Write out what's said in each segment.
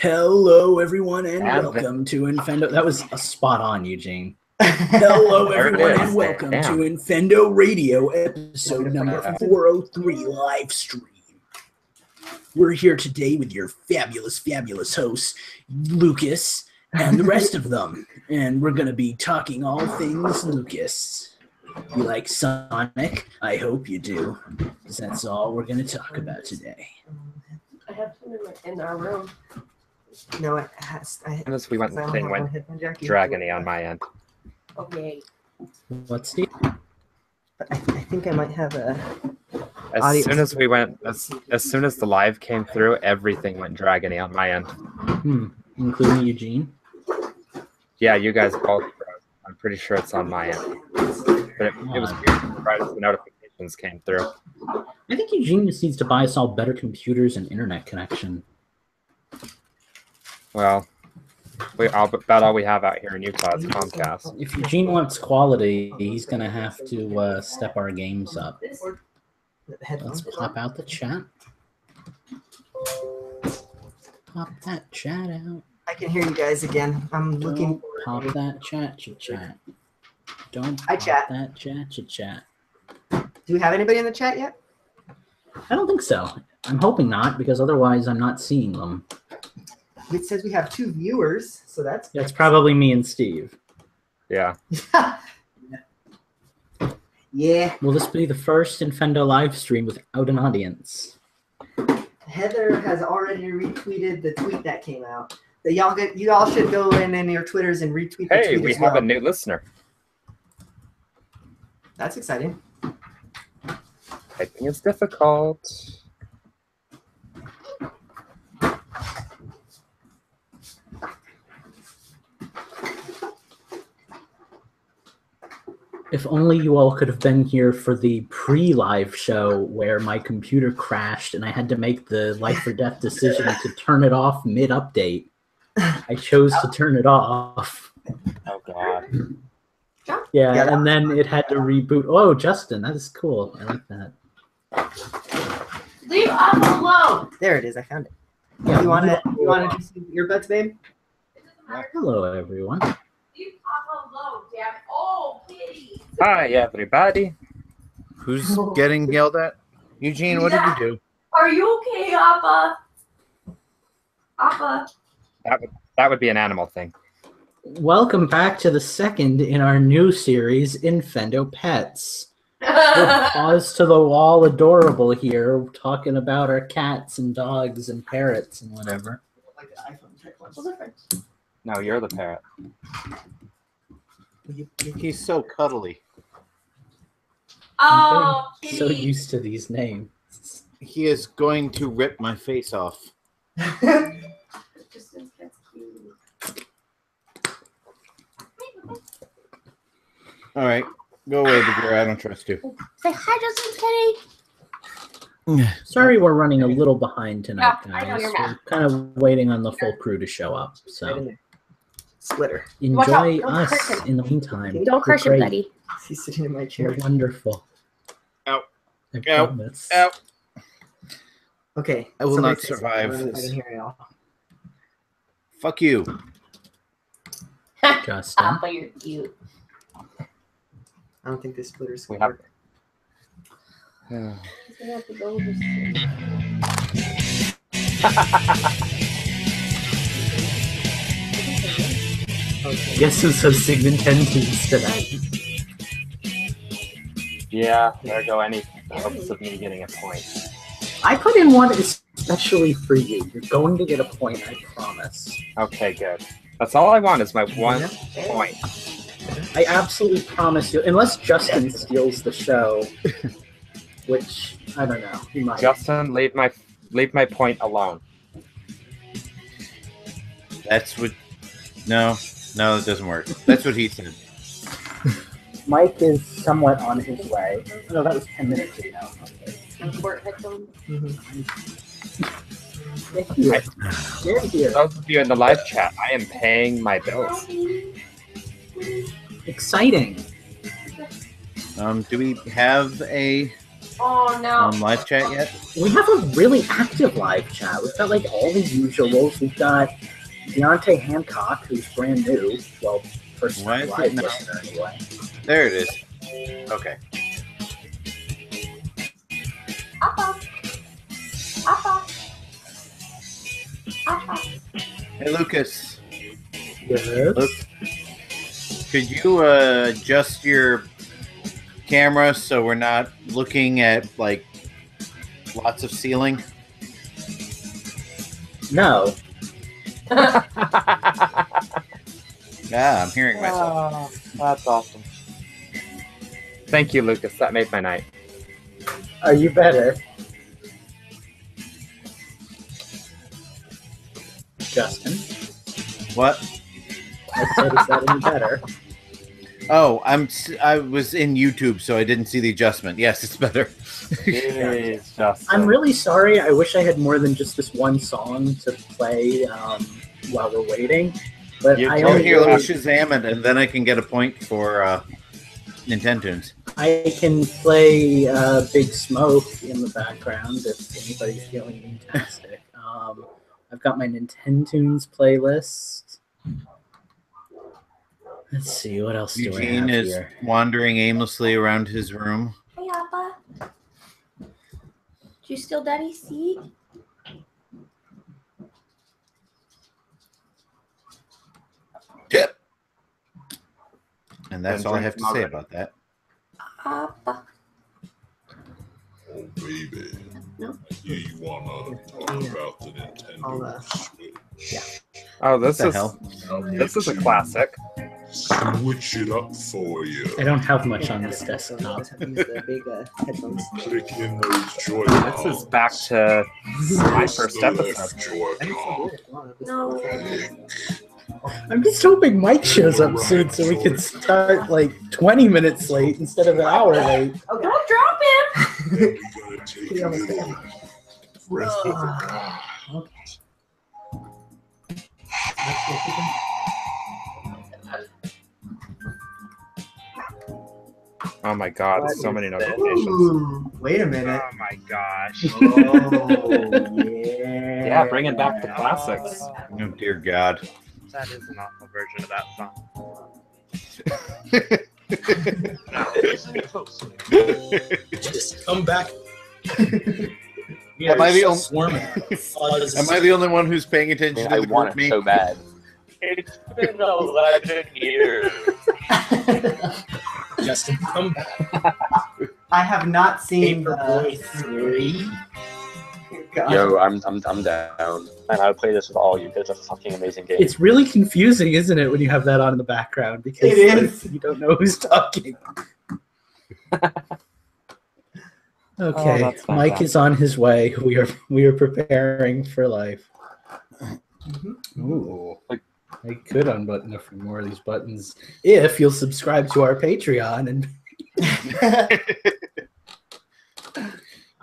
Hello, everyone, and welcome to Infendo. That was a spot on, Eugene. Hello, everyone, and welcome to Infendo Radio, episode number 403, live stream. We're here today with your fabulous, fabulous hosts, Lucas, and the rest of them. And we're going to be talking all things Lucas. You like Sonic? I hope you do, because that's all we're going to talk about today. I have some in our room. No, it has. Unless we went dragony on my end. Okay. What's the? I think I might have a. As soon as we went, as soon as the live came through, everything went dragony on my end. Including Eugene. Yeah, you guys both. I'm pretty sure it's on my end. But it was weird right as the notifications came through. I think Eugene just needs to buy us all better computers and internet connection. Well, about all we have out here in Utah is Comcast. If Eugene wants quality, he's going to have to step our games up. Let's pop out the chat. Pop that chat out. I can hear you guys again. I'm looking. Pop that chat. Don't Hi, chat. That chat. Do we have anybody in the chat yet? I don't think so. I'm hoping not, because otherwise I'm not seeing them. It says we have 2 viewers, so that's... That's probably me and Steve. Yeah. Yeah. Will this be the first Infendo live stream without an audience? Heather has already retweeted the tweet that came out. So you all should go in your Twitters and retweet the tweet. Hey, we have a new listener. That's exciting. Typing is difficult. If only you all could have been here for the pre-live show where my computer crashed and I had to make the life or death decision to turn it off mid-update. I chose to turn it off. Oh, God. Yeah, and then it had to reboot. Oh, Justin, that is cool. I like that. Leave us alone. There it is. I found it. Yeah, you want to do some earbuds, babe? Hello, everyone. Leave us alone, damn it. Oh, kitty. Hi, everybody. Who's getting yelled at? Eugene, what did you do? Are you okay, Appa? Appa. That would be an animal thing. Welcome back to the second in our new series, Infendo Pets. We're paws to the wall adorable here, talking about our cats and dogs and parrots and whatever. Like the iPhone type ones. What's the difference? No, you're the parrot. He's so cuddly. Oh, I'm kitty. so used to these names. He is going to rip my face off. Just that's cute. All right, go away, big girl. I don't trust you. Say hi, Justin, kitty. Sorry we're running a little behind tonight, Yeah, I know guys. you're We're mad. kind of waiting on the full crew to show up. So Splitter. Watch out, enjoy don't us crush him. in the meantime. Don't We're crush him, great. buddy. He's sitting in my We're chair. wonderful. Ow. I Ow. promise. Ow. Okay. I will somebody not say survive something. I this. can hear y'all. Fuck you. Justin. Appa, you're cute. I don't think this splitter's We going to have. work. He's gonna have to go with this. Guess who's so Signintendies tonight? Yeah, there go any hopes of me getting a point. I put in one especially for you. You're going to get a point, I promise. Okay, good. That's all I want is my 1 point. I absolutely promise you, unless Justin steals the show, which I don't know. He might. Justin, leave my point alone. That's what. No, that doesn't work. That's what he said. Mike is somewhat on his way. No, that was 10 minutes ago. Sport headphones. Get here. Get here. Those of you in the live chat, I am paying my bills. Exciting. Do we have a Oh no. on live chat yet? We have a really active live chat. We've got like all the usuals. We've got Deontay Hancock, who's brand new. Well, first Why time is live it not- listener anyway. There it is. Okay. Appa. Appa. Appa. Hey, Lucas. Yes. Look, could you adjust your camera so we're not looking at like lots of ceiling? No. Yeah, I'm hearing myself. That's awesome. Thank you, Lucas. That made my night. Are you better? Justin? What? I said, is that any better? Oh, I was in YouTube, so I didn't see the adjustment. Yes, it's better. Jeez, Justin. I'm really sorry. I wish I had more than just this one song to play while we're waiting. But You I told Oh, only here, let me really, Shazam it, and then I can get a point for Nintendo's. I can play Big Smoke in the background if anybody's feeling fantastic. I've got my Nintendo's playlist. Let's see, what else do I Eugene have is here? wandering aimlessly around his room. Hey, Appa. Do you steal Daddy's seat? Yep. And that's And all I drink have to say already. about that. Appa. Oh, baby. No. Yeah, you wanna talk about the Nintendo Switch? Oh, this What is the hell? this is a classic. Switch it up for you. I don't have much on this desktop. Use the big headphones. Click in those Joy-Cons. This is back to my Press first the episode. left Joy-Con. No. I'm just hoping Mike shows up soon so we can start like 20 minutes late instead of an hour late. Oh, don't drop him. Then you gotta take a little breath of the God. Oh my god, What so many is that? notifications. Ooh, wait a minute. Oh my gosh. Oh, yeah. Yeah, bringing back the classics. Oh, dear God. That is an awful version of that song. Now, listen closely. Just come back. Am I the only- swarming? Am I the only one who's paying attention I to the want group it me? so bad. It's been 11 years. Justin, come back. I have not seen Paperboy 3. God. Yo, I'm down. And I would play this with all you. It's a fucking amazing game. It's really confusing, isn't it, when you have that on in the background because It is. you don't know who's talking. Okay, that's Mike fantastic. is on his way. We are preparing for life. Ooh, I could unbutton a few more of these buttons if you'll subscribe to our Patreon and.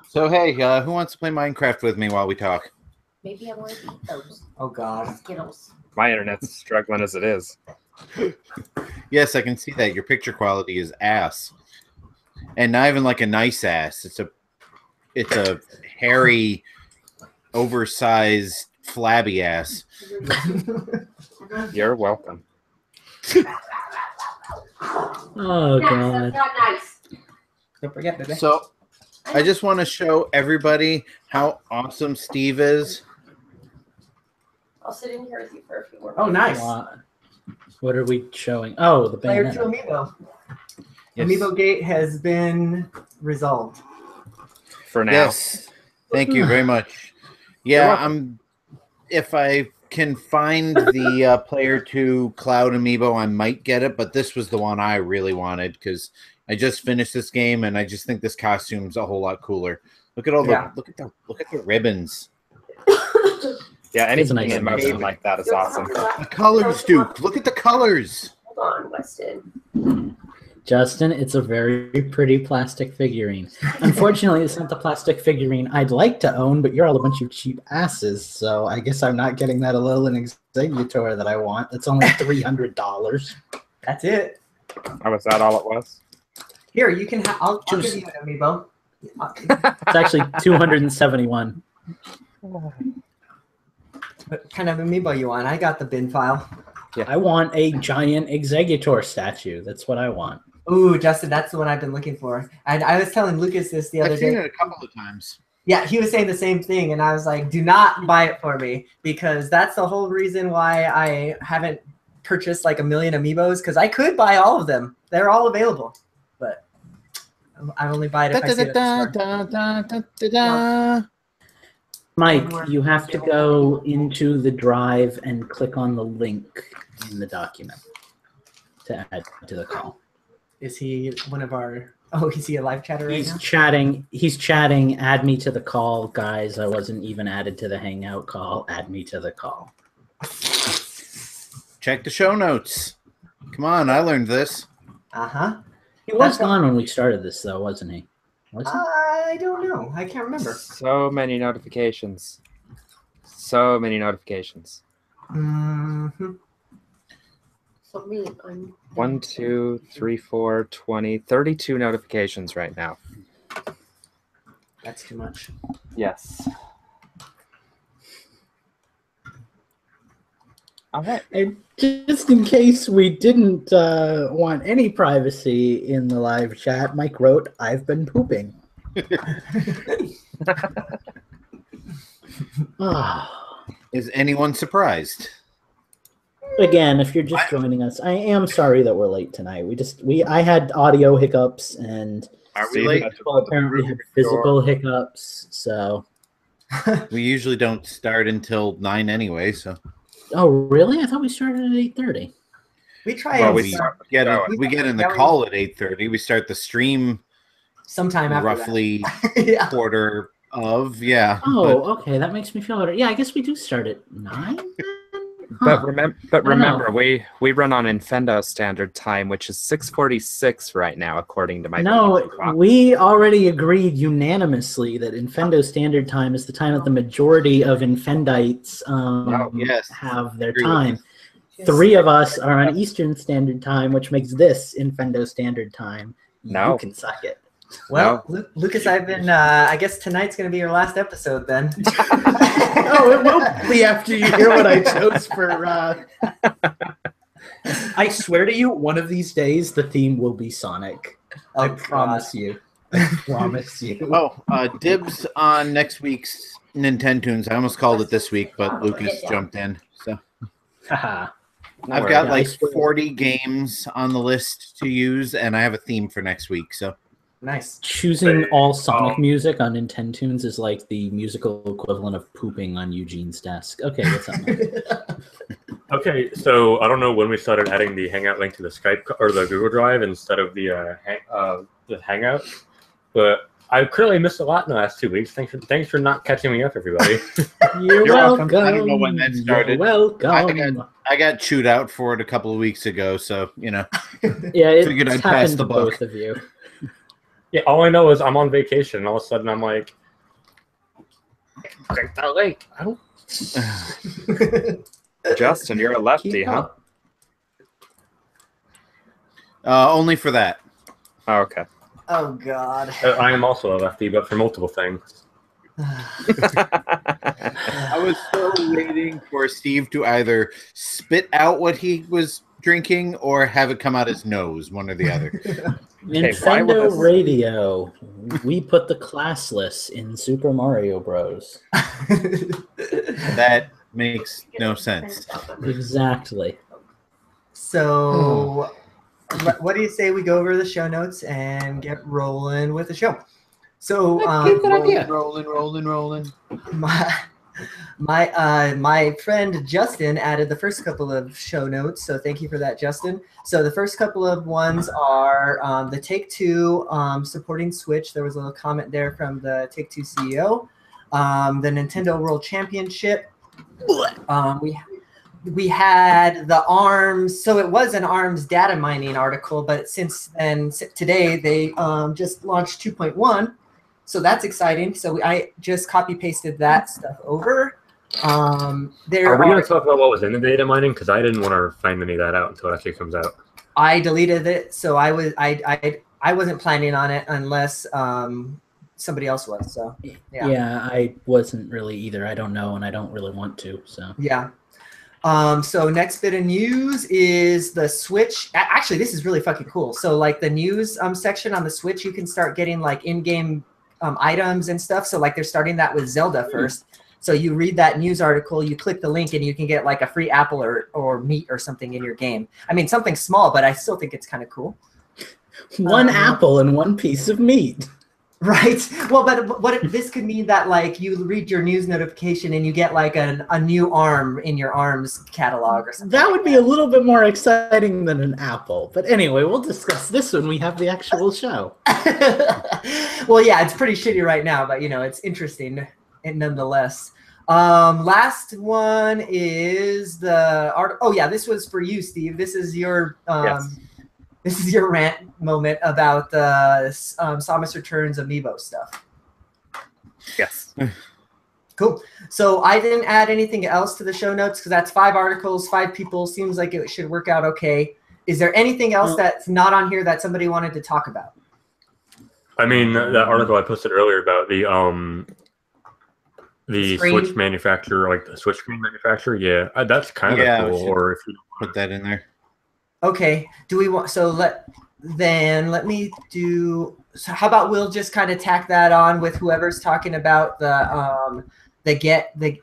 So, hey, who wants to play Minecraft with me while we talk? Maybe I want to eat those Oh God. Skittles. My internet's struggling as it is. Yes, I can see that. Your picture quality is ass. And not even like a nice ass. It's a hairy, oversized, flabby ass. You're welcome. Oh Yes, God! that's not nice. Don't forget, baby. So, I just want to show everybody how awesome Steve is. I'll sit in here with you for a few more Oh, minutes. nice. What are we showing? Oh, the Player banana. 2 Amiibo. Yes. Amiibo Gate has been resolved. For now. Yes. Thank you very much. You're Yeah, welcome. if I can find the Player 2 Cloud Amiibo, I might get it, but this was the one I really wanted because I just finished this game and I just think this costume's a whole lot cooler. Look at all the Yeah. look at the ribbons. Yeah, It's a anything nice in motion movie. like that is You'll awesome. have to laugh. The colors, Duke. Look at the colors. Hold on, Weston. Justin, it's a very pretty plastic figurine. Unfortunately, it's not the plastic figurine I'd like to own, but you're all a bunch of cheap asses, so I guess I'm not getting that Alolan Executor that I want. It's only $300. That's it. Oh, was that all it was? Here, you can. I'll give you an Amiibo. It's actually 271. What kind of amiibo you want? I got the bin file. Yeah. I want a giant Executor statue. That's what I want. Ooh, Justin, that's the one I've been looking for. And I was telling Lucas this the other day. I've seen it a couple of times. Yeah, he was saying the same thing, and I was like, do not buy it for me, because that's the whole reason why I haven't purchased like 1 million amiibos, because I could buy all of them. They're all available, but I only buy it if I see it at the store. Mike, you have to go into the drive and click on the link in the document to add to the call. Is he one of our... Oh, is he a live chatter right now? He's chatting. Add me to the call, guys. I wasn't even added to the Hangout call. Add me to the call. Check the show notes. Come on, I learned this. Uh-huh. He was gone when we started this, though, wasn't he? I don't know. I can't remember. So many notifications. So many notifications. Mm-hmm. 1, 2, 3, 4, 20, 32 notifications right now. That's too much. Yes. All right. And just in case we didn't want any privacy in the live chat, Mike wrote, "I've been pooping." Is anyone surprised? Again, if you're just joining us, I am sorry that we're late tonight. I had audio hiccups, and are we late? People apparently had physical hiccups. So we usually don't start until 9 anyway. So. Oh really? I thought we started at 8:30. We try. Well, we get in the call at 8:30. We start the stream sometime after roughly yeah. quarter of. Yeah. Oh, okay. That makes me feel better. Yeah, I guess we do start at 9. But remember, we run on Infendo Standard Time, which is 6:46 right now, according to my. No, we already agreed unanimously that Infendo Standard Time is the time that the majority of Infendites have their time. 3 of us are on Eastern Standard Time, which makes this Infendo Standard Time. No, you can suck it. Well, no. Lucas, I've been. I guess tonight's going to be your last episode then. Oh, it will be after you hear what I chose for. I swear to you, one of these days the theme will be Sonic. I promise you. I promise you. Oh, dibs on next week's Nintendo's. I almost called it this week, but Lucas jumped in. So. I've got like 40 games on the list to use, and I have a theme for next week. So. Nice. Choosing all Sonic music on Nintendo's is like the musical equivalent of pooping on Eugene's desk. Okay, what's up? Okay, so I don't know when we started adding the Hangout link to the Skype or the Google Drive instead of the Hangout, but I've clearly missed a lot in the last 2 weeks. Thanks for not catching me up, everybody. You're welcome. I don't know when that started. You're welcome. I got chewed out for it a couple of weeks ago, so you know. Yeah, it figured I'd pass the buck. Both of you. Yeah, all I know is I'm on vacation, and all of a sudden I'm like, drink that lake. I don't. Justin, you're a lefty, huh? Only for that. Oh, okay. Oh God. I am also a lefty, but for multiple things. I was so waiting for Steve to either spit out what he was drinking or have it come out his nose, one or the other. Infendo Radio. We put the classless in Super Mario Bros. That makes no sense. Exactly. So, what do you say we go over the show notes and get rolling with the show? So, rolling. My friend Justin added the first couple of show notes, so thank you for that, Justin. So the first couple of ones are the Take-Two supporting Switch. There was a little comment there from the Take-Two CEO. The Nintendo World Championship. We had the ARMS. So it was an ARMS data mining article, but since then, today they just launched 2.1. So that's exciting. So I just copy pasted that stuff over. Are we going to talk about what was in the data mining? Because I didn't want to find any of that out until it actually comes out. I deleted it, so I wasn't planning on it unless somebody else was. So yeah, I wasn't really either. I don't know, and I don't really want to. So yeah. So next bit of news is the Switch. Actually, this is really fucking cool. So like the news section on the Switch, you can start getting like in-game items and stuff. So like they're starting that with Zelda first. So you read that news article, you click the link, and you can get like a free apple or meat or something in your game. I mean, something small, but I still think it's kind of cool. One apple and one piece of meat. Right. Well, but this could mean that like you read your news notification and you get like a new arm in your arms catalog or something. That would be a little bit more exciting than an apple. But anyway, we'll discuss this when we have the actual show. Well, yeah, it's pretty shitty right now, but you know, it's interesting nonetheless. Last one is the art. Oh yeah, this was for you, Steve. This is your Yes. This is your rant moment about the Samus Returns Amiibo stuff. Yes. Cool. So I didn't add anything else to the show notes because that's 5 articles, 5 people. Seems like it should work out okay. Is there anything else that's not on here that somebody wanted to talk about? I mean, that article I posted earlier about the Screen? Switch manufacturer, like the Switch screen manufacturer. Yeah, that's kind of Yeah, we cool. should Or if you put that in there. Okay. Do we want? So let me do. So how about we'll just kind of tack that on with whoever's talking about the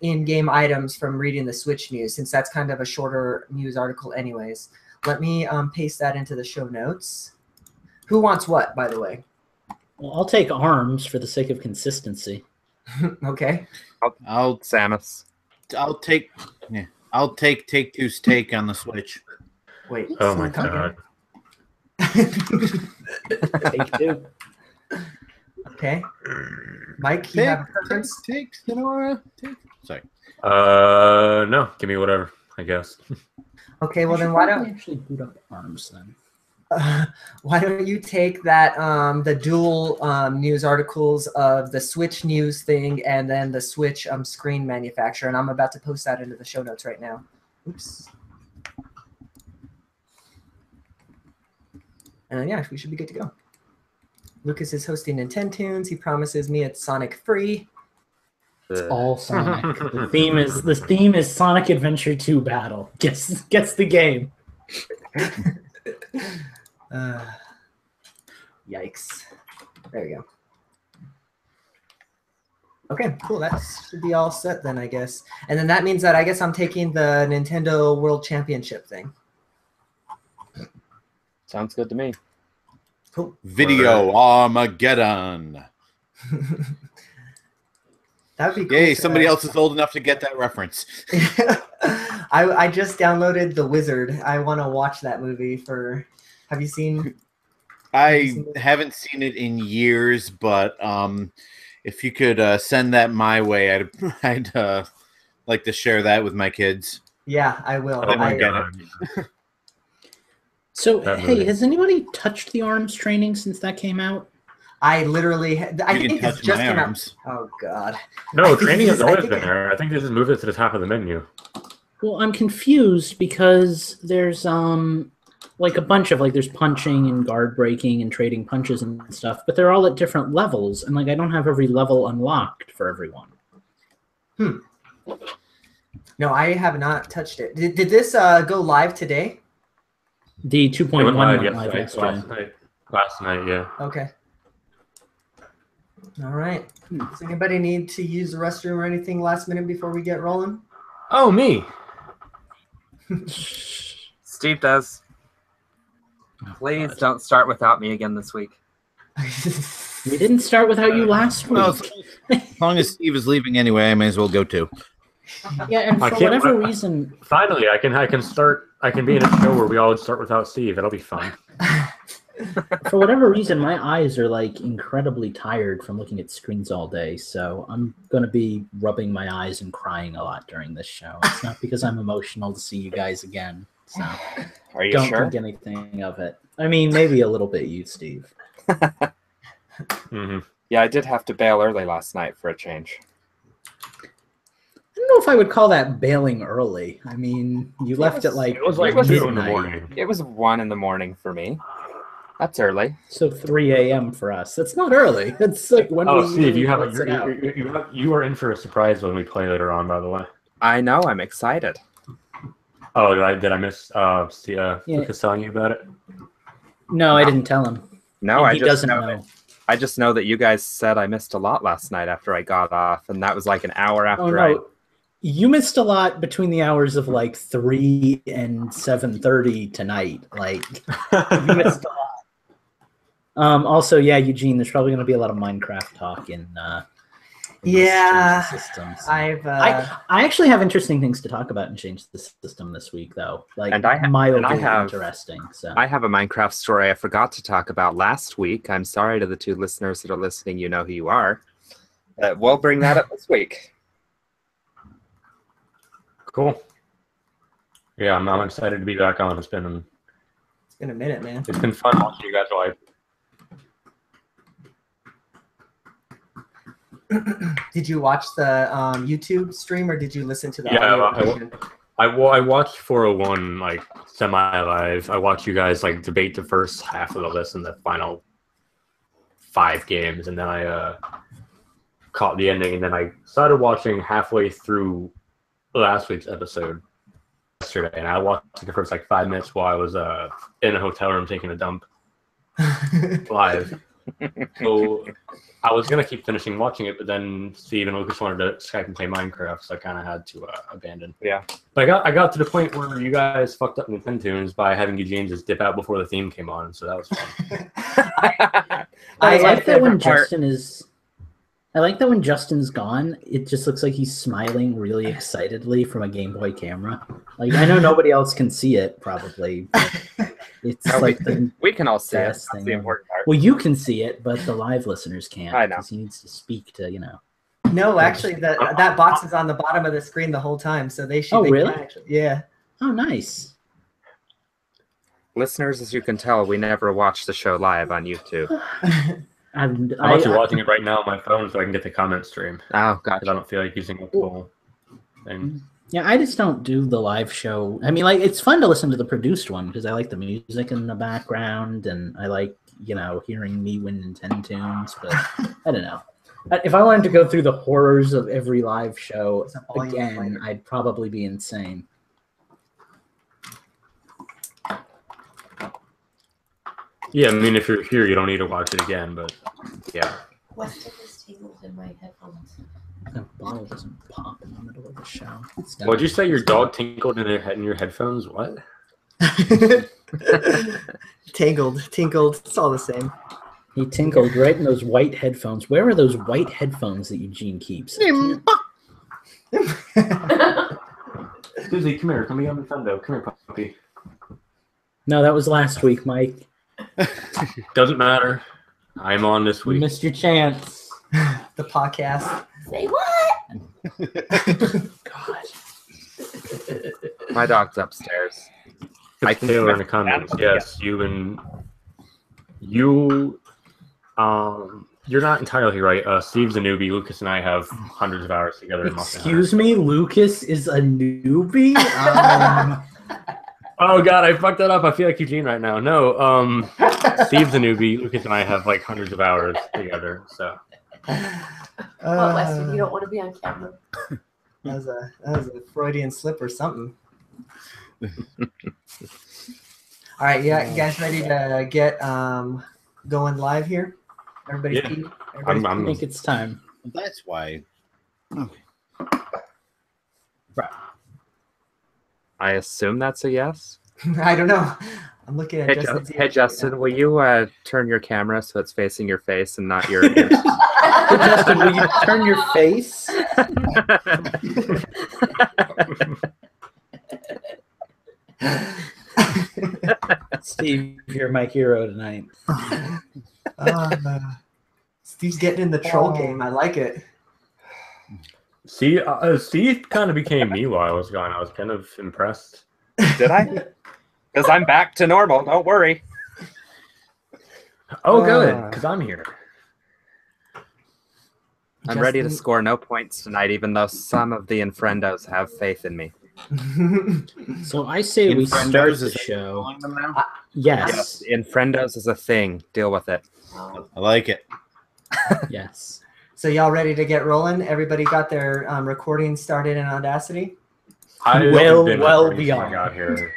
in-game items from reading the Switch news, since that's kind of a shorter news article, anyways. Let me paste that into the show notes. Who wants what, by the way? Well, I'll take arms for the sake of consistency. Okay. I'll Samus. I'll take Take-Two's take on the Switch. Wait. Oh my god. Take 2. Okay. Mike, you have a preference? Take, Sonora. Take. Sorry. No, give me whatever, I guess. Okay, well then why I don't actually boot up arms then? why don't you take that the dual news articles of the Switch news thing and then the Switch screen manufacturer, and I'm about to post that into the show notes right now. Oops. And yeah, we should be good to go. Lucas is hosting Nintendo's. He promises me it's Sonic free. It's all Sonic. The theme is Sonic Adventure 2 Battle. Gets the game. Yikes. There we go. Okay, cool. That should be all set then, I guess. And then that means that I guess I'm taking the Nintendo World Championship thing. Sounds good to me. Cool. Video Armageddon. That would be cool. Yay, somebody else is old enough to get that reference. I just downloaded The Wizard. I want to watch that movie have you seen? I haven't seen it in years, but if you could send that my way, I'd like to share that with my kids. Yeah, I will. Oh my god. So, That hey, movie. has anybody touched the arms training since that came out? I literally, I You think can it's touch just my came arms. out. Oh god. No, training has I always think been there. I think they just moved it to the top of the menu. Well, I'm confused because there's like a bunch of there's punching and guard breaking and trading punches and stuff, but they're all at different levels, and I don't have every level unlocked for everyone. No, I have not touched it. Did this go live today? The It 2.1 went live went live yesterday. yesterday. Last night, yeah. Okay. All right. Does anybody need to use the restroom or anything last minute before we get rolling? Oh, me. Steve does. Please don't start without me again this week. We didn't start without you last week. Well, as long as Steve is leaving anyway, I may as well go too. Yeah, and I for can't- whatever reason, Finally, I can be in a show where we all start without Steve. That'll be fun. for whatever reason, my eyes are incredibly tired from looking at screens all day. So I'm going to be rubbing my eyes and crying a lot during this show. It's not because I'm emotional to see you guys again. So Are you don't sure? think anything of it. I mean, maybe a little bit, you, Steve. Mm-hmm. Yeah, I did have to bail early last night for a change. I don't know if I would call that bailing early. I mean, you left at It was like It was 2 in the midnight. morning. It was 1 in the morning for me. That's early. So 3 a.m. for us. That's not early. It's like when we Steve, you have post it out. you are in for a surprise when we play later on. By the way. I know. I'm excited. Oh, did I miss Lucas telling you about it? No, I didn't tell him. No, And he doesn't know. I just know that you guys said I missed a lot last night after I got off, and that was like an hour after You missed a lot between the hours of like 3 and 7:30 tonight. Like you missed a lot. Also, yeah, Eugene, there's probably going to be a lot of Minecraft talk in systems. I actually have interesting things to talk about and change the system this week, though. Like, mildly interesting. So I have a Minecraft story I forgot to talk about last week. I'm sorry to the 2 listeners that are listening. You know who you are. But we'll bring that up this week. Cool. Yeah, I'm excited to be back on. It's been a minute, man. It's been fun watching you guys live. Did you watch the YouTube stream or did you listen to the audio? I watched 401 like semi-live. I watched you guys like debate the first half of the list and the final 5 games, and then I caught the ending, and then I started watching halfway through last week's episode yesterday, and I watched the first like 5 minutes while I was in a hotel room taking a dump live. So I was gonna keep finishing watching it, but then Steve and Lucas wanted to Skype and play Minecraft, so I kind of had to abandon. Yeah, but I got to the point where you guys fucked up Nintendo's by having Eugene just dip out before the theme came on, so that was fun. I like that when Justin is. I like that when Justin's gone, it just looks like he's smiling really excitedly from a Game Boy camera. Like, I know nobody else can see it, probably. But it's we can all see it. That's the important part. Well, you can see it, but the live listeners can't. I know. Because he needs to speak to, No, actually, that box is on the bottom of the screen the whole time, so they should. Oh, really? Yeah. Oh, nice. Listeners, as you can tell, we never watch the show live on YouTube. I'm actually watching it right now on my phone so I can get the comment stream. Oh, gotcha. Because I don't feel like using the full thing. Yeah, I just don't do the live show. I mean, like, it's fun to listen to the produced one because I like the music in the background and I like, hearing me win Nintendo tunes. But I don't know. If I wanted to go through the horrors of every live show again, I'd probably be insane. Yeah, I mean, if you're here, you don't need to watch it again, but yeah. Weston is tangled in my headphones. That bottle doesn't pop in the middle of the show. What'd you say? Your dog tinkled in your headphones? What? Tinkled. It's all the same. He tinkled right in those white headphones. Where are those white headphones that Eugene keeps? Susie, come here. Come be on Infendo. Come here, puppy. No, that was last week, Mike. Doesn't matter. I'm on this week. You missed your chance. The podcast. Say what? God. My dog's upstairs. I can Taylor in the comments. Yes, you're not entirely right. Steve's a newbie. Lucas and I have hundreds of hours together. Excuse me, Lucas is a newbie. Oh God, I fucked that up. I feel like Eugene right now. No, Steve's a newbie. Lucas and I have like hundreds of hours together. So. Well, Weston, you don't want to be on camera. That was a Freudian slip or something. All right, you guys ready to get going live here? Everybody's yeah. I think it's time. That's why. Okay. Right. I assume that's a yes. I don't know. I'm looking at Hey, Justin, will you turn your camera so it's facing your face and not your ears? Hey, Justin, will you turn your face? Steve, you're my hero tonight. Steve's getting in the troll game. I like it. See, Steve kind of became me while I was gone. I was kind of impressed. Did I? Because I'm back to normal. Don't worry. Oh, good. Because I'm here. I'm ready to score no points tonight, even though some of the Infrendos have faith in me. So I say we start the show. Yes. Infrendos is a thing. Deal with it. I like it. Yes. So y'all ready to get rolling? Everybody got their recording started in Audacity? I Well been recording since beyond. I got here.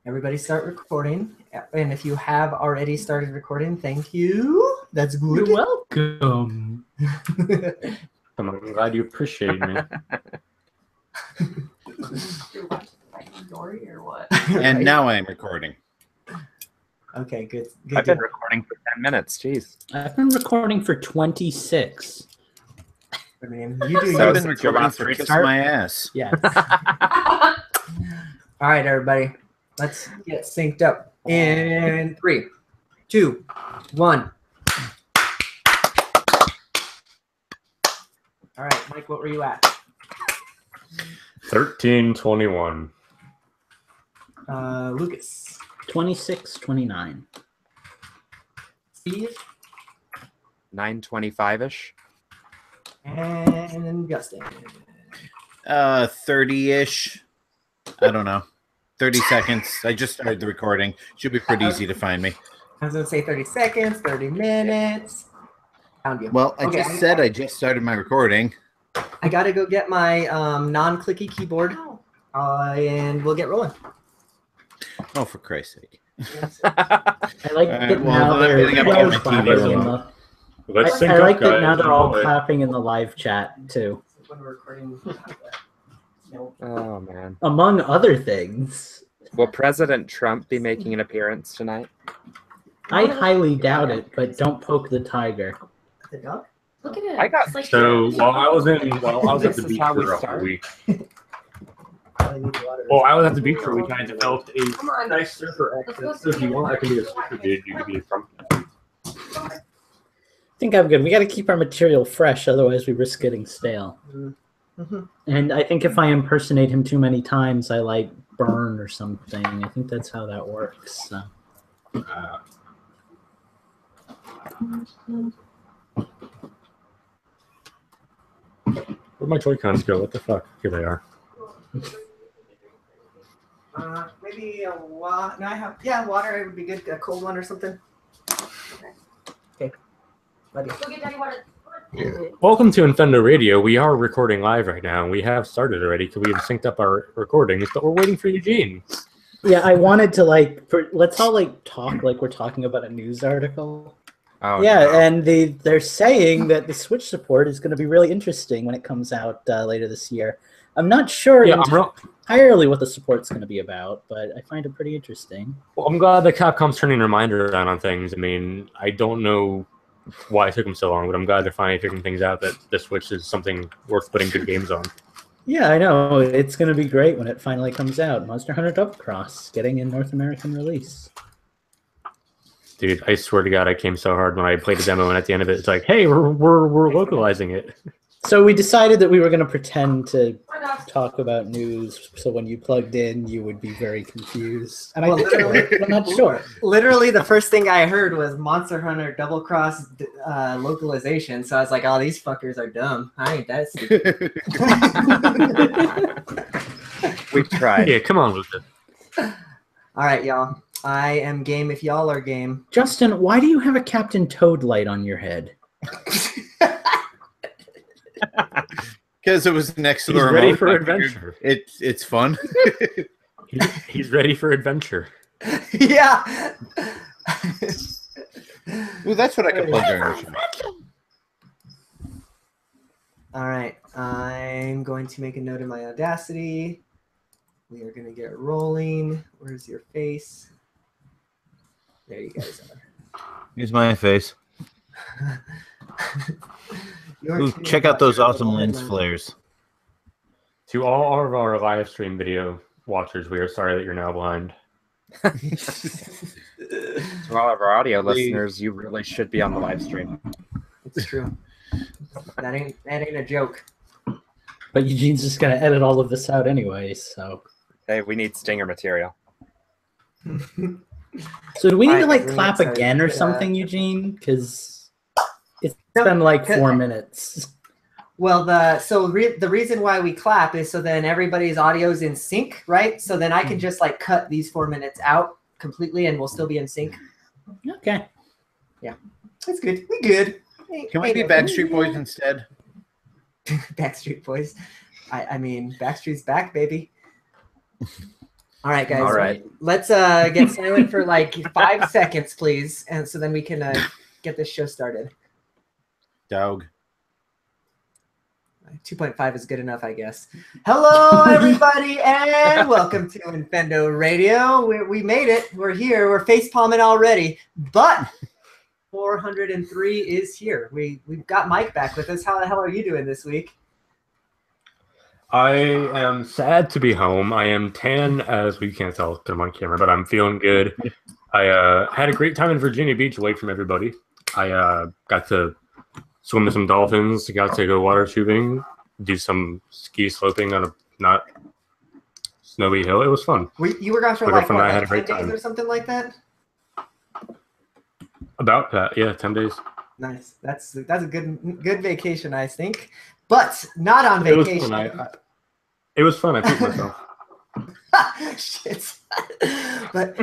Everybody start recording. And if you have already started recording, thank you. That's good. You're welcome. I'm glad you appreciate me. Dory or what? And Right? now I am recording. Okay, good. I've been recording for 10 minutes. Jeez. I've been recording for 26. I mean, you do So I've yours. been is your recording last for Kiss restart? My Ass. Yes. All right, everybody. Let's get synced up. In 3, 2, 1. All right, Mike, what were you at? 13:21. Lucas. 26, 29. Steve. 9:25-ish. And Justin. 30-ish. I don't know. 30 seconds. I just started the recording. Should be pretty easy to find me. I was going to say 30 seconds, 30 minutes. Found you. Well, I Okay, just said I just started my recording. I got to go get my non-clicky keyboard, and we'll get rolling. Oh, for Christ's sake. I like that well, now I'm they're getting up all on my TV clapping in remote. the. Let's sync I up, like that guys. now they're all Boy. clapping in the live chat too. When we're recording. Oh, man. Among other things, Will President Trump be making an appearance tonight? I highly doubt it, but don't poke the tiger. The duck? Look at it. I got- It's like So while I was at This the is beach how we for a start? week. Probably need a lot of- Well, I was at the beach for a week and I developed a Come on. nice surfer accent. Let's So go if you see want, it. I can be a surfer dude. You can be a Trump. I think I'm good. We got to keep our material fresh, otherwise we risk getting stale. Mhm. And I think if I impersonate him too many times, I like burn or something. I think that's how that works. So. Where'd my Joy-Cons go? What the fuck? Here they are. Maybe a water. No, I have. Yeah, water. It would be good. A cold one or something. Okay. Love you. Go get Daddy water. Welcome to Infendo Radio. We are recording live right now. We have started already because we have synced up our recordings, but we're waiting for Eugene. Yeah, I wanted to let's all talk like we're talking about a news article. Oh, yeah, no. and they're saying that the Switch support is going to be really interesting when it comes out later this year. I'm not sure entirely what the support's going to be about, but I find it pretty interesting. Well, I'm glad that Capcom's turning a reminder around on things. I mean, I don't know why it took them so long, but I'm glad they're finally figuring things out that the Switch is something worth putting good games on. Yeah, I know. It's going to be great when it finally comes out. Monster Hunter Double Cross getting a North American release. Dude, I swear to God, I came so hard when I played the demo, and at the end of it, it's like, hey, we're localizing it. So we decided that we were going to pretend to talk about news, so when you plugged in, you would be very confused. And I think it worked, but I'm not sure. Literally, the first thing I heard was Monster Hunter Double Cross localization. So I was like, "Oh, these fuckers are dumb. I ain't that stupid." We tried. Yeah, come on with it. All right, y'all. I am game if y'all are game. Justin, why do you have a Captain Toad light on your head? Because it was next to He's the remote. ready for I figured adventure. It's fun. He's ready for adventure. Yeah. Ooh, that's what I can play during the show. All right. I'm going to make a note in my Audacity. We are going to get rolling. Where's your face? There you guys are. Here's my face. Ooh, check out those awesome lens flares. To all of our live stream video watchers, we are sorry that you're now blind. To all of our audio listeners, you really should be on the live stream. It's true. That ain't a joke. But Eugene's just going to edit all of this out anyway, so... Hey, we need stinger material. So do we need to, Alright, clap sorry. again or something, Eugene? Because it's been, 4 minutes. Well, the reason why we clap is so then everybody's audio is in sync, right? So then I can just, cut these 4 minutes out completely, and we'll still be in sync. Okay. Yeah, that's good. We good. Can we be Backstreet Boys instead? Backstreet Boys. I mean, Backstreet's back, baby. All right, guys. All right. Let's get silent for like 5 seconds, please, and so then we can get this show started. Dog. 2.5 is good enough, I guess. Hello, everybody, and welcome to Infendo Radio. We made it. We're here. We're facepalming already, but 403 is here. We've got Mike back with us. How the hell are you doing this week? I am sad to be home. I am tan, as we can't tell because I'm on camera, but I'm feeling good. I had a great time in Virginia Beach away from everybody. I got to swim with some dolphins, got to go water tubing, do some ski sloping on a not snowy hill. It was fun. You were gone for like, what, like 10 days or something like that? About that, yeah, 10 days. Nice. That's a good vacation, I think. But not on vacation. It was fun. I pooped myself. Shit. But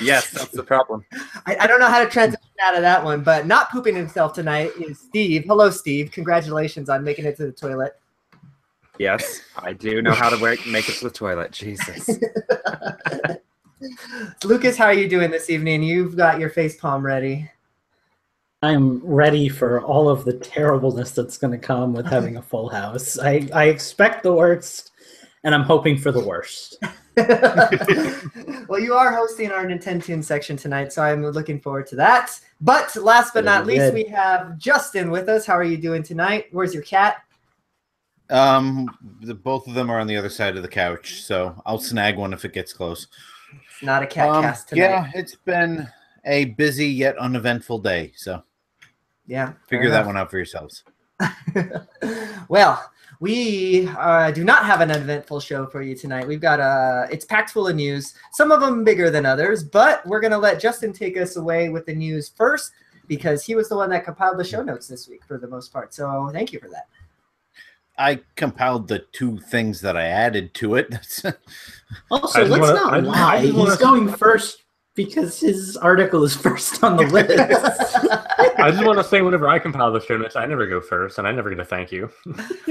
yes, that's the problem. I don't know how to transition out of that one, but not pooping himself tonight is Steve. Hello, Steve. Congratulations on making it to the toilet. Yes, I do know how to make it to the toilet. Jesus. Lucas, how are you doing this evening? You've got your face palm ready. I'm ready for all of the terribleness that's going to come with having a full house. I expect the worst, and I'm hoping for the worst. Well, you are hosting our Nintendo section tonight, so I'm looking forward to that. But last but not least, we have Justin with us. How are you doing tonight? Where's your cat? Both of them are on the other side of the couch, so I'll snag one if it gets close. It's not a cat cast tonight. Yeah, it's been a busy yet uneventful day, so yeah, figure that one out for yourselves. Well, we do not have an eventful show for you tonight. We've got it's packed full of news, some of them bigger than others, but we're going to let Justin take us away with the news first because he was the one that compiled the show notes this week for the most part. So thank you for that. I compiled the 2 things that I added to it. Also, let's not lie. He's going first because his article is first on the list. I just want to say whenever I compile the show notes, I never go first, and I never get to thank you.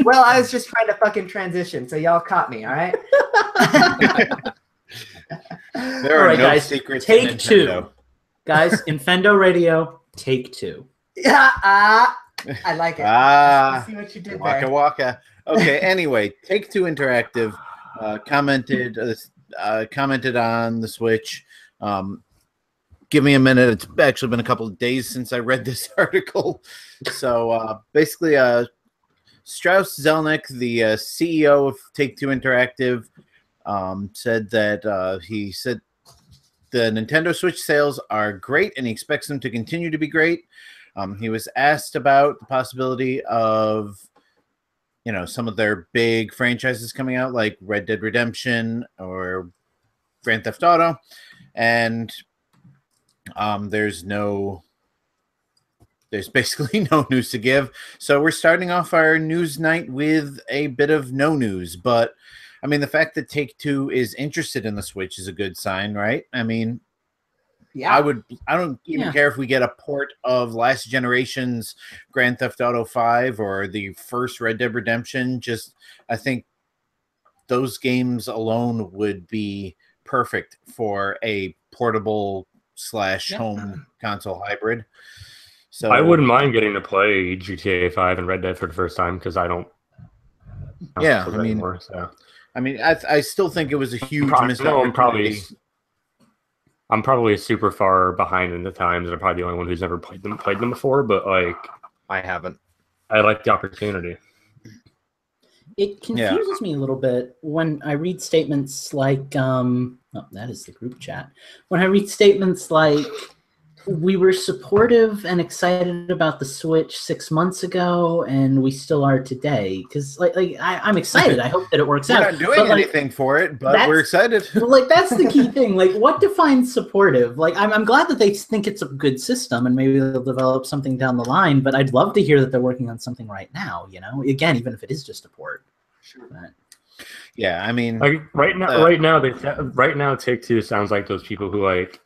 Well, I was just trying to fucking transition, so y'all caught me, all right? There are no secrets. Take 2. Guys, Infendo Radio, take 2. Yeah, I like it. I see what you did waka there. Waka. Okay, anyway, Take Two Interactive commented on the Switch. Give me a minute. It's actually been a couple of days since I read this article. So basically, Strauss Zelnick, the CEO of Take Two Interactive, said that he said the Nintendo Switch sales are great and he expects them to continue to be great. He was asked about the possibility of, some of their big franchises coming out like Red Dead Redemption or Grand Theft Auto. And there's basically no news to give. So we're starting off our news night with a bit of no news. But, I mean, the fact that Take-Two is interested in the Switch is a good sign, right? I mean, yeah, I don't even care if we get a port of last generation's Grand Theft Auto 5 or the first Red Dead Redemption. I think those games alone would be perfect for a portable / home console hybrid. So I wouldn't mind getting to play GTA 5 and Red Dead for the first time because I don't. Yeah, I mean, so. I still think it was a huge missed opportunity. I'm probably super far behind in the times, and I'm probably the only one who's never played them before. But I haven't. I like the opportunity. It confuses me a little bit when I read statements like, that is the group chat. When I read statements like, we were supportive and excited about the Switch 6 months ago, and we still are today. Because I'm excited. I hope that it works out. We're not doing anything for it, but we're excited. That's the key thing. What defines supportive? I'm glad that they think it's a good system, and maybe they'll develop something down the line. But I'd love to hear that they're working on something right now. Again, even if it is just a port. Sure. But, Yeah, I mean, like right now, Take-Two sounds like those people who like,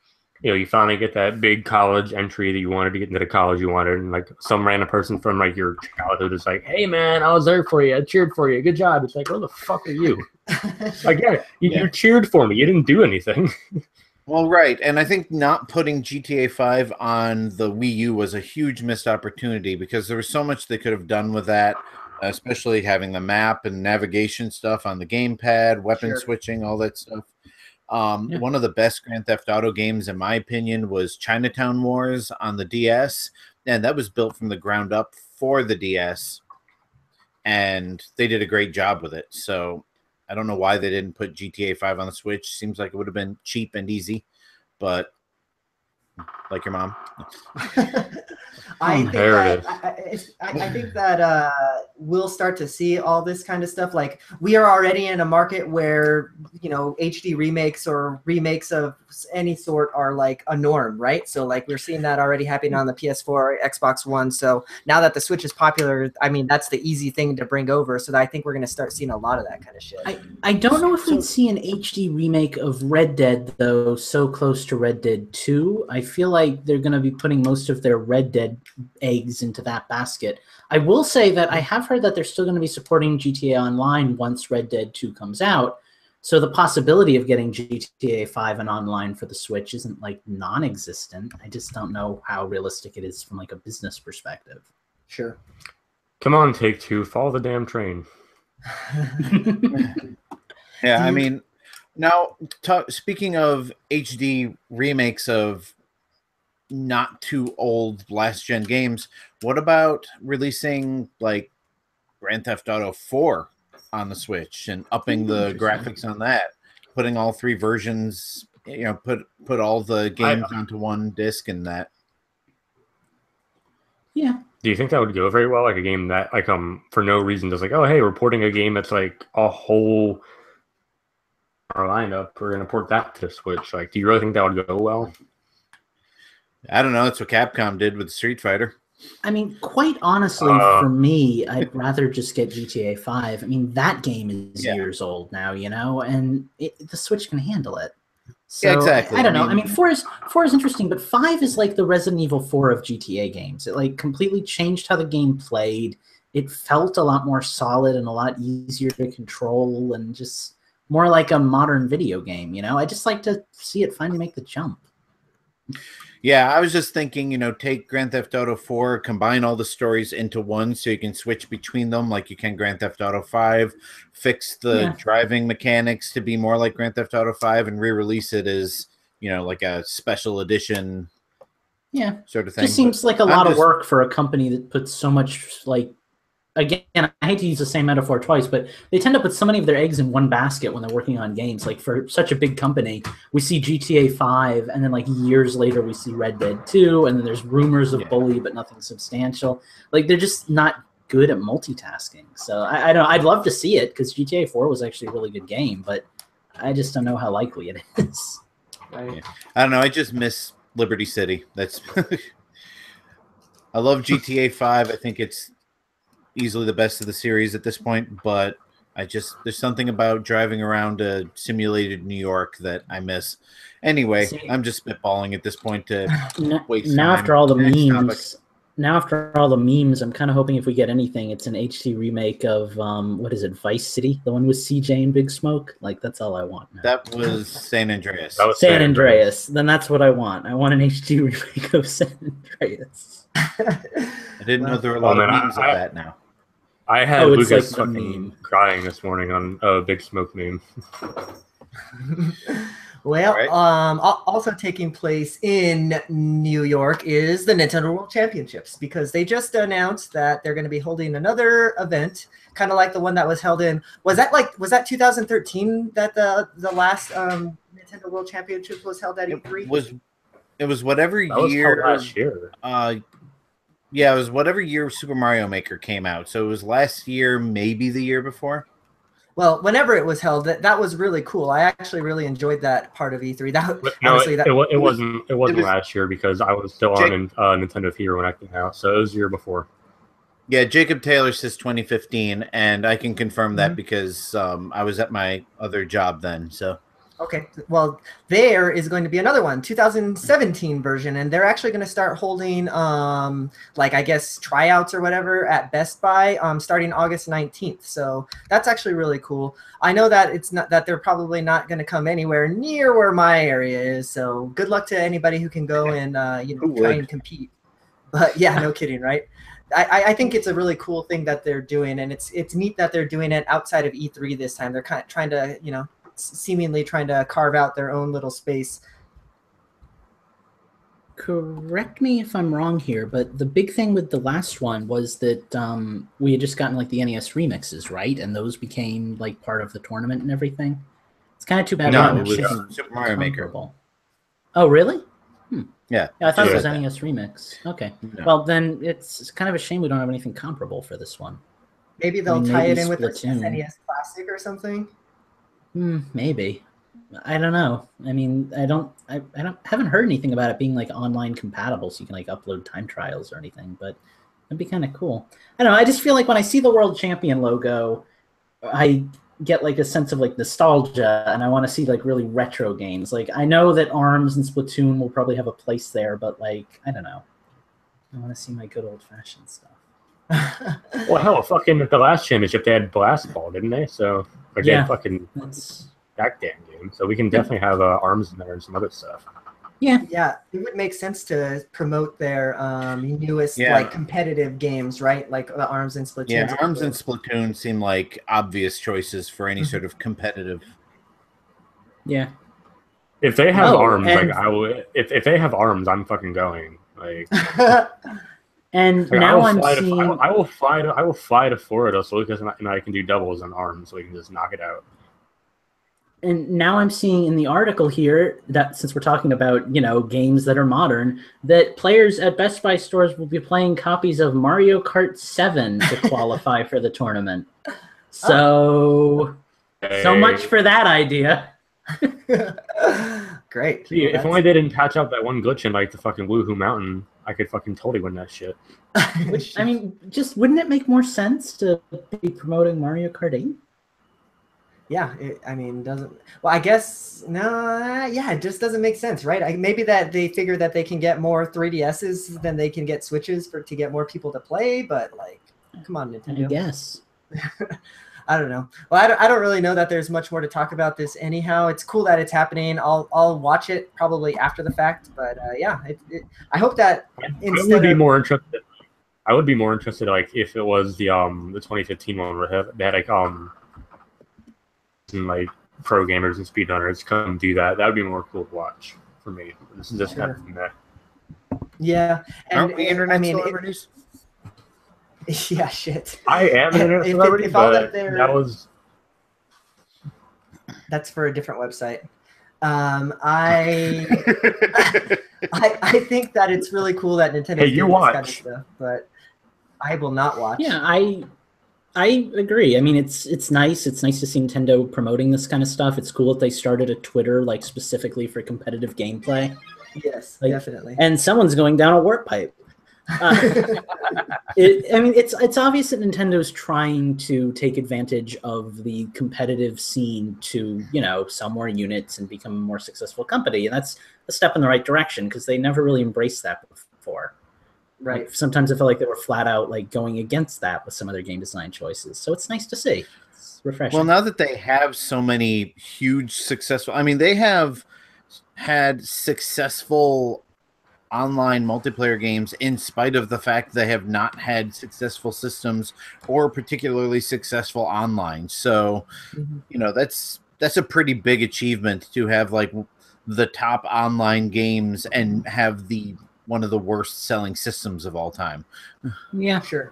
you finally get that big college entry that you wanted to get into the college you wanted, and like some random person from like your childhood is like, "Hey man, I was there for you, I cheered for you, good job." It's like, where the fuck are you? Like, you cheered for me, you didn't do anything. Well, right, and I think not putting GTA 5 on the Wii U was a huge missed opportunity because there was so much they could have done with that, especially having the map and navigation stuff on the gamepad, weapon switching, all that stuff. One of the best Grand Theft Auto games, in my opinion, was Chinatown Wars on the DS, and that was built from the ground up for the DS, and they did a great job with it. So I don't know why they didn't put GTA 5 on the Switch. Seems like it would have been cheap and easy, but like your mom. I think that we'll start to see all this kind of stuff. Like, we are already in a market where, HD remakes or remakes of any sort are like a norm, right? So like we're seeing that already happening on the PS4, Xbox One. So now that the Switch is popular, I mean, that's the easy thing to bring over. So I think we're going to start seeing a lot of that kind of shit. I don't know if we'd see an HD remake of Red Dead, though, so close to Red Dead 2. I feel like they're going to be putting most of their Red Dead eggs into that basket. I will say that I have heard that they're still going to be supporting GTA Online once Red Dead 2 comes out. So the possibility of getting GTA 5 and online for the Switch isn't like non-existent. I just don't know how realistic it is from like a business perspective. Sure. Come on, Take-Two, follow the damn train. Yeah, I mean, now speaking of HD remakes of not too old last gen games, what about releasing like Grand Theft Auto 4 on the Switch and upping the graphics on that, putting all 3 versions, put all the games onto one disc and that. Yeah. Do you think that would go very well? Like a game that like for no reason just like, oh hey, we're porting a game that's like a whole our lineup, we're gonna port that to the Switch. Like, do you really think that would go well? I don't know. That's what Capcom did with Street Fighter. I mean, quite honestly, for me, I'd rather just get GTA 5. I mean, that game is years old now, and the Switch can handle it. So, exactly. I don't know. I mean, 4 is interesting, but 5 is like the Resident Evil 4 of GTA games. It like completely changed how the game played. It felt a lot more solid and a lot easier to control and just more like a modern video game, I just like to see it finally make the jump. Yeah, I was just thinking, take Grand Theft Auto 4, combine all the stories into one so you can switch between them like you can Grand Theft Auto 5, fix the driving mechanics to be more like Grand Theft Auto 5 and re-release it as, like a special edition sort of thing. Just seems like a lot of work for a company that puts so much, like, again, I hate to use the same metaphor twice, but they tend to put so many of their eggs in one basket when they're working on games. Like, for such a big company, we see GTA 5, and then, like, years later, we see Red Dead 2, and then there's rumors of Bully, but nothing substantial. Like, they're just not good at multitasking. So, I don't. I'd love to see it, because GTA 4 was actually a really good game, but I just don't know how likely it is. I don't know. I just miss Liberty City. That's I love GTA 5. I think it's easily the best of the series at this point, but there's something about driving around a simulated New York that I miss. Anyway, I'm just spitballing at this point to waste time. After all the memes, I'm kind of hoping if we get anything, it's an HD remake of what is it, Vice City, the one with CJ and Big Smoke. Like, that's all I want now. That was San Andreas. That was San Andreas. Then that's what I want. I want an HD remake of San Andreas. I didn't know there were a lot of memes of that now. I had Lucas fucking crying this morning on a Big Smoke meme. Well, also taking place in New York is the Nintendo World Championships, because they just announced that they're going to be holding another event, kind of like the one that was held in. Was that 2013 that the last Nintendo World Championships was held at E3? It was whatever year. Was held last year. Yeah, it was whatever year Super Mario Maker came out. So it was last year, maybe the year before. Well, whenever it was held, that was really cool. I actually really enjoyed that part of E3. It wasn't last year because I was still on Nintendo Theater when I came out, so it was the year before. Yeah, Jacob Taylor says 2015, and I can confirm that because I was at my other job then. So Okay, well, there is going to be another one, 2017 version, and they're actually going to start holding, like, I guess, tryouts or whatever at Best Buy starting August 19th. So that's actually really cool. I know that it's not that they're probably not going to come anywhere near where my area is. So good luck to anybody who can go and try and compete. But yeah, no kidding, right? I think it's a really cool thing that they're doing, and it's neat that they're doing it outside of E3 this time. They're kind of trying to, seemingly trying to carve out their own little space. Correct me if I'm wrong here, but the big thing with the last one was that we had just gotten like the NES remixes, right? And those became like part of the tournament and everything. It's kind of too bad. No, it was Super Mario Maker. Oh, really? Yeah. I thought it was NES remix. Okay. No. Well, then it's kind of a shame we don't have anything comparable for this one. Maybe they'll tie it in with the SNES Classic or something. Maybe. I don't know. I mean, I haven't heard anything about it being like online compatible, so you can like upload time trials or anything. But that'd be kind of cool. I don't know. I just feel like when I see the World Champion logo, I get like a sense of like nostalgia, and I want to see like really retro games. Like I know that ARMS and Splatoon will probably have a place there, but like I don't know. I want to see my good old fashioned stuff. Well, hell, fucking at the last championship they had Blast Ball, didn't they? So again, fucking that damn game. So we can definitely have ARMS in there and some other stuff. Yeah, it would make sense to promote their newest like competitive games, right? Like the ARMS and Splatoon. Yeah, ARMS and Splatoon seem like obvious choices for any sort of competitive. Yeah. If they have ARMS, like I will. If they have ARMS, I'm fucking going. Like. And like, now I'm seeing. I will fly to Florida so Lucas and I can do doubles on ARMS, so we can just knock it out. And now I'm seeing in the article here that since we're talking about, games that are modern, that players at Best Buy stores will be playing copies of Mario Kart 7 to qualify for the tournament. So, so much for that idea. Great. See, if only they didn't patch up that one glitch in like the fucking Woohoo Mountain, I could fucking totally win that shit. Which, I mean, just wouldn't it make more sense to be promoting Mario Kart 8? Yeah, doesn't. Well, I guess it just doesn't make sense, right? Maybe that they figure that they can get more 3DSs than they can get Switches to get more people to play, but like, come on, Nintendo. I guess. I don't know. Well, I don't really know that there's much more to talk about this anyhow. It's cool that it's happening. I'll watch it probably after the fact, but I hope that I would be more interested. I would be more interested like if it was the 2015 one where they had like and like pro gamers and speedrunners come do that. That would be more cool to watch for me. This is just kind of that. Yeah, and aren't we internet celebrities? Yeah, shit. I am an internet celebrity, but that was. That's for a different website. I think that it's really cool that Nintendo doing this kind of stuff, but I will not watch. Yeah, I agree. I mean, it's nice. It's nice to see Nintendo promoting this kind of stuff. It's cool that they started a Twitter like specifically for competitive gameplay. Yes, definitely. And someone's going down a warp pipe. It's obvious that Nintendo's trying to take advantage of the competitive scene to, sell more units and become a more successful company. And that's a step in the right direction because they never really embraced that before. Right. Like, sometimes I feel like they were flat out like going against that with some of their game design choices. So it's nice to see. It's refreshing. Well, now that they have so many huge successful, they have had successful online multiplayer games in spite of the fact they have not had successful systems or particularly successful online. So, that's a pretty big achievement to have like the top online games and have one of the worst selling systems of all time. Yeah, sure.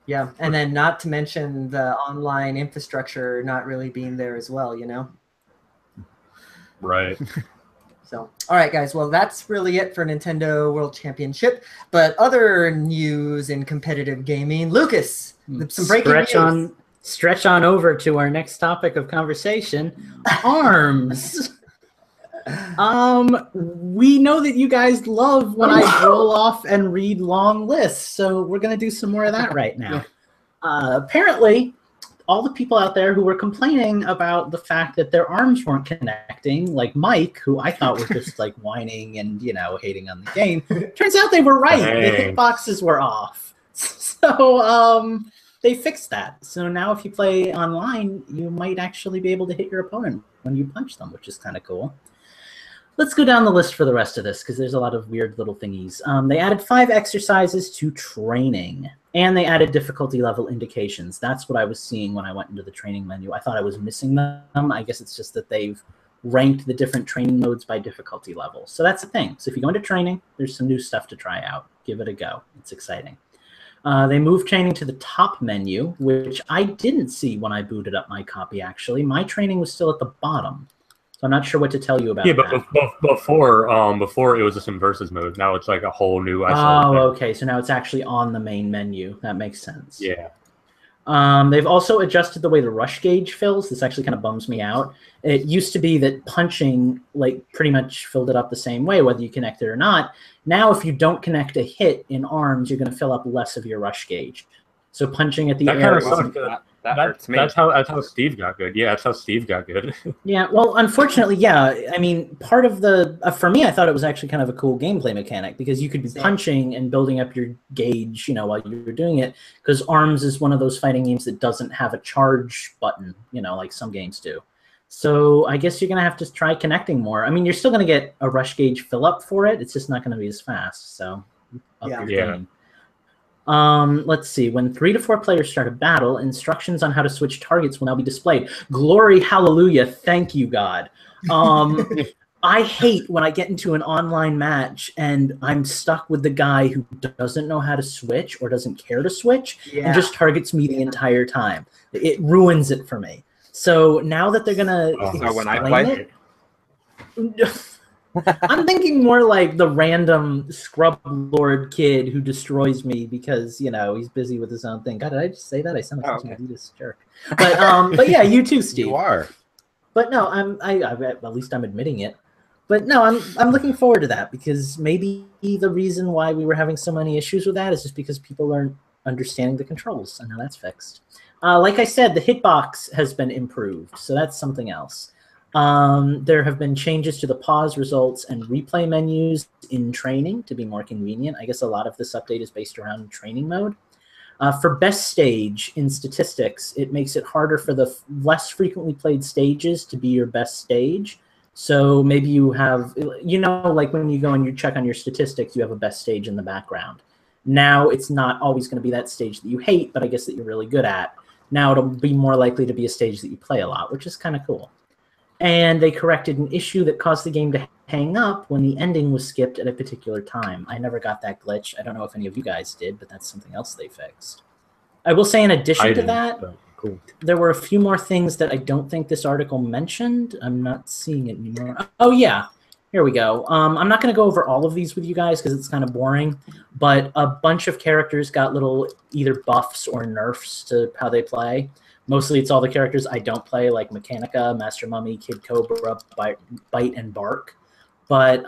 Yeah, and then not to mention the online infrastructure not really being there as well, Right. So, all right, guys. Well, that's really it for Nintendo World Championship. But other news in competitive gaming, Lucas, some breaking news. Stretch on over to our next topic of conversation, ARMS. We know that you guys love when I roll off and read long lists, so we're gonna do some more of that right now. Apparently, all the people out there who were complaining about the fact that their arms weren't connecting, like Mike, who I thought was just like whining and hating on the game, turns out they were right. The hitboxes were off. So they fixed that. So now if you play online, you might actually be able to hit your opponent when you punch them, which is kind of cool. Let's go down the list for the rest of this because there's a lot of weird little thingies. They added 5 exercises to training, and they added difficulty level indications. That's what I was seeing when I went into the training menu. I thought I was missing them. I guess it's just that they've ranked the different training modes by difficulty level. So that's the thing. So if you go into training, there's some new stuff to try out. Give it a go. It's exciting. They moved training to the top menu, which I didn't see when I booted up my copy, actually. My training was still at the bottom. So I'm not sure what to tell you about that. But before it was just in versus mode. Now it's like a whole new isolated thing. Okay. So now it's actually on the main menu. That makes sense. Yeah. They've also adjusted the way the rush gauge fills. This actually kind of bums me out. It used to be that punching pretty much filled it up the same way, whether you connect it or not. Now, if you don't connect a hit in arms, you're going to fill up less of your rush gauge. So punching at the air that hurts me. That's how Steve got good. Yeah, that's how Steve got good. Yeah, well, unfortunately, yeah. I mean, part of the for me, I thought it was actually kind of a cool gameplay mechanic because you could be punching and building up your gauge, while you were doing it. Because Arms is one of those fighting games that doesn't have a charge button, like some games do. So I guess you're gonna have to try connecting more. I mean, you're still gonna get a rush gauge fill up for it. It's just not gonna be as fast. So up your game. Let's see. When 3 to 4 players start a battle, instructions on how to switch targets will now be displayed. Glory, hallelujah, thank you, God. I hate when I get into an online match and I'm stuck with the guy who doesn't know how to switch or doesn't care to switch and just targets me the entire time. It ruins it for me. So now that they're gonna explain it, I'm thinking more like the random scrub lord kid who destroys me because he's busy with his own thing. God, did I just say that? I sound like such an elitist jerk. But yeah, you too, Steve. You are. But no, at least I'm admitting it. But no, I'm looking forward to that because maybe the reason why we were having so many issues with that is just because people aren't understanding the controls, and now that's fixed. Like I said, the hitbox has been improved, so that's something else. There have been changes to the pause results and replay menus in training to be more convenient. I guess a lot of this update is based around training mode. For best stage in statistics, it makes it harder for the less frequently played stages to be your best stage. So maybe you have, like when you go and you check on your statistics, you have a best stage in the background. Now it's not always going to be that stage that you hate, but I guess that you're really good at. Now it'll be more likely to be a stage that you play a lot, which is kind of cool. And they corrected an issue that caused the game to hang up when the ending was skipped at a particular time. I never got that glitch. I don't know if any of you guys did, but that's something else they fixed. I will say in addition to that, cool. There were a few more things that I don't think this article mentioned. I'm not seeing it anymore. Oh, yeah. Here we go. I'm not going to go over all of these with you guys because it's kind of boring, but a bunch of characters got little either buffs or nerfs to how they play. Mostly it's all the characters I don't play, like Mechanica, Master Mummy, Kid Cobra, Bite, and Bark. But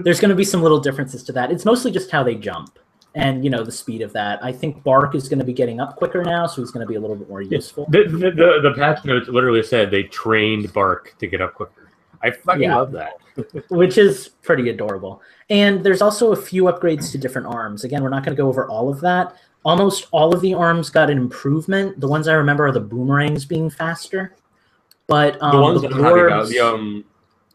there's going to be some little differences to that. It's mostly just how they jump and, the speed of that. I think Bark is going to be getting up quicker now, so he's going to be a little bit more useful. The patch notes literally said they trained Bark to get up quicker. I fucking love that. Which is pretty adorable. And there's also a few upgrades to different arms. Again, we're not going to go over all of that. Almost all of the arms got an improvement. The ones I remember are the boomerangs being faster. But the ones that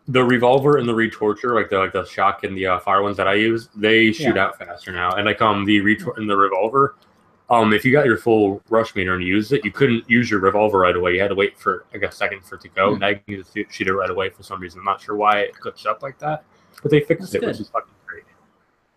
the revolver and the retorture, like the shock and the fire ones that I use, they shoot out faster now. And like the retort and the revolver, if you got your full rush meter and used it, you couldn't use your revolver right away. You had to wait for like a second for it to go. Now you can just shoot it right away for some reason. I'm not sure why it glitched up like that, but they fixed it, which is fucking great.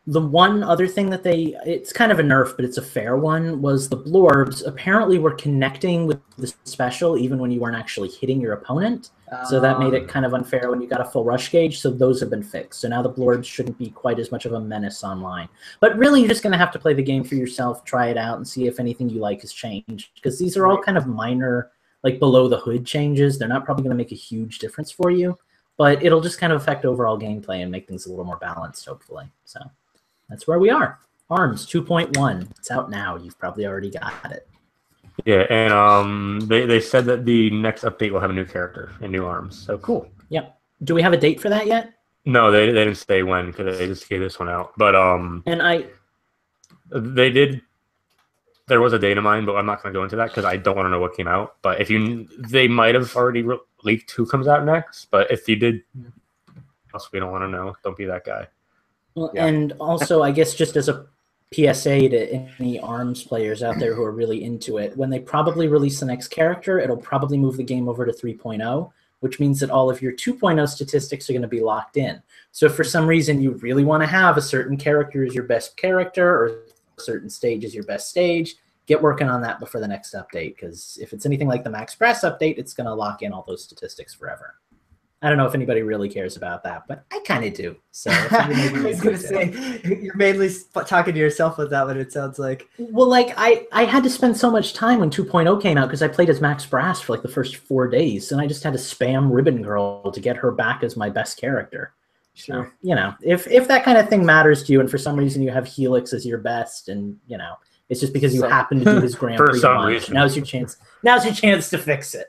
The one other thing that it's kind of a nerf, but it's a fair one, was the blorbs apparently were connecting with the special even when you weren't actually hitting your opponent. So that made it kind of unfair when you got a full rush gauge. So those have been fixed. So now the blorbs shouldn't be quite as much of a menace online. But really, you're just going to have to play the game for yourself, try it out, and see if anything you like has changed. Because these are all kind of minor, like below the hood changes. They're not probably going to make a huge difference for you. but it'll just kind of affect overall gameplay and make things a little more balanced, hopefully. So that's where we are. Arms 2.1. It's out now. You've probably already got it. Yeah, and they said that the next update will have a new character and new arms. So cool. Yep. Do we have a date for that yet? No, they didn't say when because they just gave this one out. But they did. There was a date in mind, but I'm not going to go into that because I don't want to know what came out. But they might have already leaked who comes out next. But if you did, else we don't want to know. Don't be that guy. Well, yeah. And also, I guess just as a PSA to any ARMS players out there who are really into it, when they probably release the next character, it'll probably move the game over to 3.0, which means that all of your 2.0 statistics are going to be locked in. So if for some reason you really want to have a certain character as your best character or a certain stage as your best stage, get working on that before the next update, because if it's anything like the Max Press update, it's going to lock in all those statistics forever. I don't know if anybody really cares about that, but I kind of do. So I was going to say, you're mainly talking to yourself with that one, it sounds like. Well, like, I had to spend so much time when 2.0 came out because I played as Max Brass for like the first 4 days, and I just had to spam Ribbon Girl to get her back as my best character. Sure. So, you know, if that kind of thing matters to you and for some reason you have Helix as your best and, you know, it's just because you happen to do his Grand Prix launch, now's your chance to fix it.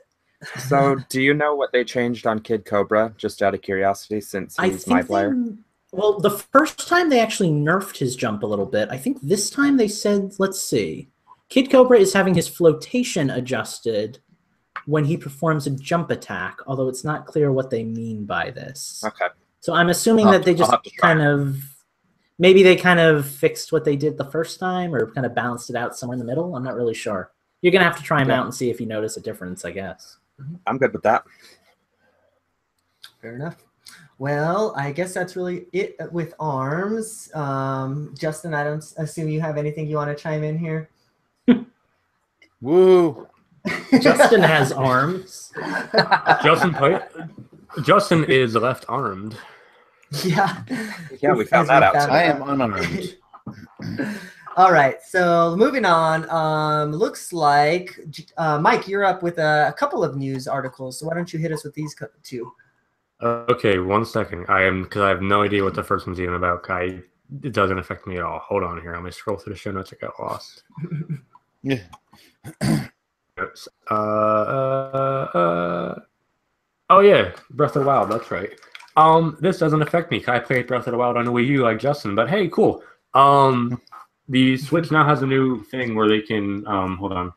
So, do you know what they changed on Kid Cobra, just out of curiosity, since he's my player? Well, the first time they actually nerfed his jump a little bit. I think this time they said, let's see. Kid Cobra is having his flotation adjusted when he performs a jump attack, although it's not clear what they mean by this. Okay. So I'm assuming that they just maybe they kind of fixed what they did the first time or kind of balanced it out somewhere in the middle. I'm not really sure. You're going to have to try him out and see if you notice a difference, I guess. I'm good with that. Fair enough. Well, I guess that's really it with ARMS. Justin, I don't assume you have anything you want to chime in here. Woo! Justin has arms. Justin is left-armed. Yeah. Yeah, we found that out. I am unarmed. All right, so moving on. Looks like Mike, you're up with a couple of news articles. So why don't you hit us with these two? Okay, 1 second. Because I have no idea what the first one's even about. It doesn't affect me at all. Hold on here. Let me scroll through the show notes. I got lost. Yeah. Oh yeah, Breath of the Wild. That's right. This doesn't affect me. I played Breath of the Wild on Wii U like Justin, but hey, cool. The Switch now has a new thing where they can hold on.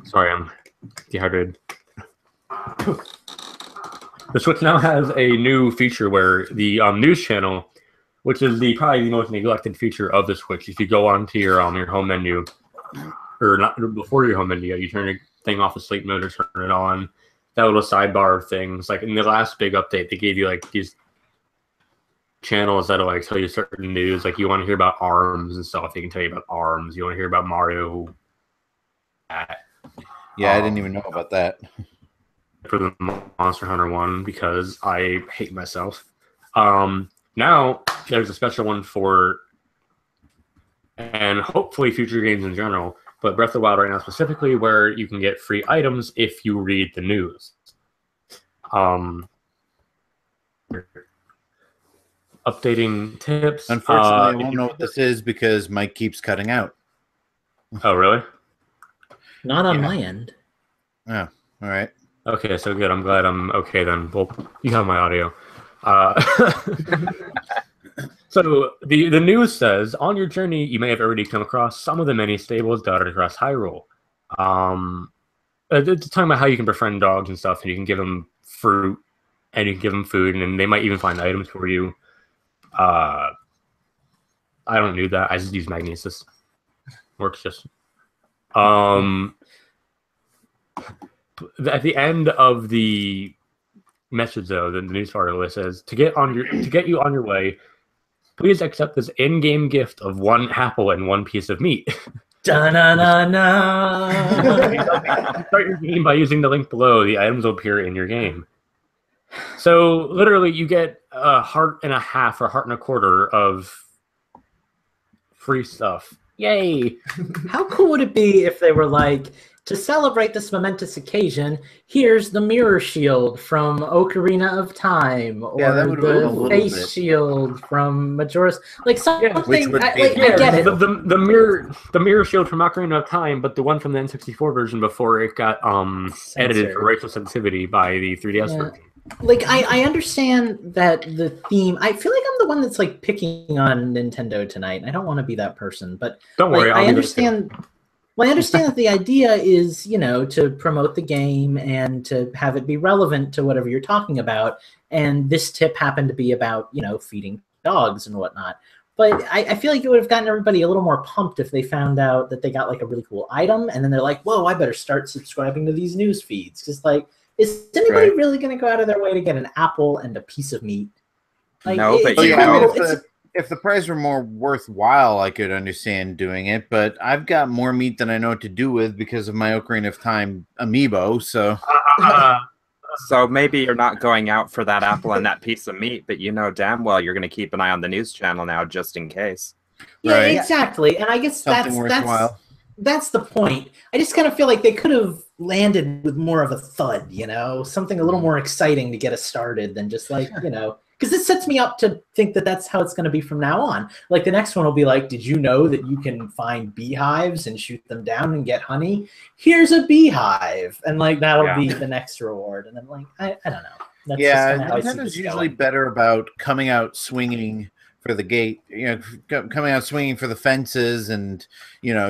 Sorry, I'm dehydrated. The Switch now has a new feature where the news channel, which is probably the most neglected feature of the Switch, if you go onto your home menu, or not before your home menu, you turn your thing off the sleep mode or turn it on. That little sidebar of things, like in the last big update, they gave you like these channels that'll like tell you certain news. Like you want to hear about ARMS and stuff, they can tell you about ARMS. You want to hear about Mario. Yeah, I didn't even know about that. For the Monster Hunter one because I hate myself. Now there's a special one for, and hopefully future games in general, but Breath of the Wild right now specifically, where you can get free items if you read the news. Updating tips. Unfortunately, I won't know what this is because Mike keeps cutting out. Oh, really? Not on my end. Oh, all right. Okay, so good. I'm glad I'm okay then. Well, you have my audio. So the news says, on your journey, you may have already come across some of the many stables dotted across Hyrule. It's talking about how you can befriend dogs and stuff, and you can give them fruit, and you can give them food, and they might even find items for you. I don't do that. I just use Magnesis. Works just. At the end of the message, though, the news article says, to get you on your way, please accept this in-game gift of 1 apple and 1 piece of meat. Da-na-na-na. Start your game by using the link below. The items will appear in your game. So literally, you get a heart and a half or a heart and a quarter of free stuff. Yay! How cool would it be if they were like, to celebrate this momentous occasion, here's the mirror shield from Ocarina of Time, or Yeah, that would move a the little face bit. shield from Majora's. Like something, Which would be I get it. The mirror shield from Ocarina of Time, but the one from the N64 version before it got edited for racial sensitivity by the 3DS version. Like I understand that the theme. I feel like I'm the one that's like picking on Nintendo tonight. I don't want to be that person, but don't worry. I understand. Well, I understand that the idea is, to promote the game and to have it be relevant to whatever you're talking about. And this tip happened to be about, feeding dogs and whatnot. But I feel like it would have gotten everybody a little more pumped if they found out that they got like a really cool item, and then they're like, "Whoa, I better start subscribing to these news feeds." Because is anybody really going to go out of their way to get an apple and a piece of meat? No, but if the price were more worthwhile, I could understand doing it. But I've got more meat than I know what to do with because of my Ocarina of Time amiibo. So, so maybe you're not going out for that apple and that piece of meat, but you know damn well you're going to keep an eye on the news channel now just in case. Yeah, right. Exactly. And I guess that's the point. I just kind of feel like they could have landed with more of a thud, something a little more exciting to get us started than just because this sets me up to think that that's how it's going to be from now on. Like the next one will be like, did you know that you can find beehives and shoot them down and get honey? Here's a beehive. And that'll be the next reward. And then I don't know. That's Nintendo's usually better about coming out swinging for the gate, coming out swinging for the fences and,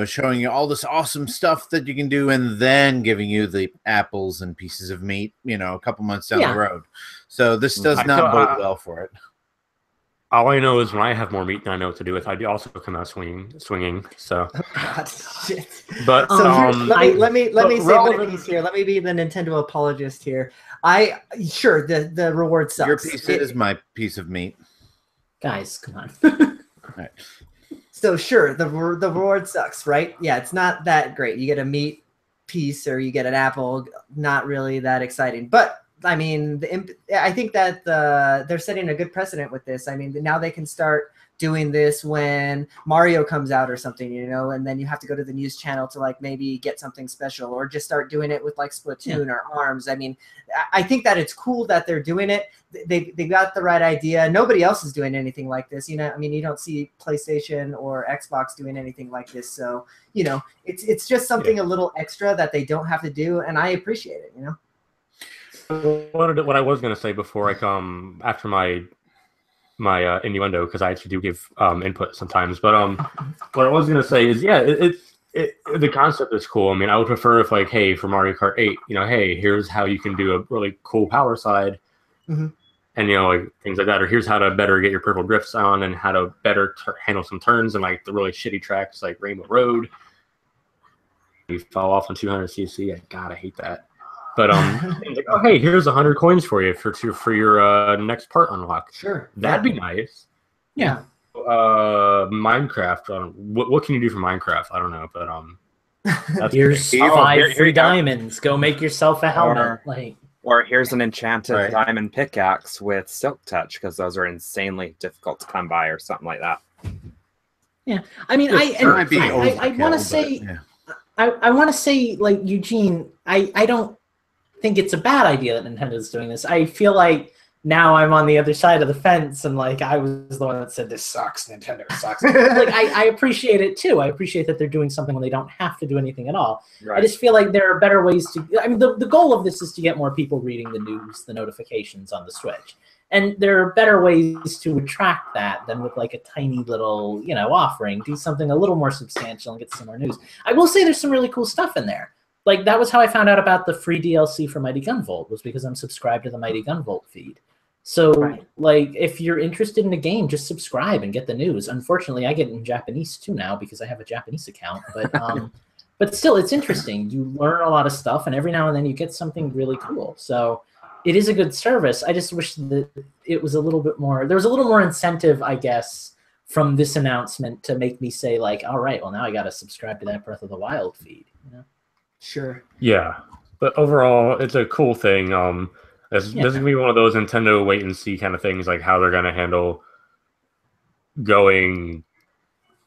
showing you all this awesome stuff that you can do and then giving you the apples and pieces of meat, a couple months down the road. So this does not bode well for it. All I know is when I have more meat than I know what to do with, I do also come out swinging. So, God, shit. But let me say my piece here. Let me be the Nintendo apologist here. The reward sucks. Your piece is my piece of meat. Guys, come on. All right. So sure, the reward sucks, right? Yeah, it's not that great. You get a meat piece or you get an apple, not really that exciting. But I mean, I think that they're setting a good precedent with this. I mean, now they can start doing this when Mario comes out or something, and then you have to go to the news channel to maybe get something special, or just start doing it with Splatoon or ARMS. I mean, I think that it's cool that they're doing it. They got the right idea. Nobody else is doing anything like this. I mean, you don't see PlayStation or Xbox doing anything like this. So, it's just something a little extra that they don't have to do, and I appreciate it. What I was going to say before I come after my innuendo, because I actually do give input sometimes, but what I was going to say is the concept is cool. I mean, I would prefer if hey, for Mario Kart 8, hey, here's how you can do a really cool power slide, and things like that, or here's how to better get your purple drifts on and how to better handle some turns and the really shitty tracks like Rainbow Road. You fall off on 200cc. I hate that. But hey, here's 100 coins for you for your next part unlock. Sure, that'd be nice. Yeah. Minecraft. What can you do for Minecraft? I don't know, but that's here's 5 free diamonds. Go make yourself a helmet. Or here's an enchanted diamond pickaxe with silk touch, because those are insanely difficult to come by, or something like that. Yeah, I mean, I want to say, I want to say, Eugene, I don't think it's a bad idea that Nintendo's doing this. I feel like now I'm on the other side of the fence, and I was the one that said this sucks. Nintendo sucks. I appreciate it too. I appreciate that they're doing something when they don't have to do anything at all. Right. I just feel like there are better ways to. I mean, the goal of this is to get more people reading the news, the notifications on the Switch, and there are better ways to attract that than with a tiny little offering. Do something a little more substantial and get some more news. I will say there's some really cool stuff in there. That was how I found out about the free DLC for Mighty Gunvolt, was because I'm subscribed to the Mighty Gunvolt feed. So, if you're interested in a game, just subscribe and get the news. Unfortunately, I get it in Japanese too now because I have a Japanese account. But but still, it's interesting. You learn a lot of stuff, and every now and then you get something really cool. So it is a good service. I just wish that it was a little bit more. There was a little more incentive, I guess, from this announcement to make me say all right, well now I got to subscribe to that Breath of the Wild feed. Sure. Yeah, but overall, it's a cool thing. This is going to be one of those Nintendo wait and see kind of things, how they're going to handle going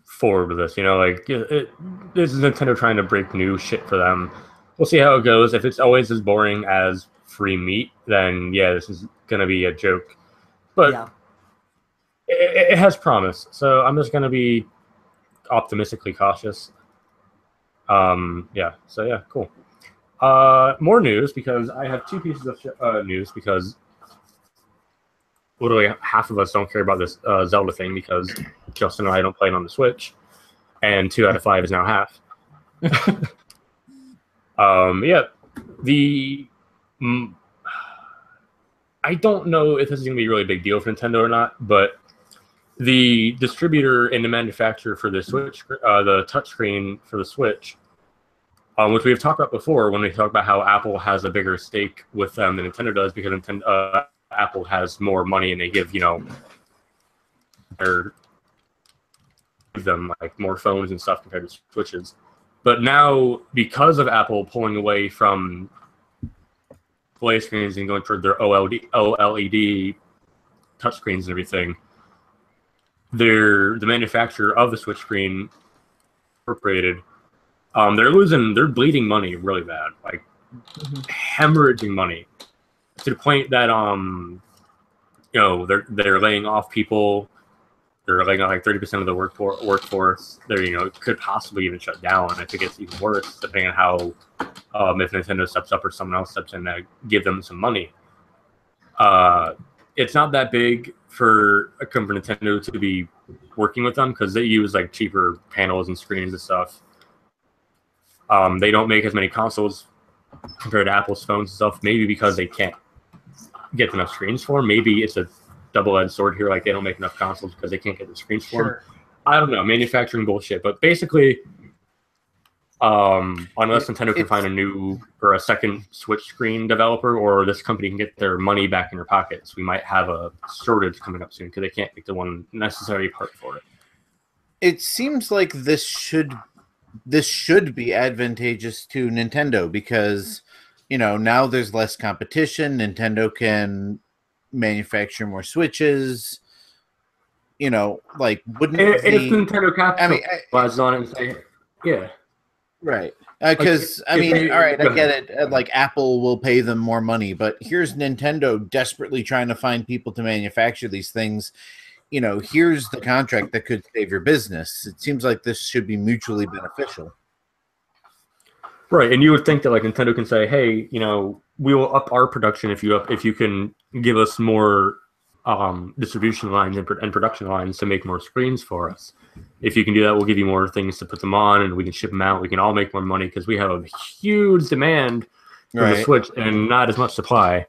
forward with this. This is Nintendo trying to break new shit for them. we'll see how it goes. If it's always as boring as free meat, then yeah, this is gonna be a joke. But Yeah. it has promise, so I'm just gonna be optimistically cautious. Yeah. So yeah, cool. More news because I have two pieces of news because literally half of us don't care about this Zelda thing because Justin and I don't play it on the Switch, and 2 out of 5 is now half. Yeah, I don't know if this is going to be a really big deal for Nintendo or not, but the distributor and the manufacturer for the Switch, the touchscreen for the Switch, which we've talked about before when we talk about how Apple has a bigger stake with them than Nintendo does because Apple has more money and they give them like more phones and stuff compared to Switches. But now, because of Apple pulling away from display screens and going toward their OLED touchscreens and everything, the manufacturer of the Switch screen, Incorporated, they're bleeding money really bad, like hemorrhaging money to the point that they're laying off people. They're laying off like 30% of the workforce. They're could possibly even shut down if it gets even worse, depending on how if Nintendo steps up or someone else steps in to give them some money. It's not that big for a company Nintendo to be working with them because they use like cheaper panels and screens and stuff. They don't make as many consoles compared to Apple's phones and stuff. Maybe because they can't get enough screens for them. Maybe it's a double-edged sword here, like they don't make enough consoles because they can't get the screens for them. I don't know, manufacturing bullshit. But basically, unless Nintendo can find a new or a second Switch screen developer, or this company can get their money back in their pockets, we might have a shortage coming up soon because they can't make the one necessary part for it. It seems like this should be advantageous to Nintendo because now there's less competition. Nintendo can manufacture more Switches. Like wouldn't if Nintendo capitalizes on it and say, yeah. Right. Because, all right, I get it. Like, Apple will pay them more money, but here's Nintendo desperately trying to find people to manufacture these things. Here's the contract that could save your business. It seems like this should be mutually beneficial. Right, and you would think that, like, Nintendo can say, hey, we will up our production if you can give us more distribution lines and production lines to make more screens for us. If you can do that, we'll give you more things to put them on, and we can ship them out. We can all make more money because we have a huge demand for the Switch and not as much supply.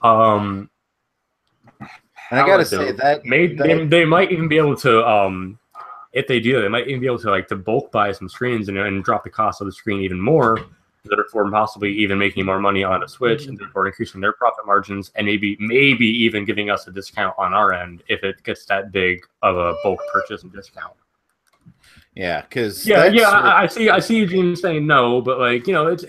And I gotta say that they might even be able to, if they do, they might even be able to bulk buy some screens and drop the cost of the screen even more, therefore possibly even making more money on a Switch and therefore increasing their profit margins and maybe even giving us a discount on our end if it gets that big of a bulk purchase and discount. Yeah, because I see Eugene saying no, but it's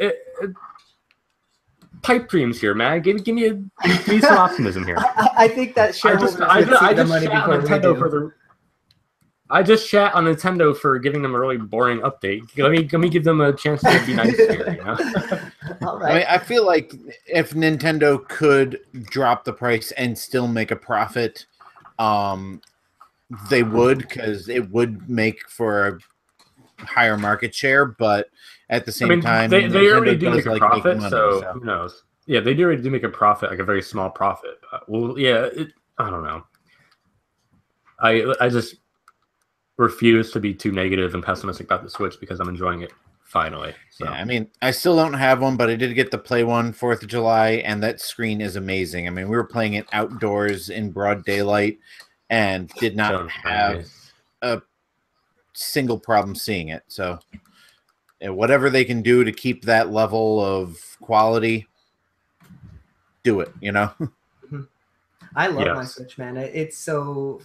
pipe dreams here, man. Give me some optimism here. I think that shareholders I just money before Nintendo for the. I just chat on Nintendo for giving them a really boring update. Let me give them a chance to be nice here. All right. I feel like if Nintendo could drop the price and still make a profit, they would, because it would make for a higher market share. But at the same time, they already do make a profit, money, so who knows? Yeah, they already do make a profit, like a very small profit. I don't know. I just refuse to be too negative and pessimistic about the Switch because I'm enjoying it finally. So. Yeah, I still don't have one, but I did get to play one 4th of July, and that screen is amazing. We were playing it outdoors in broad daylight and did not have a single problem seeing it. So whatever they can do to keep that level of quality, do it, I love my Switch, man. It's so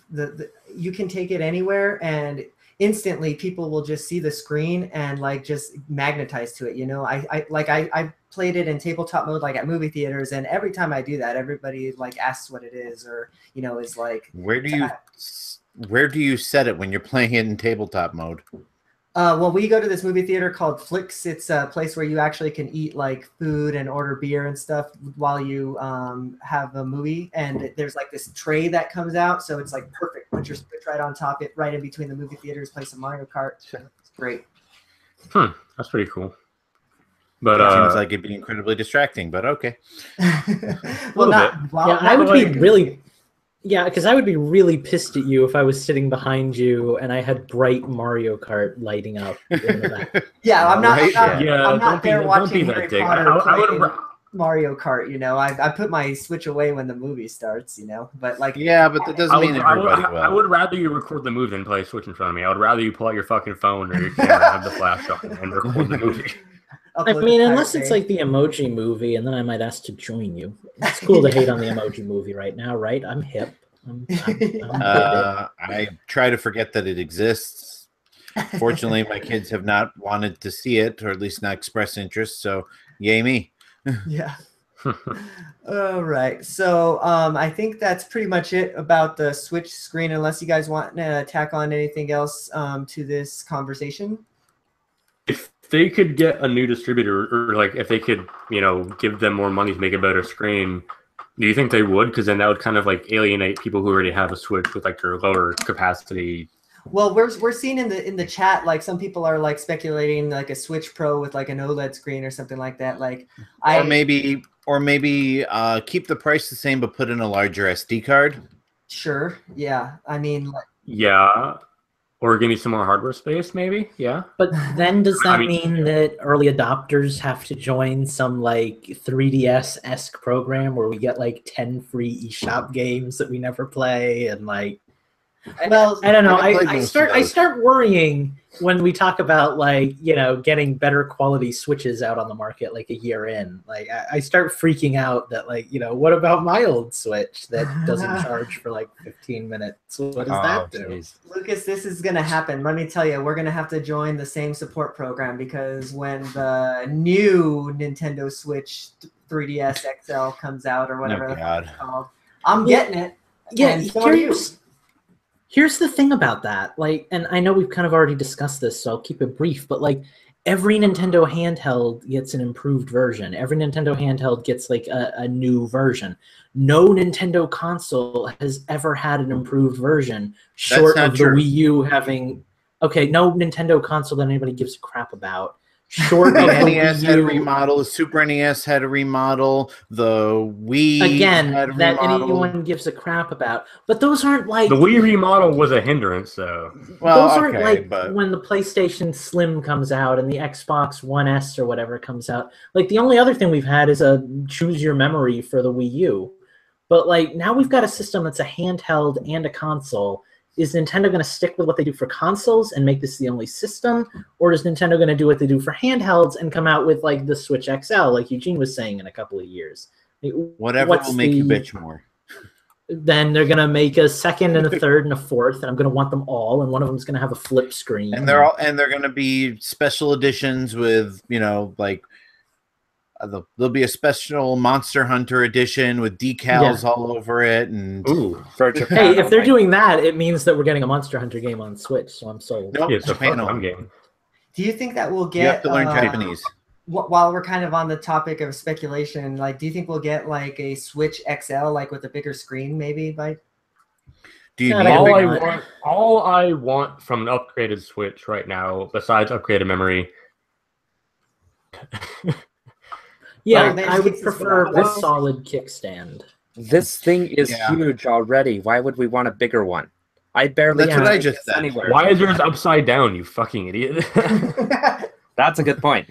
you can take it anywhere and instantly people will just see the screen and just magnetize to it. I played it in tabletop mode at movie theaters, and every time I do that, everybody asks what it is, or is like, where do you set it when you're playing it in tabletop mode? Well, we go to this movie theater called Flicks. It's a place where you actually can eat like food and order beer and stuff while you have a movie. And there's like this tray that comes out, so it's like perfect. Put your Switch right on top, it right in between the movie theaters. Play some Mario Kart. It's great. That's pretty cool. But it seems like it'd be incredibly distracting. But okay. Well, not. Yeah, I would be really. Yeah, because I would be really pissed at you if I was sitting behind you and I had bright Mario Kart lighting up in the back. Yeah, I'm not. Right? I'm not there watching that Harry dick. Potter I would play Mario Kart. You know, I put my Switch away when the movie starts. You know, but like. Yeah, but that doesn't mean everybody will. I would rather you record the movie than play Switch in front of me. I would rather you pull out your fucking phone or your camera and have the flash on and record the movie. I mean, unless it's like the Emoji Movie, and then I might ask to join you. It's cool to hate on the Emoji Movie right now, right? I'm hip. I try to forget that it exists. Fortunately, my kids have not wanted to see it, or at least not express interest. So, yay me. Yeah. All right. So I think that's pretty much it about the Switch screen, unless you guys want to tack on anything else to this conversation. If they could get a new distributor, or like if they could, give them more money to make a better screen, do you think they would? Because then that would kind of like alienate people who already have a Switch with like their lower capacity. Well, we're seeing in the chat, like some people are like speculating like a Switch Pro with like an OLED screen or something like that. Like or maybe keep the price the same but put in a larger SD card. Sure. Yeah. I mean. Yeah. Or give me some more hardware space, maybe. Yeah. But then does that mean that early adopters have to join some like 3DS-esque program where we get like 10 free eShop games that we never play and like? Well, I don't know. I start worrying when we talk about like getting better quality Switches out on the market like a year in. Like I start freaking out that like what about my old Switch that doesn't charge for like 15 minutes? What does that do? Geez. Lucas, this is gonna happen. Let me tell you, we're gonna have to join the same support program because when the new Nintendo Switch 3DS XL comes out or whatever it's called, I'm getting it. Yeah, here's the thing about that, like, and I know we've kind of already discussed this, so I'll keep it brief, but like every Nintendo handheld gets an improved version. Every Nintendo handheld gets like a new version. No Nintendo console has ever had an improved version short of the Wii U having. Okay, no Nintendo console that anybody gives a crap about. Short of the NES had a remodel, the Super NES had a remodel, the Wii again had a that remodel. anyone gives a crap about. But those aren't like the Wii remodel was a hindrance, though. Well, those aren't like when the PlayStation Slim comes out and the Xbox One S or whatever comes out. Like the only other thing we've had is a choose your memory for the Wii U. But like now we've got a system that's a handheld and a console. Is Nintendo going to stick with what they do for consoles and make this the only system? Or is Nintendo going to do what they do for handhelds and come out with like the Switch XL, like Eugene was saying, in a couple of years? Whatever will make you bitch more. Then they're going to make a second and a third and a fourth, and I'm going to want them all, and one of them is going to have a flip screen. And they're going to be special editions with, like, there'll be a special Monster Hunter edition with decals all over it. And for Japan. Hey, if they're doing that, it means that we're getting a Monster Hunter game on Switch, so I'm sold. Nope, it's a Japan game. Do you think that we'll get? You have to learn Japanese. While we're kind of on the topic of speculation, like, do you think we'll get like a Switch XL, like with a bigger screen, maybe? Do you need all I want from an upgraded Switch right now, besides upgraded memory? Yeah, I would prefer a solid kickstand. This thing is huge already. Why would we want a bigger one? I barely. That's what I just said. Anywhere. Why is yours upside down, you fucking idiot? That's a good point.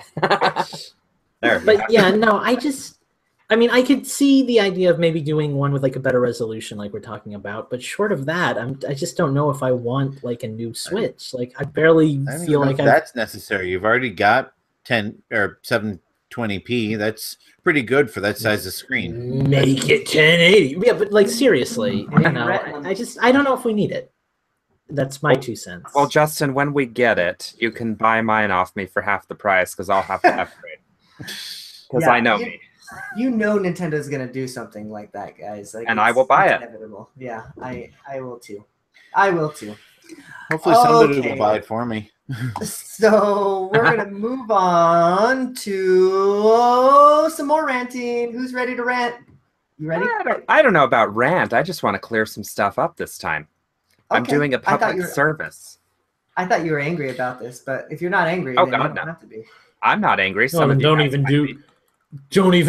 There. But yeah, no, I could see the idea of maybe doing one with like a better resolution, like we're talking about. But short of that, I just don't know if I want like a new Switch. Like I barely feel like that's necessary. You've already got 10 or 720p. That's pretty good for that size of screen. Make it 1080. Yeah, but like seriously, I don't know if we need it. That's my 2 cents. Well, Justin, when we get it, you can buy mine off me for half the price because I'll have to upgrade. Because I know me. You know Nintendo's gonna do something like that, guys. Like, and I will buy it. Inevitable. Yeah, I will too. I will too. Hopefully somebody will buy it for me. So we're gonna move on to some more ranting. Who's ready to rant? You ready? I don't know about rant. I just want to clear some stuff up this time. I'm doing a public service. I thought you were angry about this, but if you're not angry, then you don't have to be. I'm not angry. Well, then don't even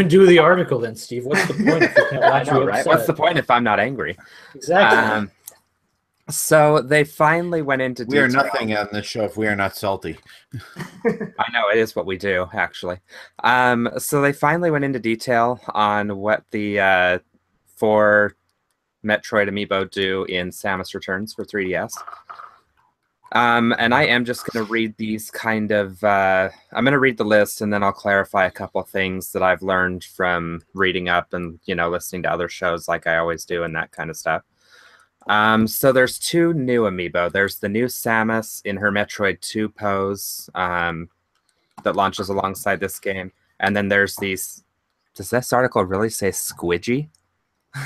do the article then, Steve. What's the point if you can't watch you upset? What's the point if I'm not angry? Exactly. So they finally went into detail. We are nothing on this show if we are not salty. I know, it is what we do, actually. So they finally went into detail on what the 4 Metroid Amiibo do in Samus Returns for 3DS. And I am just going to read these kind of... I'm going to read the list, and then I'll clarify a couple of things that I've learned from reading up and, listening to other shows like I always do and that kind of stuff. So there's 2 new Amiibo. There's the new Samus in her Metroid 2 pose that launches alongside this game. And then there's these... Does this article really say squidgy?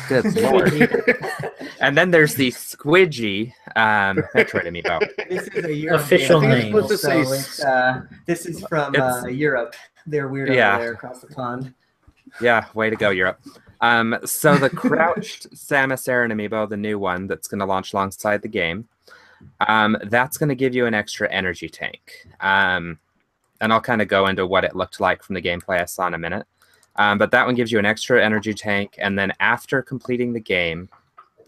Good lord. And then there's the squidgy Metroid Amiibo. This is a Europe official name. This is from Europe. They're weird over there across the pond. Yeah, way to go, Europe. So the Crouched Samus Aran Amiibo, the new one that's going to launch alongside the game, that's going to give you an extra energy tank. And I'll kind of go into what it looked like from the gameplay I saw in a minute. But that one gives you an extra energy tank, and then after completing the game,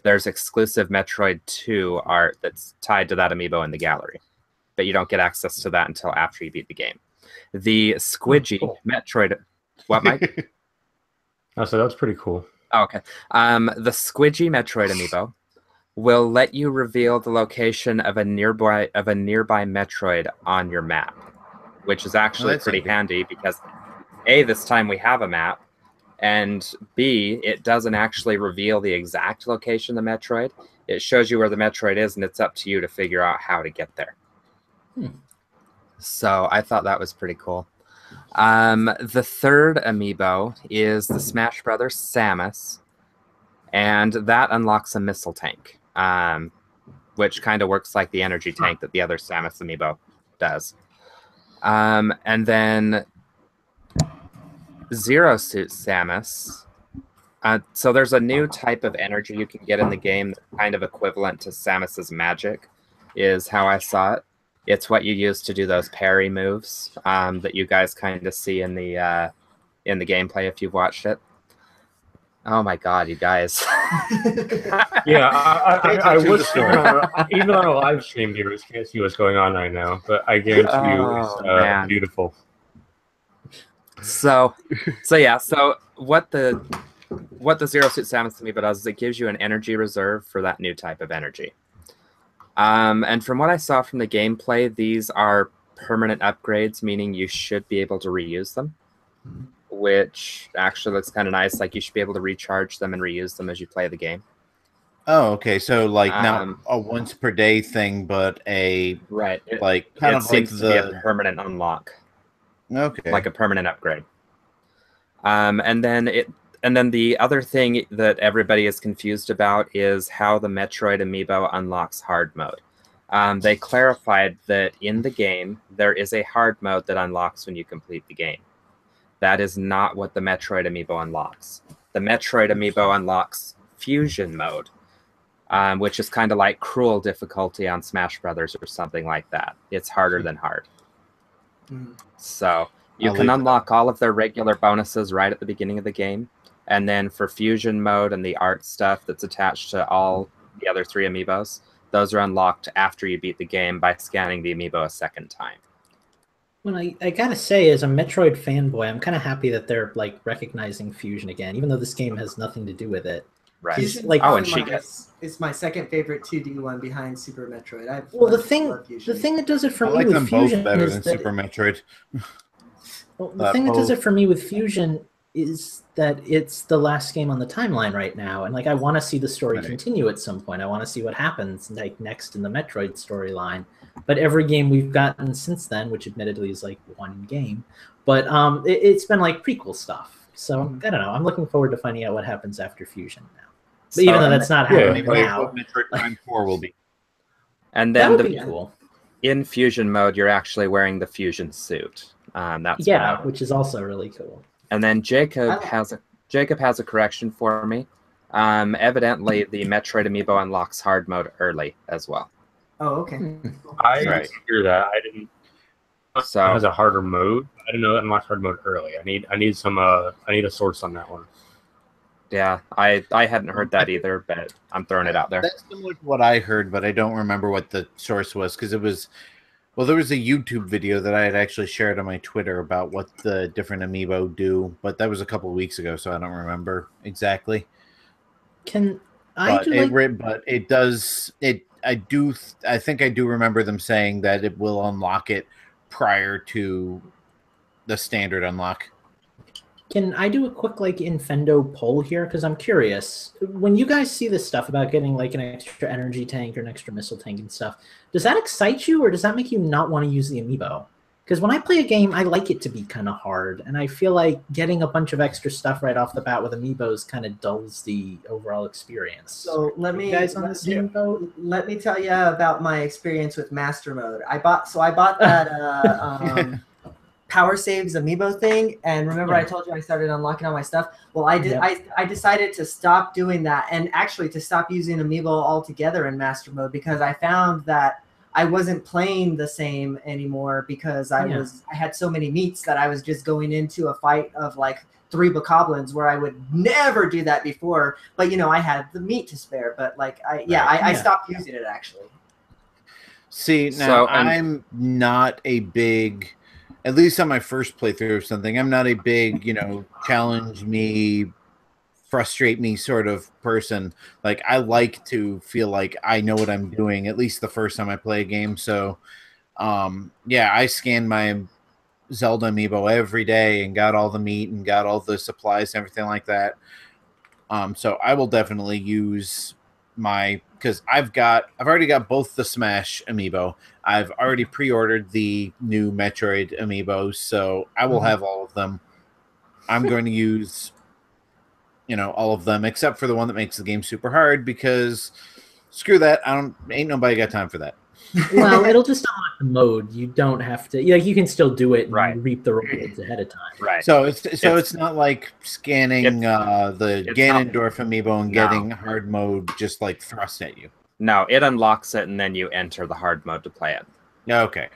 there's exclusive Metroid 2 art that's tied to that Amiibo in the gallery. But you don't get access to that until after you beat the game. The squidgy Metroid... What, Mike? So that's pretty cool. Oh, okay. The squidgy Metroid Amiibo will let you reveal the location of a nearby Metroid on your map, which is actually pretty handy because A, this time we have a map, and B, it doesn't actually reveal the exact location of the Metroid. It shows you where the Metroid is, and it's up to you to figure out how to get there. So I thought that was pretty cool. The third Amiibo is the Smash Brothers Samus, and that unlocks a missile tank, which kind of works like the energy tank that the other Samus Amiibo does. And then Zero Suit Samus. So there's a new type of energy you can get in the game that's kind of equivalent to Samus's magic, is how I saw it. It's what you use to do those parry moves that you guys kind of see in the gameplay if you've watched it. Oh my god, you guys! Yeah, I wish even on a live stream, viewers can't see what's going on right now, but I guarantee you it's beautiful. So yeah. So what the Zero Suit Samus Amiibo does is it gives you an energy reserve for that new type of energy. And from what I saw from the gameplay, these are permanent upgrades, meaning you should be able to reuse them, which actually looks kind of nice. Like you should be able to recharge them and reuse them as you play the game. Oh, okay. So like not a once per day thing, but a like kind of like the permanent unlock. Okay. Like a permanent upgrade. And then the other thing that everybody is confused about is how the Metroid Amiibo unlocks hard mode. They clarified that in the game, there is a hard mode that unlocks when you complete the game. That is not what the Metroid Amiibo unlocks. The Metroid Amiibo unlocks Fusion mode, which is kind of like cruel difficulty on Smash Brothers or something like that. It's harder than hard. So you can unlock all of their regular bonuses right at the beginning of the game. And then for Fusion mode and the art stuff that's attached to all the other 3 Amiibos, those are unlocked after you beat the game by scanning the Amiibo a second time. Well, I gotta say, as a Metroid fanboy, I'm kind of happy that they're like recognizing Fusion again, even though this game has nothing to do with it. Right. It's my second favorite 2D one behind Super Metroid. The thing that does it for me with Fusion both better is than that Super Metroid. Well, the thing that does it for me with Fusion is that it's the last game on the timeline right now, and like I want to see the story continue at some point. I want to see what happens like next in the Metroid storyline. But every game we've gotten since then, which admittedly is like one game, but it's been like prequel stuff. So I don't know. I'm looking forward to finding out what happens after Fusion now. But even though that's not happening now, Metroid Prime 4 will be. And That then would be cool. In fusion mode, you're actually wearing the fusion suit. That's which is also really cool. And then Jacob has a correction for me. Evidently, the Metroid Amiibo unlocks hard mode early as well. Oh, okay. I hear that. I didn't. So it has a harder mode. I didn't know that unlocks hard mode early. I need a source on that one. Yeah, I hadn't heard that either, but I'm throwing it out there. That's similar to what I heard, but I don't remember what the source was because it was. Well, there was a YouTube video that I had actually shared on my Twitter about what the different Amiibo do, but that was a couple of weeks ago, so I don't remember exactly. But it does. I think I do remember them saying that it will unlock it prior to the standard unlock. Can I do a quick Infendo poll here? Because I'm curious. When you guys see this stuff about getting an extra energy tank or an extra missile tank and stuff, does that excite you or does that make you not want to use the Amiibo? Because when I play a game, I like it to be kind of hard. And I feel like getting a bunch of extra stuff right off the bat with Amiibos kind of dulls the overall experience. So let me let me tell you about my experience with Master Mode. I bought that Power Saves Amiibo thing, and remember I told you I started unlocking all my stuff. Well, I did. I decided to stop doing that, and actually to stop using Amiibo altogether in Master Mode because I found that I wasn't playing the same anymore because I had so many meats that I was just going into a fight of 3 bokoblins where I would never do that before. But I had the meat to spare. But I stopped using it actually. See, now I'm not a big. At least on my first playthrough of something, I'm not a big, challenge me, frustrate me sort of person. I like to feel like I know what I'm doing, at least the first time I play a game. So, I scanned my Zelda Amiibo every day and got all the meat and got all the supplies and everything like that. So I will definitely use because I've already got both the Smash Amiibo. I've already pre-ordered the new Metroid Amiibos, so I will have all of them. I'm going to use, all of them except for the one that makes the game super hard because screw that. Ain't nobody got time for that. Well, it'll just unlock the mode. You don't have to. You can still do it and reap the rewards ahead of time. Right. So it's not like scanning the Ganondorf Amiibo and getting hard mode just thrust at you. No, it unlocks it and then you enter the hard mode to play it. Okay.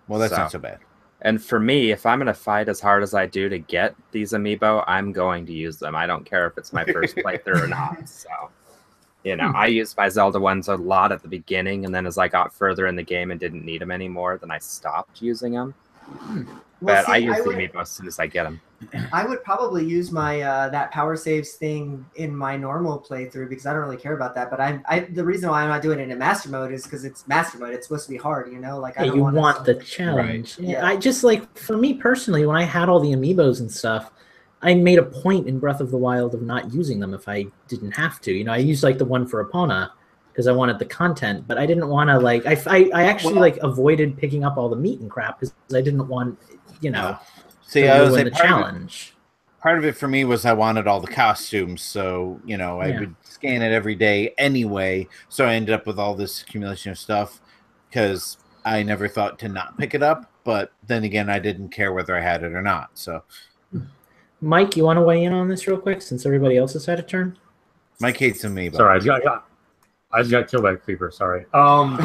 Well, that's not so bad. And for me, if I'm going to fight as hard as I do to get these Amiibo, I'm going to use them. I don't care if it's my first playthrough or not. So. I used my Zelda ones a lot at the beginning, and then as I got further in the game and didn't need them anymore, then I stopped using them. But I use the Amiibo as soon as I get them. I would probably use my that Power Saves thing in my normal playthrough because I don't really care about that. But the reason why I'm not doing it in Master Mode is because it's Master Mode. It's supposed to be hard, I don't want the challenge. Right. Yeah, I just for me personally, when I had all the Amiibos and stuff, I made a point in Breath of the Wild of not using them if I didn't have to. I used the one for Epona because I wanted the content, but I didn't want to I actually avoided picking up all the meat and crap because I didn't want See, I was the challenge. Part of it for me was I wanted all the costumes, so I would scan it every day anyway. So I ended up with all this accumulation of stuff because I never thought to not pick it up. But then again, I didn't care whether I had it or not. So. Mike, you want to weigh in on this real quick since everybody else has had a turn? Mike hates Amiibo. Sorry, I just got killed by a creeper. Sorry. But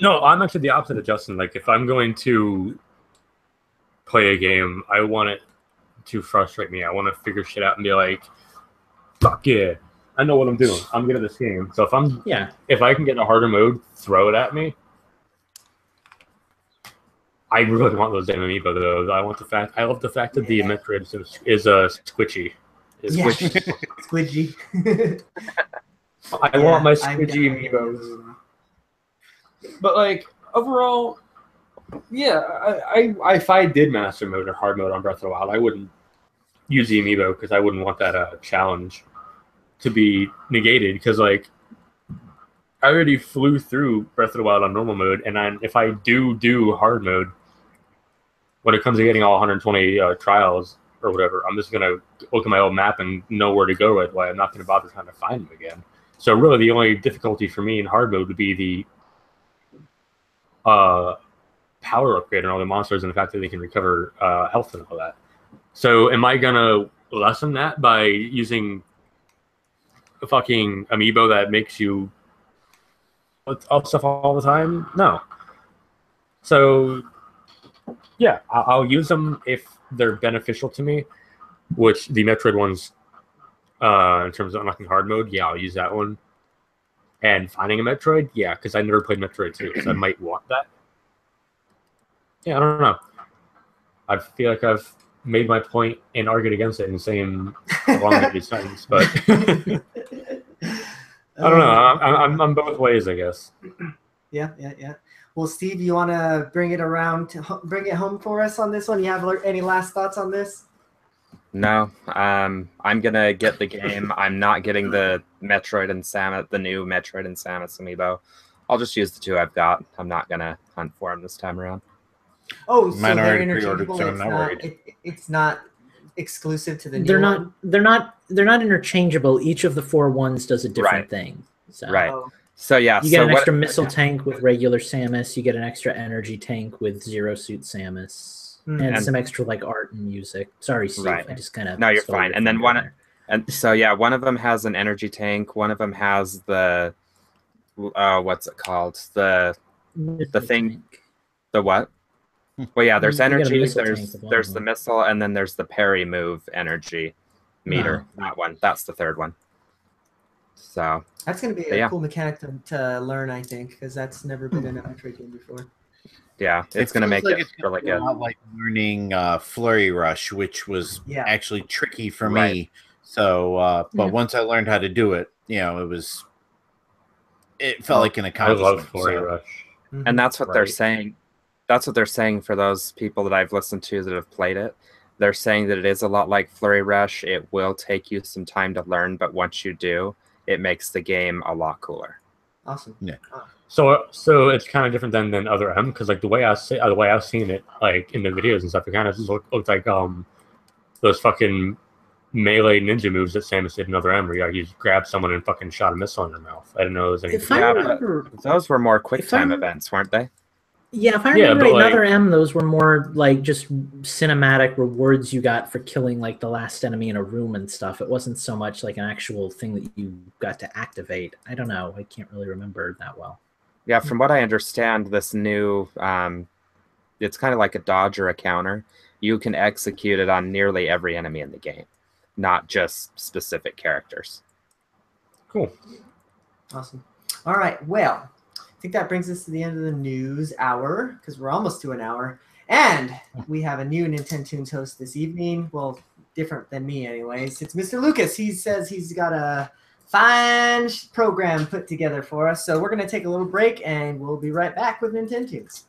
no, I'm actually the opposite of Justin. If I'm going to play a game, I want it to frustrate me. I want to figure shit out and be like, "Fuck yeah, I know what I'm doing. I'm good at this game." So if I can get in a harder mode, throw it at me. I really want those damn Amiibo though. I love the fact that the Metroid is squishy. Squidgy. I want my squidgy Amiibos. But overall, if I did Master Mode or Hard Mode on Breath of the Wild, I wouldn't use the Amiibo because I wouldn't want that challenge to be negated because I already flew through Breath of the Wild on normal mode, and if I do hard mode, when it comes to getting all 120 trials or whatever, I'm just gonna look at my old map and know where to go right away. I'm not gonna bother trying to find them again. So really, the only difficulty for me in hard mode would be the power upgrade and all the monsters, and the fact that they can recover health and all that. So am I gonna lessen that by using a fucking amiibo that makes you up stuff all the time? No. So yeah, I'll use them if they're beneficial to me, which the Metroid ones, in terms of unlocking hard mode, yeah, I'll use that one. And finding a Metroid, yeah, because I never played Metroid 2, so I might want that. Yeah, I don't know. I feel like I've made my point and argued against it in the same long sentence, but I don't know. I'm both ways, I guess. Yeah. Well, Steve, you want to bring it around to bring it home for us on this one? You have any last thoughts on this? No, I'm gonna get the game. I'm not getting the Metroid and Samus, the new Metroid and Samus amiibo. I'll just use the 2 I've got. I'm not gonna hunt for them this time around. Oh, so they're interchangeable. It's not exclusive to the new one? They're not interchangeable. Each of the 4 ones does a different thing. So. Right. So yeah, you get an extra missile tank with regular Samus. You get an extra energy tank with Zero Suit Samus. And some extra like art and music. Sorry, Steve. Right. I just kind of. No, you're fine. And then one of them has an energy tank. One of them has the what's it called? The thing. Tank. The what? Well, yeah. There's energy. There's the missile, and then there's the parry move energy meter. No. That one. That's the 3rd one. So that's going to be a cool mechanic to learn, I think, because that's never been in a Metroid game before. Yeah, it's going to make it really good. Like learning Flurry Rush, which was actually tricky for me. So, but once I learned how to do it, it felt like an accomplishment. I love Flurry Rush. And that's what they're saying. That's what they're saying for those people that I've listened to that have played it. They're saying that it is a lot like Flurry Rush. It will take you some time to learn, but once you do, it makes the game a lot cooler. Awesome. Yeah. So it's kind of different than other M, because like the way I've seen it, like in the videos and stuff, it kind of looked like those fucking melee ninja moves that Samus did in other M, where you just grabbed someone and fucking shot a missile in their mouth. I didn't know there was anything. Those were more quick time events, weren't they? Yeah, if I remember another M, those were more like just cinematic rewards you got for killing like the last enemy in a room and stuff. It wasn't so much like an actual thing that you got to activate. I don't know. I can't really remember that well. Yeah, from what I understand, this new, it's kind of like a dodge or a counter. You can execute it on nearly every enemy in the game, not just specific characters. Cool. Awesome. All right, well, I think that brings us to the end of the news hour, because we're almost to an hour. And we have a new Nintendo's host this evening. Well, different than me anyways. It's Mr. Lucas. He says he's got a fine program put together for us. So we're going to take a little break, and we'll be right back with Nintendo's.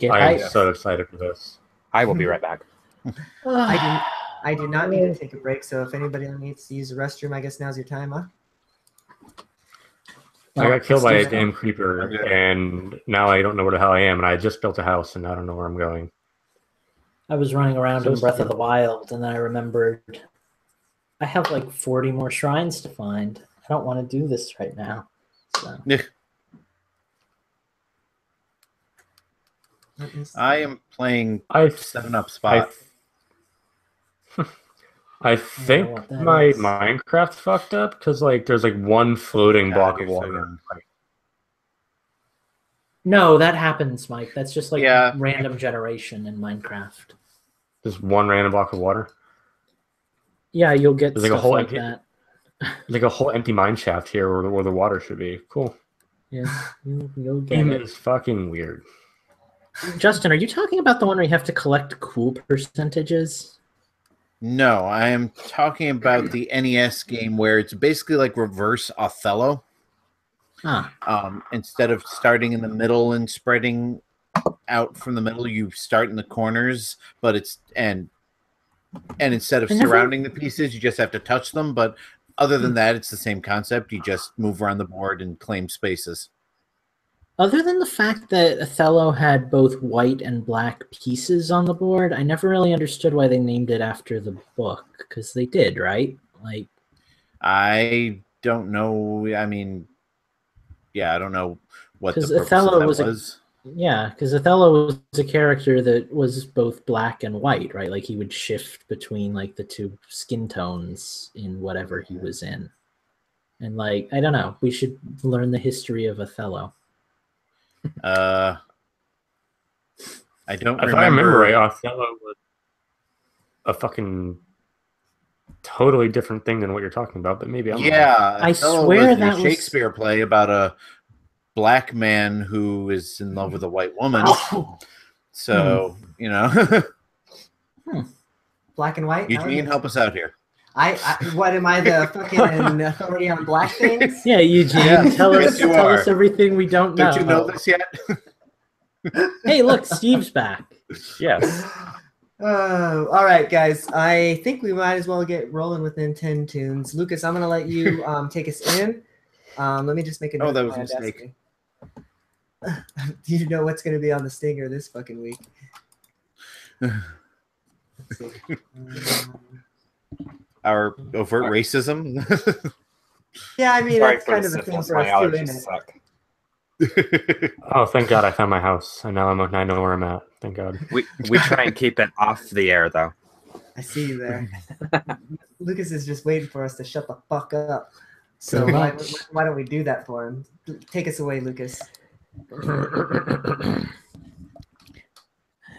I am so excited for this. I will be right back. I do not need to take a break, so if anybody needs to use the restroom, I guess now's your time, huh? I got killed by a damn creeper, and now I don't know where the hell I am, and I just built a house, and I don't know where I'm going. I was running around in Breath of the Wild, and then I remembered I have like 40 more shrines to find. I don't want to do this right now. So. I am playing 7-Up Spot. I think my Minecraft fucked up because like there's like one floating block of water. No, that happens, Mike. That's just like random generation in Minecraft. Just one random block of water. Yeah, you'll get stuff like that. Like a whole empty mine shaft here where the water should be. Cool. Yeah, you'll get it. It's fucking weird. Justin, are you talking about the one where you have to collect cool percentages? No, I am talking about the NES game where it's basically like reverse Othello. Instead of starting in the middle and spreading out from the middle, you start in the corners, but and instead of surrounding the pieces, you just have to touch them. But other than that, it's the same concept. You just move around the board and claim spaces. Other than the fact that Othello had both white and black pieces on the board, I never really understood why they named it after the book, because they did, right? Like, I don't know. I mean, yeah, I don't know what the 'Cause purpose Othello of that was was. Yeah, because Othello was a character that was both black and white, right? Like he would shift between like the two skin tones in whatever he was in. And like, I don't know, we should learn the history of Othello. I don't If remember. I remember right, Othello was a fucking totally different thing than what you're talking about, but maybe I'm wrong. Yeah, I Othello swear was that a was- Shakespeare play about a black man who is in love with a white woman. So, you know. Black and white. Eugene, help us out here. What am I, the fucking authority on black things? Yeah, Eugene, Yes, tell yes, us you tell are. us everything we don't know. Don't you know this yet? Hey, look, Steve's back. Yes. All right, guys. I think we might as well get rolling within 10 tunes. Lucas, I'm gonna let you take us in. Let me just make a note. Oh, that of was a my mistake. Audacity. Do you know what's gonna be on the stinger this fucking week? Let's see. Our overt racism. Yeah, I mean Sorry that's for kind the of a thing syphilis. for My us too, allergies isn't it? suck. Oh, thank God I found my house, and now I know where I'm at. Thank God. We try and keep it off the air though. I see you there. Lucas is just waiting for us to shut the fuck up. So Pretty why, much. why don't we do that for him? Take us away, Lucas.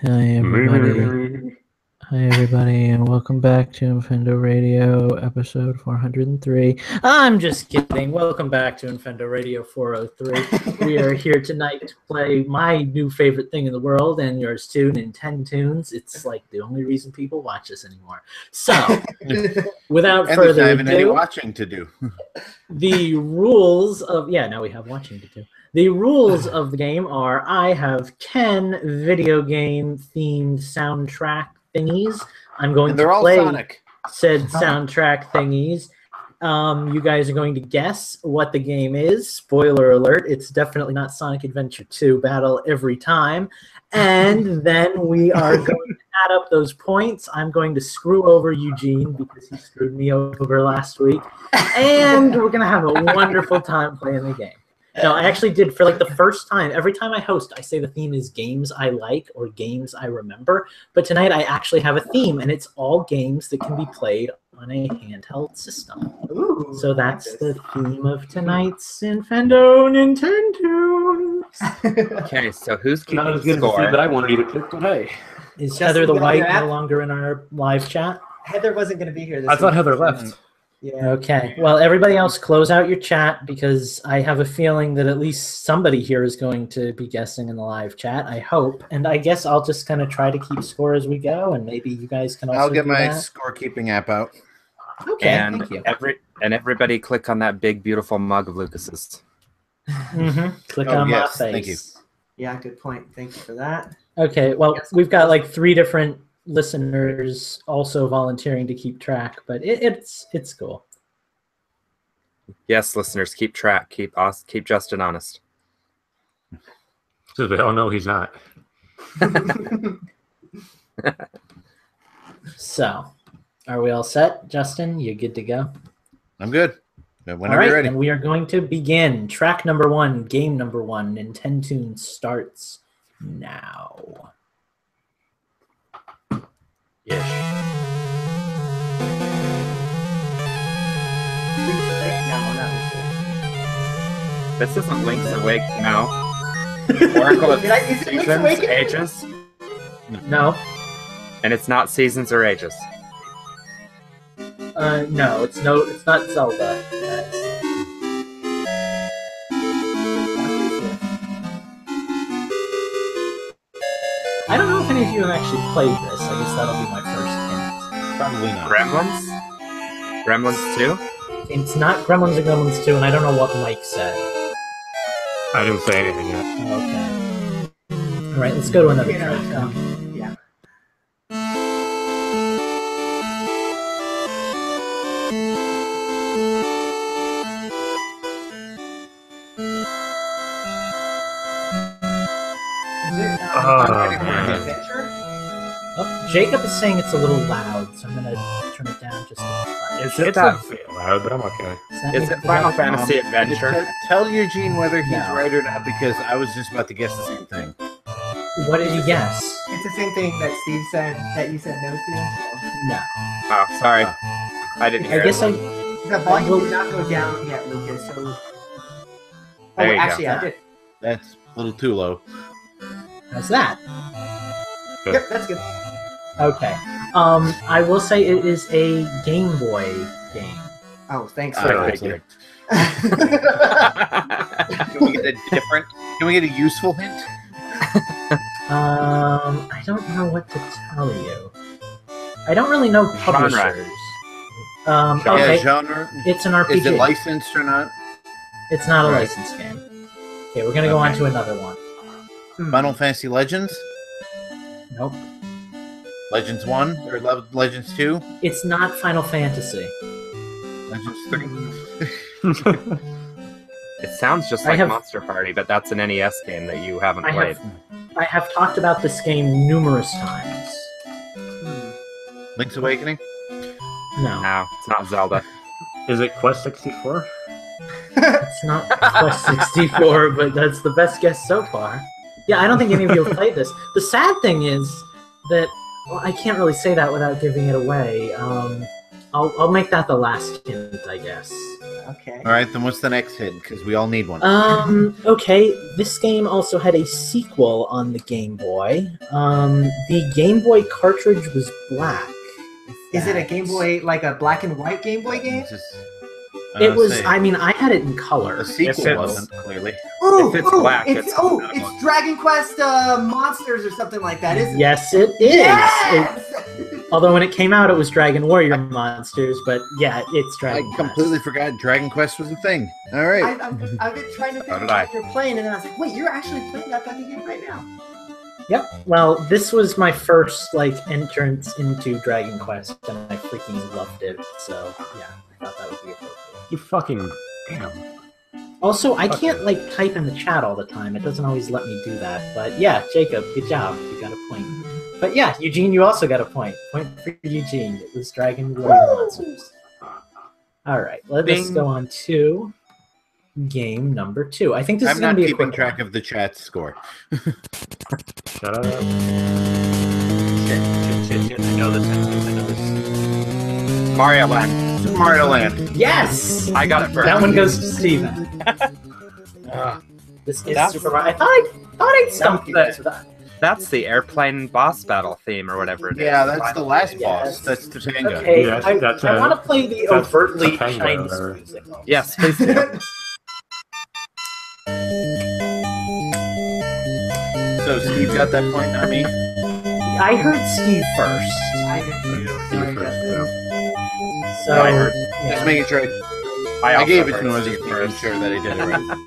Hi, everybody. Hi, everybody, and welcome back to Infendo Radio, episode 403. I'm just kidding. Welcome back to Infendo Radio 403. We are here tonight to play my new favorite thing in the world, and yours too, Nintendo Tunes. It's like the only reason people watch us anymore. So, without And there's further not even any ado, watching to do. the rules of now we have watching to do. The rules of the game are: I have 10 video game themed soundtrack thingies. I'm going And they're to all play Sonic. said soundtrack thingies. You guys are going to guess what the game is. Spoiler alert, it's definitely not Sonic Adventure 2 Battle every time. And then we are going to add up those points. I'm going to screw over Eugene because he screwed me over last week. And we're going to have a wonderful time playing the game. No, I actually did for like the first time. Every time I host, I say the theme is games I like or games I remember. But tonight I actually have a theme, and it's all games that can be played on a handheld system. Ooh, So that's the theme of tonight's Infendo Nintendo. Okay, so who's keeping Not as good as the score? theme that I wanted you to pick, but hey. Is Justin, Heather the you got White your app? no longer in our live chat? Heather wasn't going to be here this I thought week. Heather left. Yeah. Okay. Well, everybody else close out your chat because I have a feeling that at least somebody here is going to be guessing in the live chat. I hope. And I guess I'll just kind of try to keep score as we go, and maybe you guys can also I'll get do my that. scorekeeping app out. Okay, And thank you. everybody click on that big beautiful mug of Lucas's. Click Oh, on yes, my face. thank you. Yeah, good point. Thank you for that. Okay, well, we've got like 3 different listeners also volunteering to keep track, but it's cool. Yes, listeners, keep track. Keep Justin honest. Oh no, he's not. So, are we all set, Justin? You good to go? I'm good. Whenever all right, you're ready. and we are going to begin. Track number 1, game number 1, Nintendo Tunes starts now. This isn't Link's Awake now. Oracle of Is it Link's Seasons, Awakening? Ages, No, and it's not Seasons or Ages. no, it's not Zelda. I don't know if any of you have actually played this. I guess that'll be my first hint. Probably not. Gremlins? Gremlins 2? It's not Gremlins or Gremlins 2, and I don't know what Mike said. I didn't say anything yet. Okay. All right, let's go to another track. Yeah. Is it, Oh, Sonic man. Adventure? Oh, Jacob is saying it's a little loud, so I'm gonna turn it down just a bit. Is it that loud? But I'm okay. Is it Final Fantasy Adventure? Tell Eugene whether he's No. right or not, because I was just about to guess the same thing. What did you guess? It's the same thing that Steve said that you said no to. No. Oh, sorry. I didn't hear I guess it. The volume did not go down yet, Lucas. So. There you go. Actually, I did. That's a little too low. How's that? Yep, that's good. Okay. I will say it is a Game Boy game. Oh, thanks I for don't that. Can we get a different? Can we get a useful hint? I don't know what to tell you. I don't really know publishers. Okay, Yeah, genre. it's an RPG. Is it licensed or not? It's not a Right. licensed game. Okay, we're gonna go on to another one. Final Fantasy Legends? Nope. Legends 1 or Legends 2? It's not Final Fantasy. Legends 3? It sounds just I like have- Monster Party, but that's an NES game that you haven't played. I have talked about this game numerous times. Link's Awakening? No, No, it's not Zelda. Is it Quest 64? it's not Quest 64, but that's the best guess so far. Yeah, I don't think any of you have played this. The sad thing is that, well, I can't really say that without giving it away. I'll make that the last hint, I guess. Okay. All right, then what's the next hint? Because we all need one. Okay, this game also had a sequel on the Game Boy. The Game Boy cartridge was black. Is it a Game Boy, like a black and white Game Boy game? It was, I mean, I had it in color. The sequel it's- wasn't, clearly. Oh, If it's black, it's it's- it's Dragon Quest Monsters or something like that, isn't it? Yes, it is. Yes! Although when it came out, it was Dragon Warrior Monsters, but yeah, it's I Dragon completely Quest. forgot Dragon Quest was a thing. All right. I've been trying to figure out did I. what you're playing, and then I was like, wait, you're actually playing that fucking game right now. Yep. Well, this was my first entrance into Dragon Quest, and I freaking loved it. So yeah, I thought that would be appropriate. You fucking damn. Also, I can't type in the chat all the time. It doesn't always let me do that. But yeah, Jacob, good job. You got a point. But yeah, Eugene, you also got a point. Point for Eugene. It was Dragon Warrior Monsters. All right, let's Bing. go on to game number 2. I think this I'm is going not to be a keeping quick track one. of the chat score. Shut up. Shit, I know this. Mario Land. Super Mario Land. Yes, I got it first. that one goes to Steven. This is That's- Super Mario. I thought I'd stump you guys with that. That's the airplane boss battle theme or whatever it is. Yeah, that's the last Yes. boss. That's Topanga. Okay, Yeah, I that's want to play the that's overtly Topanga, Chinese or- music. Yes, please do. So Steve got that point, not me? I heard Steve first. I did too. Sorry, Justin. So I heard- Just making sure. I also gave it to heard him as Steve making first. sure that I did it right.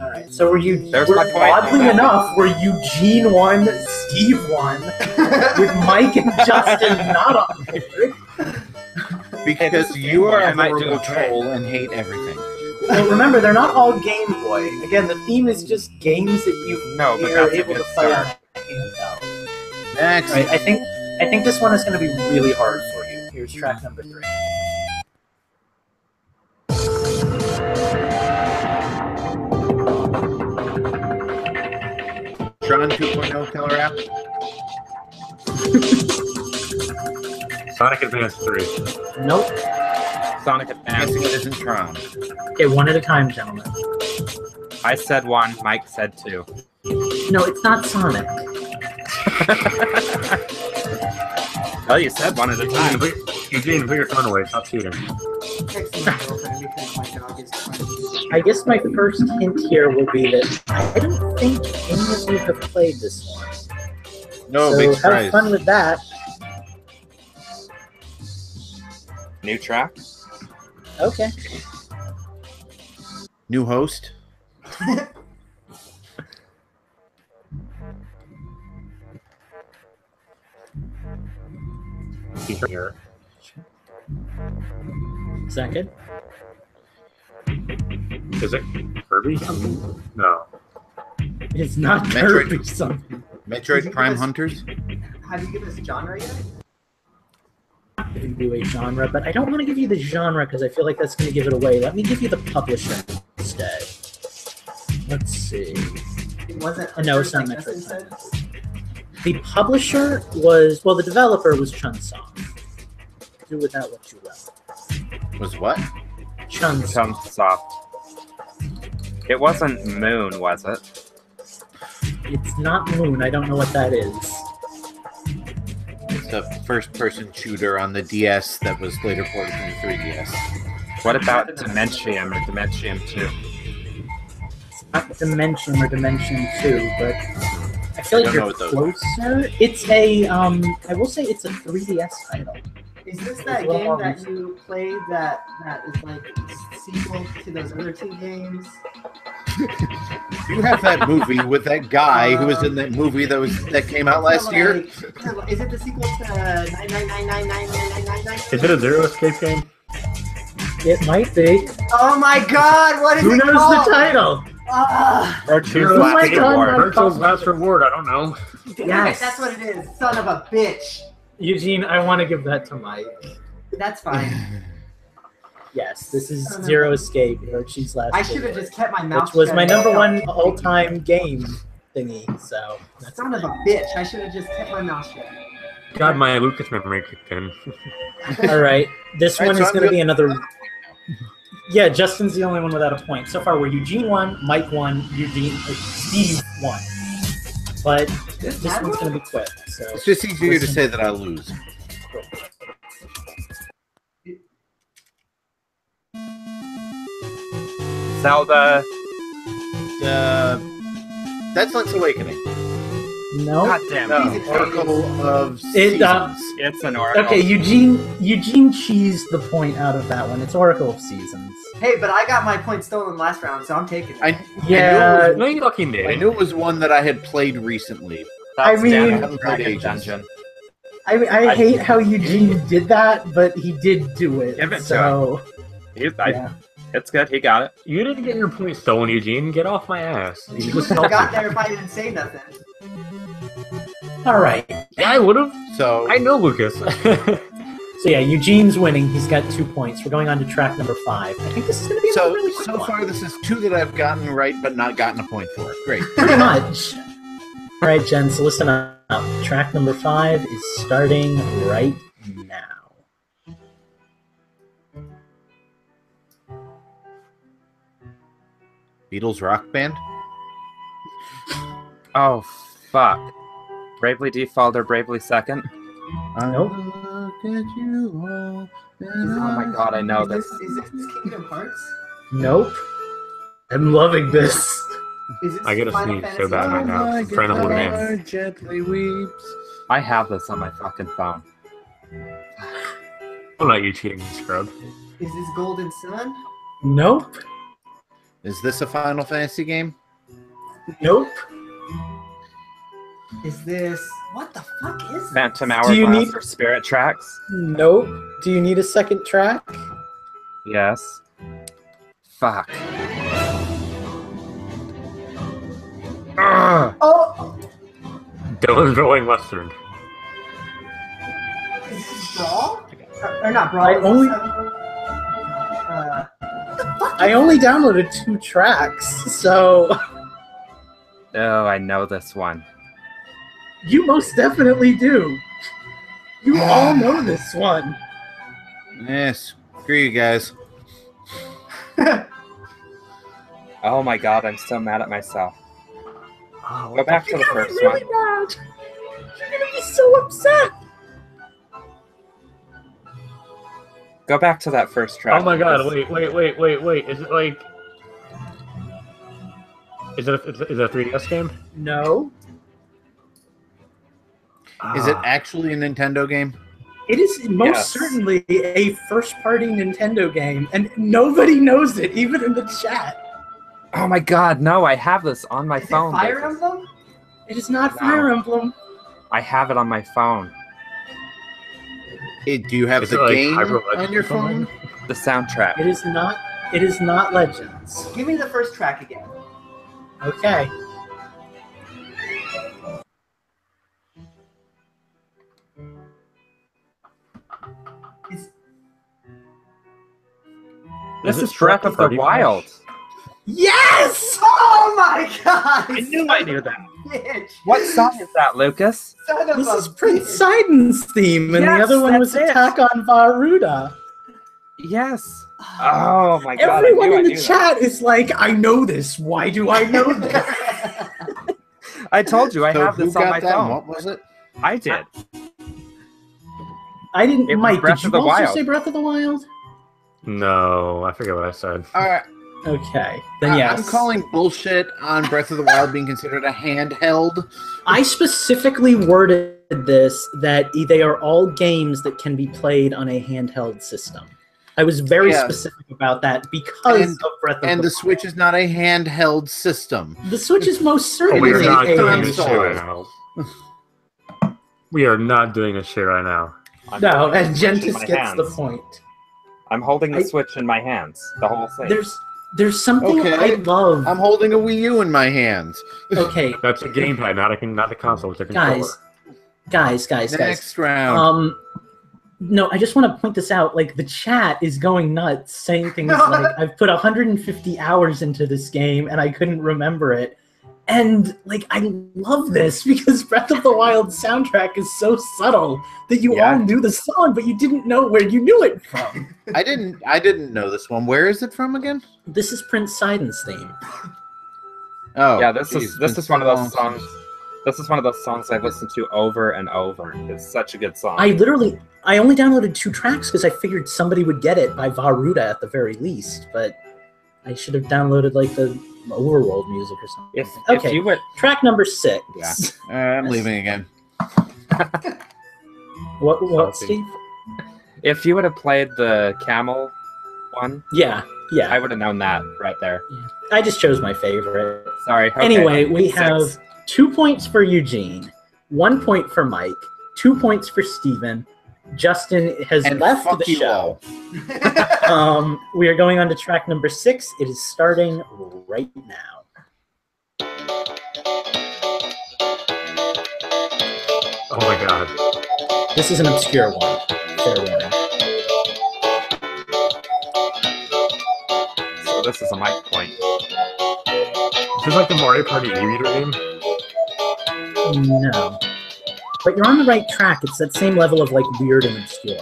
all right. So were you? There's were, my point. Oddly enough, were Eugene one, Steve one, with Mike and Justin not on there? Because you are I a might do horrible a trade. troll and hate everything. Well, remember, they're not all Game Boy. Again, the theme is just games that you No, but are that's a able to good play start. on a handheld. Next. All right, I think this one is going to be really hard for you. Here's track number 3. Tron 2.0 killer app. Sonic Advance 3. Nope. Sonic I'm Advance. guessing it isn't Tron. Okay, one at a time, gentlemen. I said 1, Mike said 2. No, it's not Sonic. Well, you said 1 at a time. Eugene, put your phone away. Stop cheating. Texting my girlfriend because my dog is crying. I guess my first hint here will be that I don't think any of you have played this one. No, so big have surprise. fun with that. New track? Okay. New host. Here. Second. Is it Kirby? No. It's not Metroid. Kirby something. Metroid Prime Hunters? Have you given us a genre yet? Give you a genre, but I don't want to give you the genre because I feel like that's going to give it away. Let me give you the publisher instead. Let's see. It wasn't. No, it's not like Metroid Justin Prime. said? The publisher was, well, the developer was Chunsoft. Do with that what you will. Was what? Chunsoft. Chunsoft. It wasn't Moon, was it? It's not Moon. I don't know what that is. It's a first-person shooter on the DS that was later ported to the 3DS. What about Dementium or Dementium 2? It's not Dimension or Dimension 2, but I feel like you're closer. It's a, I will say it's a 3DS title. Is this that game that you played that is like sequel to those other two games? You have that movie with that guy who was in that movie that came out last year. Is it the sequel to 999999999? Is it a Zero Escape game? It might be. Oh my God! What is Who it knows called? the title? Virtue's my Last God, Reward. Virtual's Last Reward. I don't know. Yes. That's what it is. Son of a bitch. Eugene, I want to give that to Mike. That's fine. Yes, this is Zero Escape, Virtue's Last I should have just kept my mouth which was shut. my number one all-time game thingy, so. That's Son of a bitch. I should have just kept my mouth shut. God, my Lucas memory kicked in. All right, this All right, one so is I'm going to good. be another. Yeah, Justin's the only one without a point. So far, we're Eugene 1, Mike 1, Steve 1. But this one's going to be quick. So It's just easier to say that I lose. Zelda. That's Link's Awakening. No. God damn No, it. Oracle of It, Seasons. It's an Oracle. Okay, Eugene cheesed the point out of that one. It's Oracle of Seasons. Hey, but I got my point stolen last round, so I'm taking it. Yeah. No, you fucking I did. knew it was one that I had played recently. I mean- Dragon Ages. Dungeon. I hate how Eugene did that, but he did do it. Give it to so, Yeah. It's good. He got it. You didn't get your point stolen, Eugene. Get off my ass. You You just wouldn't have got salty. there if I didn't say nothing. all right. Yeah, I would have. So I know Lucas. So yeah, Eugene's winning. He's got 2 points. We're going on to track number 5. I think this is going to be a really quick so one. far this is 2 that I've gotten right but not gotten a point for. Great. Pretty much. All right, Jen, so listen up. Track number 5 is starting right now. Beatles rock band? Oh, fuck. Bravely Default or Bravely Second? Nope. Look at you all, and Oh my god, I know this. Is this Kingdom Hearts? Nope. I'm loving this. Is this I get a Final sneeze Fantasy so bad right now. I'm trying to hold it in. gently weeps. I have this on my fucking phone. I'll let you cheating, scrub. Is this Golden Sun? Nope. Is this a Final Fantasy game? Nope. Is this... What the fuck is this? Phantom Do you Hourglass need- or Spirit Tracks? Nope. Do you need a second track? Yes. Fuck. Ugh. Oh! Dylan's rolling Western. Is this Brawl? Or not Brawl. I is only- this, I only downloaded 2 tracks, so Oh, I know this one. you most definitely do. You all know this one. Yes. Screw you guys. Oh my god, I'm so mad at myself. Oh, Go back to the You're first really one. mad. You're gonna be so upset. Go back to that first track. Oh my god, wait. Is it like... Is it a 3DS game? No, Is it actually a Nintendo game? it is most Yes. certainly a first-party Nintendo game, and nobody knows it, even in the chat. Oh my god, no, I have this on my is phone. it Fire Davis. Emblem? It is not No. Fire Emblem. I have it on my phone. Do you have Is the it like game Hyrule on Legends your or something? phone? The soundtrack. It is not. It is not Legends. Give me the first track again. Okay. This is Breath of the Wild. Yes! Oh my god! I knew I knew that. Bitch. What song is that, Lucas? Son of This a is Prince Sidon's theme, and Yes, the other one was that's it. Attack on Varuda. Yes. Oh my god. Everyone in I the knew chat is like, I know this. Why do I know this? that. I told you I So have who this on got my that? phone. What was it? I did. I didn't. It was Mike, Breath did of you the also Wild. say Breath of the Wild? No, I forget what I said. All right. Okay, then yes. I'm calling bullshit on Breath of the Wild being considered a handheld. I specifically worded this that they are all games that can be played on a handheld system. I was very specific about that because of Breath of And the the Switch is not a handheld system. The Switch is most We certainly are not a doing this handheld. shit right now. We are not doing this shit right now. I'm No, holding and the Switch in Gentis my gets the hands. point. I'm holding the I- Switch in my hands. The whole thing. There's something Okay. I love. I'm holding a Wii U in my hands. Okay, That's a gamepad, not the console. It's a controller. guys. Next round. No, I just want to point this out. Like, the chat is going nuts, saying things like, I've put 150 hours into this game and I couldn't remember it. And, like, I love this because Breath of the Wild's soundtrack is so subtle that you all knew the song, but you didn't know where you knew it from. I didn't know this one. Where is it from again? This is Prince Sidon's theme. Oh, yeah, this geez, is it's been one of so those long. songs. This is one of those songs I've listened to over and over. It's such a good song. I only downloaded 2 tracks because I figured somebody would get it by Varuda at the very least, but I should have downloaded, like, the overworld music or something. If you would, track number 6. Yeah. I'm leaving again. What, Salty. Steve? if you would have played the camel one, Yeah. I would have known that right there. I just chose my favorite. Sorry. Okay. Anyway, we 6. have 2 points for Eugene, 1 point for Mike, 2 points for Steven. Justin has And left fuck the you show. all. We are going on to track number 6. It is starting right now. Oh my god. This is an obscure one. Fair warning. So this is a mic point. This is like the Mario Party e-reader game. No. But you're on the right track. It's that same level of, like, weird and obscure.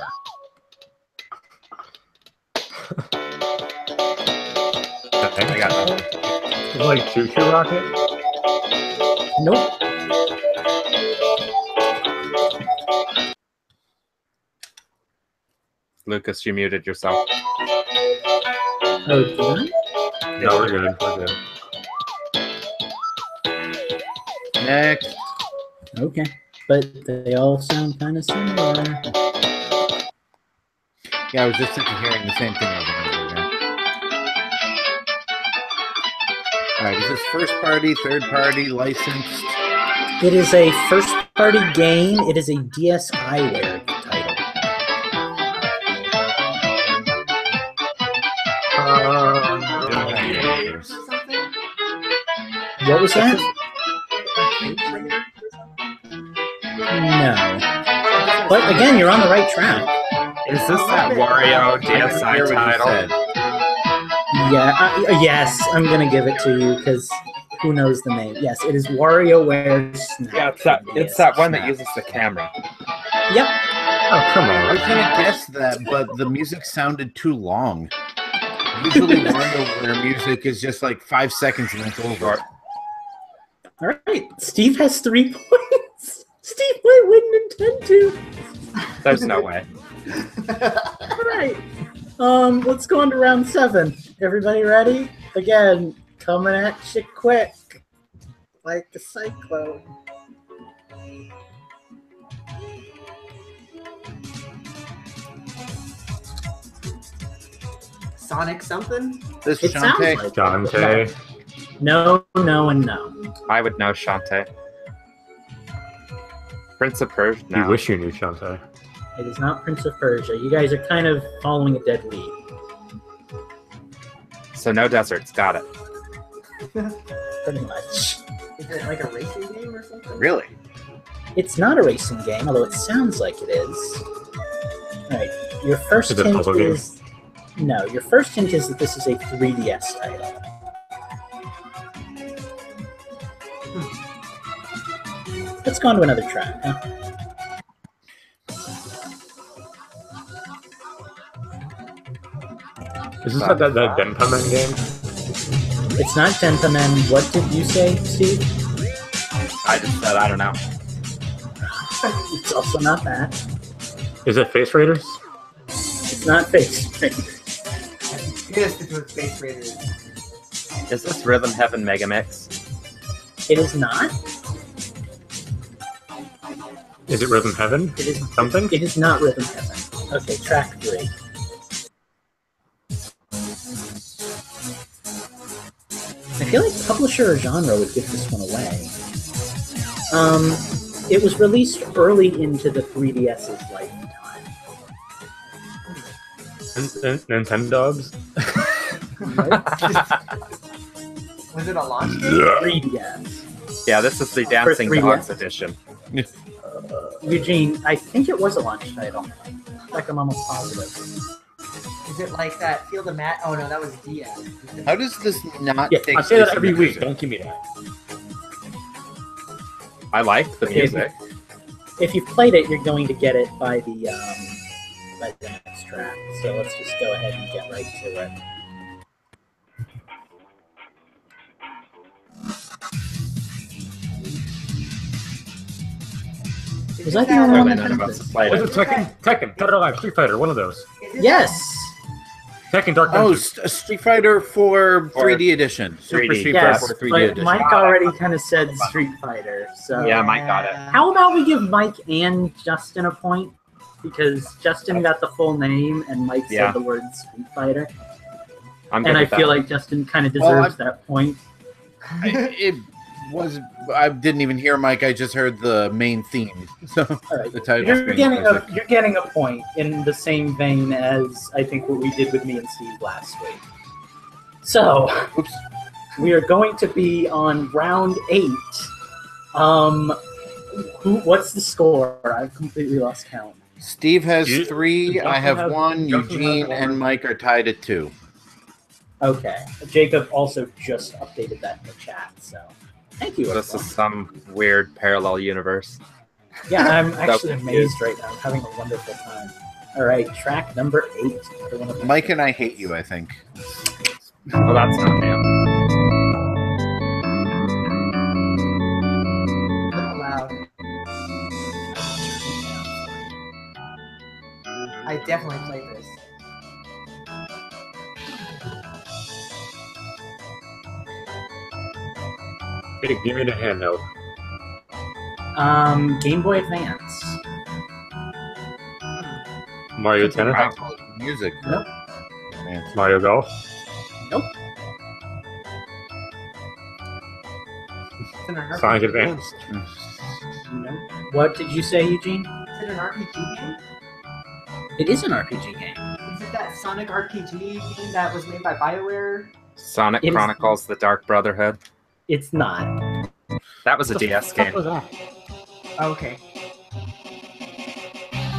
I got nothing. It's like Choo Choo Rocket. Nope. Lucas, you muted yourself. Oh, did I? No, we're good. We're good. Next. Okay. But they all sound kind of similar. Yeah, I was just sick of hearing the same thing over and over again. All right, is this first party, third party, licensed? It is a first-party game. It is a DSiWare title. What was that? No. But again, you're on the right track. Is this that Wario DSi title? Yeah. Yes, I'm gonna give it to you because who knows the name? Yes, it is WarioWare Snap. Yeah, it's that one that uses the camera. Yep. Oh, come I on. was gonna guess that, but the music sounded too long. Usually, WarioWare music is just like 5 seconds and it's over. All right. Steve has 3 points. Steve, I wouldn't intend to. There's no way. All right. Let's go on to round 7. Everybody ready? Again, coming at you quick, like a cyclone. Sonic something? This It sounds Shantae. like Dante. no, and no. I would know Shantae. Prince of Persia. You No. wish you knew Shantae. It is not Prince of Persia. You guys are kind of following a dead lead. So no deserts. Got it. Pretty much. Is it like a racing game or something? Really? It's not a racing game, although it sounds like it is. All right. Your first Is it a hint puzzle game? is No, your first hint is that this is a 3DS title. Let's go on to another track, huh? Is this that Denpaman game? It's not Denpaman. What did you say, Steve? I just said I don't know. It's also not that. Is it Face Raiders? It's not Face Raiders. Yes, it was Space Raiders. Is this Rhythm Heaven Mega Mix? It is not. Is it Rhythm Heaven? It is something. It is not Rhythm Heaven. Okay, track 3. I feel like publisher or genre would give this one away. It was released early into the 3DS's lifetime. Nintendogs? Was it a launch game? 3DS. Yeah, this is the Dancing 3DS. Dogs edition. Eugene, I think it was a launch title. Like I'm almost positive. Is it like that Field of Mat? Oh no, that was DS. How does this not Yeah, take I say that place every in the week. music? Don't give me that. I like the music. If you've played it, you're going to get it by the next track. So let's just go ahead and get right to it. Was I the only one that had this? Was it Tekken? Dead or Alive? Street Fighter? One of those. Yes! Tekken Dark Oh, Dungeon. Street Fighter 4 3D edition. Super 3D. Street Yes, Fighter 4 3D but edition. Mike already kind of said Street Fighter, so... Yeah, Mike got it. How about we give Mike and Justin a point? Because Justin got the full name and Mike Yeah. said the word Street Fighter. I'm good And I with feel that. like Justin kind of deserves that point. I didn't even hear Mike. I just heard the main theme. So All right. the title You're screen getting, music. you're getting a point in the same vein as I think what we did with me and Steve last week. So, Oops. we are going to be on round 8. What's the score? I've completely lost count. Steve has You- 3. Justin I have has- 1. Justin Eugene has and 1. Mike are tied at 2. Okay. Jacob also just updated that in the chat, so thank you. This is everyone. some weird parallel universe. Yeah, I'm actually confused. amazed right now. I'm having a wonderful time. All right, track number 8. Mike and I hate you, I think. Well, that's not new. Not loud. I definitely played this. Hey, give me the handheld. Game Boy Advance. Mario Tennis? Music. Nope. Man. Mario Golf? Nope. Is it an Sonic RPG? Advance? Nope. What did you say, Eugene? Is it an RPG game? It is an RPG game. Is it that Sonic RPG game that was made by BioWare? Sonic It is- Chronicles: The Dark Brotherhood. It's not. That was a DS game. Oh, okay.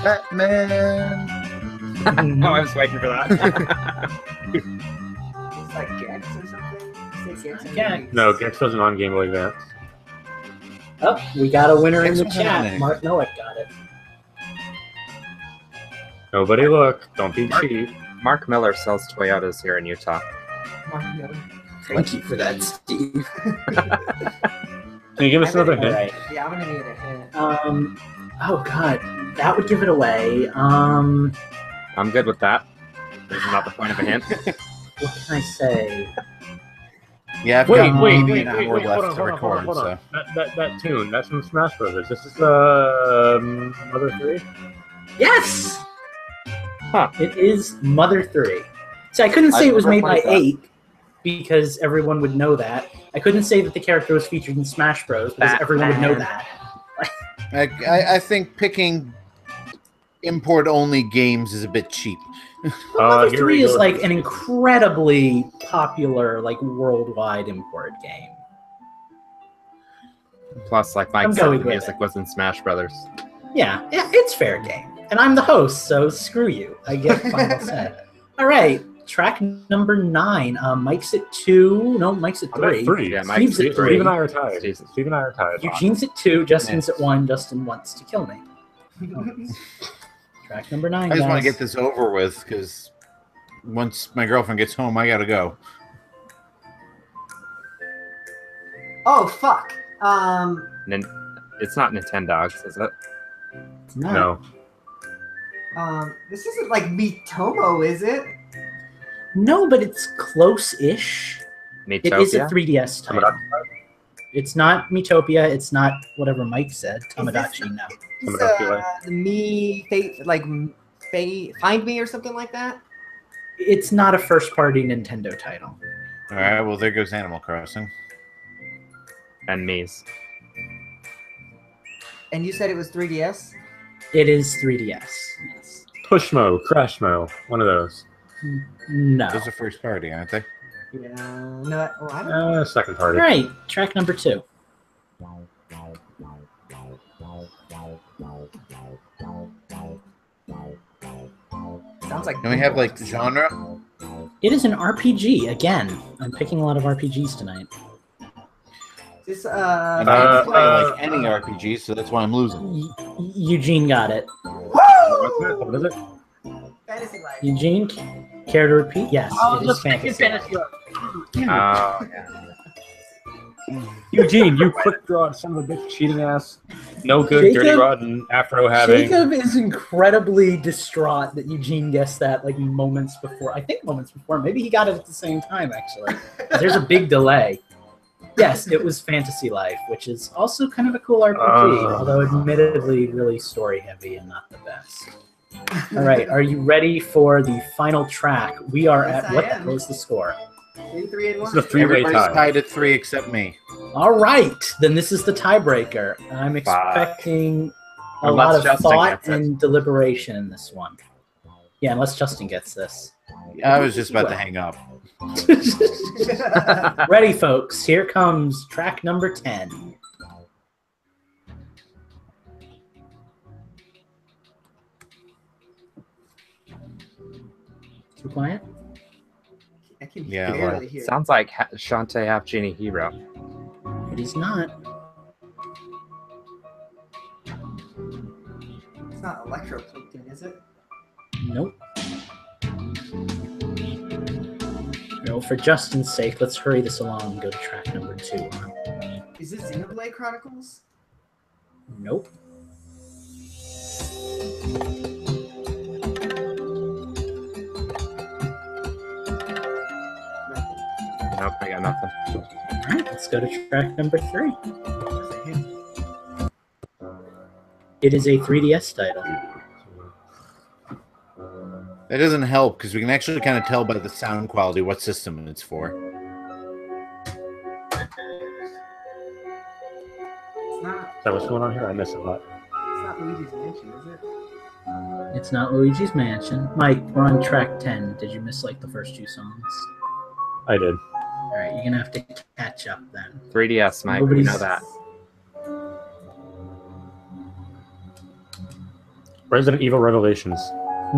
Batman. Oh, I was waiting for that. It's like Gex or something? Is it Gex? Gex. No, Gex wasn't on Game Boy Advance. Oh, we got a winner in the Gex wasn't on chat. it. Mark Noack got it. Nobody look. Don't be cheap. Mark Miller sells Toyotas here in Utah. Mark Miller. Thank you for that, Steve. Can you give us another All hint? right. Yeah, I'm gonna need a hint. Oh god, that would give it away. I'm good with that. This is not the point of a hint. What can I say? Yeah, I've Wait, got wait, maybe wait, an wait, hour wait, left hold on, to hold on, hold on, record. hold on. So That tune, that's from Smash Brothers. This is Mother 3? Yes! Huh. It is Mother 3. So I couldn't say it was made by played that. 8 because everyone would know that. I couldn't say that the character was featured in Smash Bros. because everyone would know that. I think picking import-only games is a bit cheap. But Mother here 3 we is go. like an incredibly popular, like worldwide import game. Plus, like Mike I'm said, going the with music it. was in Smash Brothers. Yeah, it's fair game. And I'm the host, so screw you. I get final say. All right. Track number 9. Mike's at 2. No, Mike's at 3. I'm at 3. Yeah, Steve's at 3. Steve and I are tied. Steve and I are tied. Eugene's at 2. Justin's at 1. Justin wants to kill me. Track number 9. I just want to get this over with because once my girlfriend gets home, I gotta go. Oh fuck. It's not Nintendogs, is it? It's not. No. This isn't like Miitomo, is it? No, but it's close-ish. It is a 3DS title. It's not Miitopia. It's not whatever Mike said. Tamagotchi, no. Find Me or something like that? It's not a first-party Nintendo title. All right, well, there goes Animal Crossing. And Mies. And you said it was 3DS? It is 3DS. Yes. Pushmo, Crashmo, one of those. No. Those are first party, aren't they? Yeah. No, well, I don't know. Second party. All right, track number 2. Sounds like. Can we have like genre? It is an RPG. Again, I'm picking a lot of RPGs tonight. This, And I don't play like any RPG, so that's why I'm losing. Eugene got it. What is it? Fantasy Life. Eugene, care to repeat? Yes, it is Fantasy. Oh, yeah. Eugene, you quick draw son of a bitch, cheating ass. No good, Dirty Rod and Afro having. Jacob is incredibly distraught that Eugene guessed that like moments before. I think moments before. Maybe he got it at the same time, actually. There's a big delay. Yes, it was Fantasy Life, which is also kind of a cool RPG, although admittedly really story-heavy and not the best. All right, are you ready for the final track? We are at, what the hell is the score? 3 and 1. It's a 3-way Everybody's tie. tied at 3 except me. All right, then this is the tiebreaker. I'm expecting a Unless lot of Justin thought gets it. and deliberation in this one. Yeah, unless Justin gets this. I was just about to hang up. Ready, folks. Here comes track number 10. Too quiet? I can Yeah, barely hear. Sounds like Shantae Half Genie Hero. It is not. It's not electro plugged in, is it? Nope. No, for Justin's sake, let's hurry this along and go to track number 2. Is it Xenoblade Chronicles? Nope. Nope, I got nothing. All right, let's go to track number 3. Where's the hint? It is a 3DS title. That doesn't help because we can actually kind of tell by the sound quality what system it's for. It's not. Is that what's going on here? I missed a lot. It's not Luigi's Mansion, is it? It's not Luigi's Mansion. Mike, we're on track 10. Did you miss like the first 2 songs? I did. All right, you're gonna have to catch up then. 3DS, Mike. We know that. Resident Evil Revelations.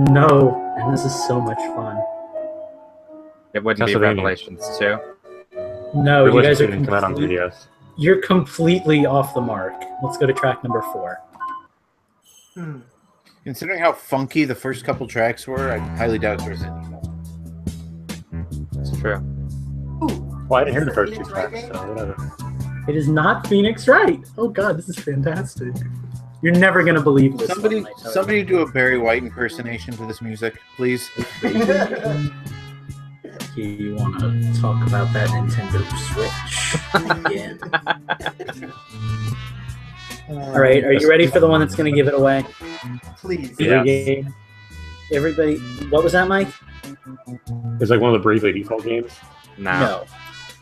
No, and this is so much fun. It wouldn't be Castlevania. Revelations too. No, you guys are didn't come out on completely, 3DS. you're completely off the mark. Let's go to track number 4. Considering how funky the first couple tracks were, I highly doubt it's Resident Evil. It's true. Well, I didn't hear the Is it first 2 Phoenix Wright tracks, game? so whatever. It is not Phoenix Wright. Oh god, this is fantastic. You're never gonna believe this. Somebody, one, I tell you. somebody do a Barry White impersonation to this music, please. You want to talk about that Nintendo Switch again? All right, are you ready for the one that's going to give it away? Please. Yeah. Game. Everybody, what was that, Mike? It's like one of the Bravely Default games. No.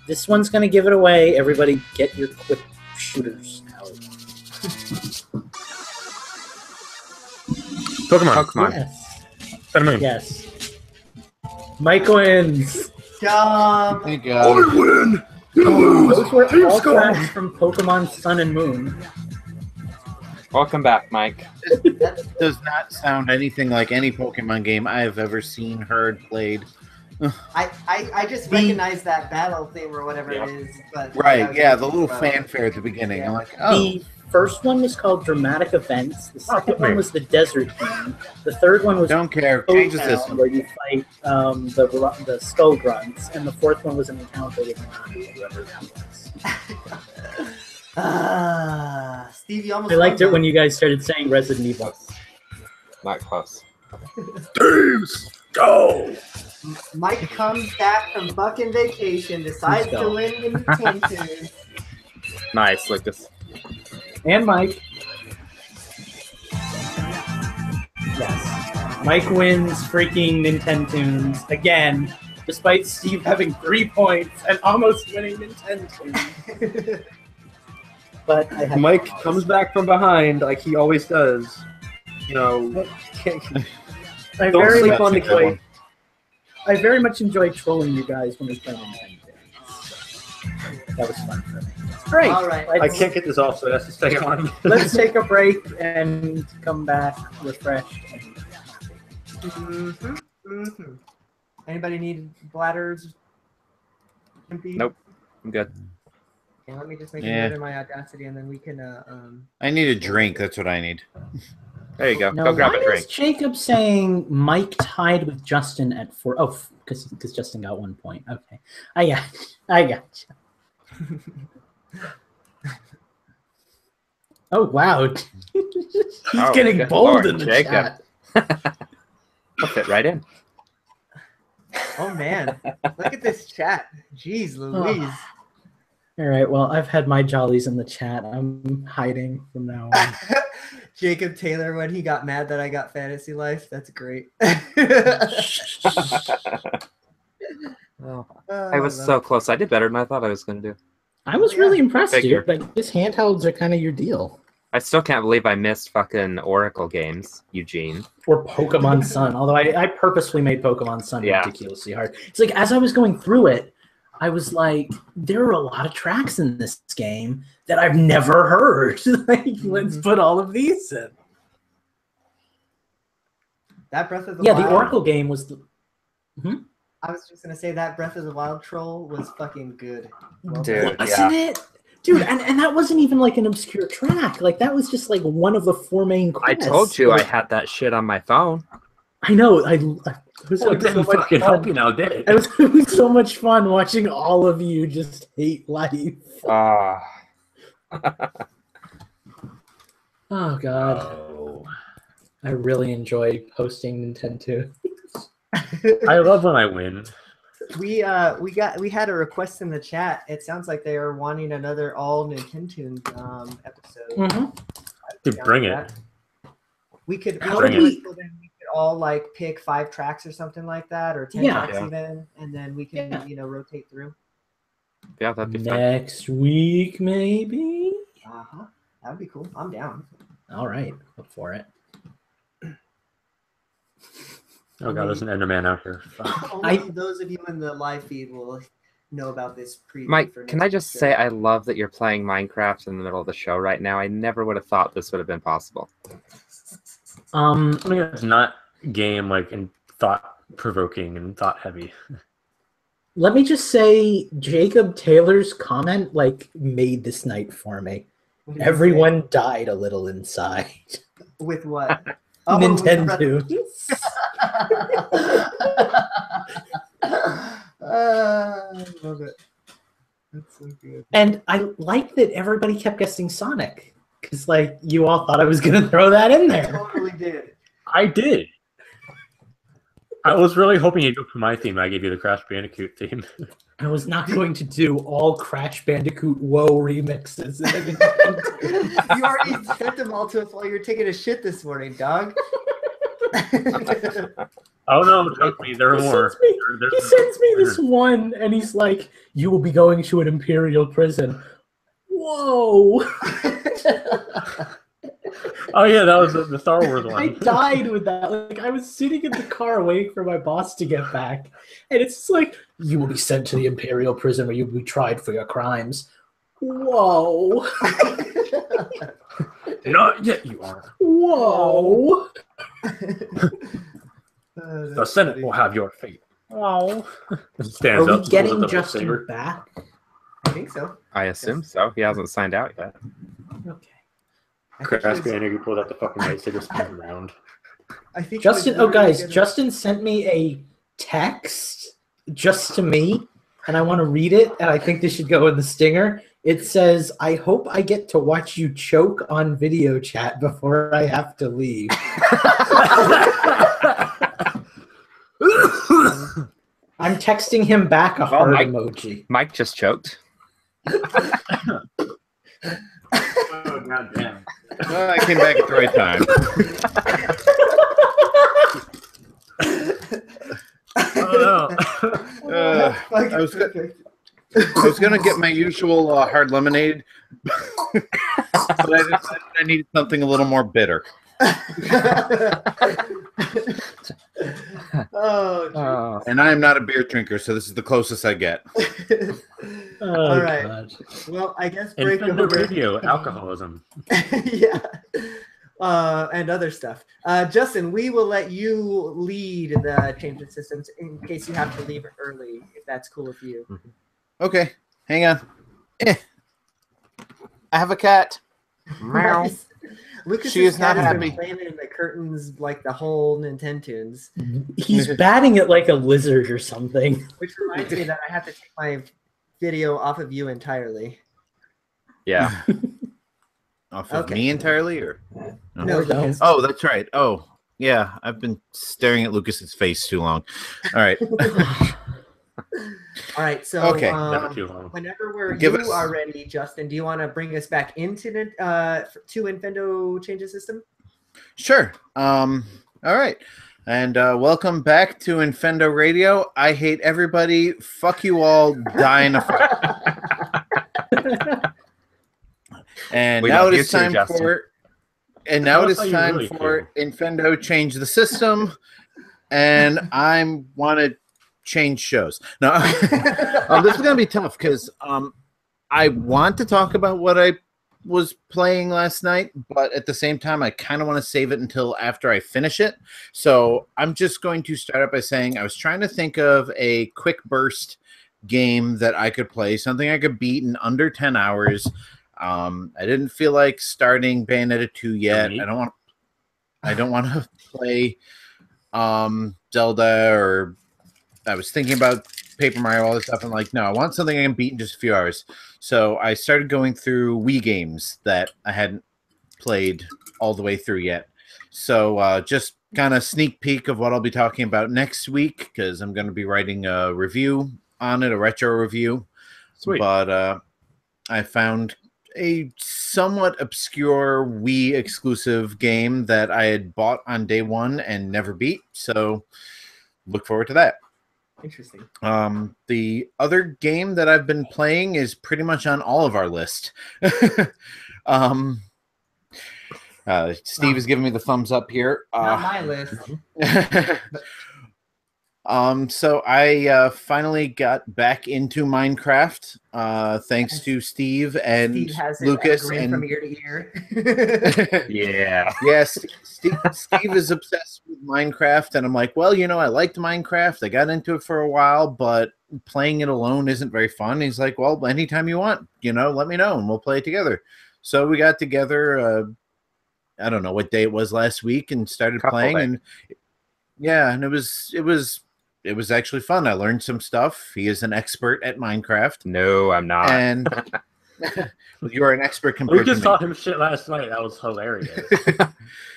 This one's going to give it away. Everybody, get your quick shooters out. Pokemon. Yes. Sun and Moon. Yes. Mike wins. Thank God. win. Those were all tracks from Pokemon Sun and Moon. Welcome back, Mike. That does not sound anything like any Pokemon game I have ever seen, heard, played. I just recognize that battle theme or whatever it is. But right, yeah, the little fanfare at the beginning. Yeah. I'm like, oh. The first one was called Dramatic Events. The second one was the Desert Theme. The third one was Don't care. Change the system. where you fight the Skull Grunts, and the fourth one was an encounter with whoever that was. Steve, you almost. I liked it when you guys started saying Resident Evil. Not close. Steve's go. Mike comes back from fucking vacation, decides to win in Nintendo. Nice, Lucas. And Mike. Yes. Mike wins freaking Nintendo's again, despite Steve having 3 points and almost winning Nintendo. But Mike comes back from behind like he always does. You know, I don't very sleep much on the enjoy. kid. I very much enjoy trolling you guys when we play Nintendo. That was fun for me. Great. All right. I can't get this off, so it has to stay on. Let's take a break and come back refreshed. Anybody need bladders? Empty? Nope, I'm good. Okay, let me just make a note in my Audacity, and then we can. I need a drink. That's what I need. There you go. Now, Go grab why a drink. is Jacob saying Mike tied with Justin at 4? Oh, because Justin got 1 point. Okay, I got you. Oh wow, he's getting good bold Lord, in the Jacob. chat. I'll fit right in. Oh man, look at this chat. Jeez Louise. All right, well, I've had my jollies in the chat. I'm hiding from now on. Jacob Taylor, when he got mad that I got Fantasy Life, that's great. Oh, I was so close. I did better than I thought I was going to do. I was really impressed, Figure. dude. Like, these handhelds are kind of your deal. I still can't believe I missed fucking Oracle games, Eugene. Or Pokemon Sun, although I purposely made Pokemon Sun ridiculously hard. It's like, as I was going through it, I was like, there are a lot of tracks in this game that I've never heard. Like, let's put all of these in. That Breath of the Wild. Yeah, the Oracle game was the... I was just going to say that Breath of the Wild troll was fucking good. Well Dude, Wasn't it? Dude, and that wasn't even like an obscure track. Like, that was just like one of the 4 main quests. I told you I had that shit on my phone. I know. It was Well, it didn't fucking help you now, did it? It was so much fun watching all of you just hate life. Ah. Oh god. Oh. I really enjoy hosting Nintendo. I love when I win. We had a request in the chat. It sounds like they are wanting another all Nintendo episode. To bring it. We could Bring do it. it so then we could all like pick 5 tracks or something like that, or 10 tracks even, and then we can rotate through. Yeah, that'd be fun. Next week, maybe? That'd be cool. I'm down. All right. Look for it. Oh god, there's an Enderman out here. Only those of you in the live feed will know about this preview. Mike, for can I next just show. say I love that you're playing Minecraft in the middle of the show right now. I never would have thought this would have been possible. I mean, it's not game like and thought provoking and thought heavy. Let me just say, Jacob Taylor's comment like made this night for me. What did he Everyone died a little inside. With what? Nintendo. I love it. That's so good. And I like that everybody kept guessing Sonic. Because, like, you all thought I was going to throw that in there. Totally did. I did. I was really hoping you'd go for my theme. I gave you the Crash Bandicoot theme. I was not going to do all Crash Bandicoot Whoa remixes. You already sent them all to us while you were taking a shit this morning, dog. Oh no, trust me, there are more. He sends me this one, and he's like, "You will be going to an Imperial prison." Whoa! Oh yeah, that was the Star Wars one. I died with that. Like, I was sitting in the car waiting for my boss to get back, and it's just like, "You will be sent to the Imperial prison where you will be tried for your crimes." Whoa! Not yet, you are. Whoa. The Senate will have your fate. Oh. Are Stands we up. getting Justin back? I think so. I assume so. He hasn't signed out yet. Okay. Crash Banner, you pulled out the fucking lightsaber, spin around. I think Justin, oh guys, Justin sent me a text just to me, and I want to read it, and I think this should go in the stinger. It says, I hope I get to watch you choke on video chat before I have to leave. I'm texting him back a heart emoji. Mike just choked. Oh, goddamn. Well, I came back at the right time. I was gonna get my usual hard lemonade, but I decided I needed something a little more bitter. And I am not a beer drinker, so this is the closest I get. All right. God. Well, I guess break Infendo radio, alcoholism. Yeah. And other stuff. Justin, we will let you lead the change in systems in case you have to leave early, if that's cool with you. Okay, hang on. I have a cat. Meow. Lucas she is not happy. Playing in the curtains like the whole Nintendo's. He's batting it like a lizard or something. Which reminds me that I have to take my video off of you entirely. Yeah. Off of me entirely, or no? Oh, that's right. Oh, yeah. I've been staring at Lucas's face too long. All right. All right. So, okay. Whenever you are ready, Justin, do you want to bring us back into the to Infendo change the system? Sure. All right. And welcome back to Infendo Radio. I hate everybody. Fuck you all. Die in a fight. And now it is time for Infendo change the system, and I want to change shows. No, this is gonna be tough because I want to talk about what I was playing last night, but at the same time, I kind of want to save it until after I finish it. So I'm just going to start out by saying I was trying to think of a quick burst game that I could play, something I could beat in under 10 hours. I didn't feel like starting Bayonetta 2 yet. I don't want to play Zelda, or I was thinking about Paper Mario, all this stuff. I'm like, no, I want something I can beat in just a few hours. So I started going through Wii games that I hadn't played all the way through yet. So just kind of sneak peek of what I'll be talking about next week, because I'm going to be writing a review on it, a retro review. Sweet. But I found a somewhat obscure Wii exclusive game that I had bought on day one and never beat. So look forward to that. Interesting. The other game that I've been playing is pretty much on all of our list. Steve is giving me the thumbs up here. Not my list. So I finally got back into Minecraft, thanks to Steve and Steve has Lucas, and from ear to ear. Yeah. Yes, Steve is obsessed with Minecraft, and I'm like, well, you know, I liked Minecraft. I got into it for a while, but playing it alone isn't very fun. He's like, well, anytime you want, you know, let me know and we'll play it together. So we got together. I don't know what day it was last week, and started playing, and yeah, and it was actually fun. I learned some stuff. He is an expert at Minecraft. No, I'm not. And you are an expert compared to me. We just taught him shit last night. That was hilarious.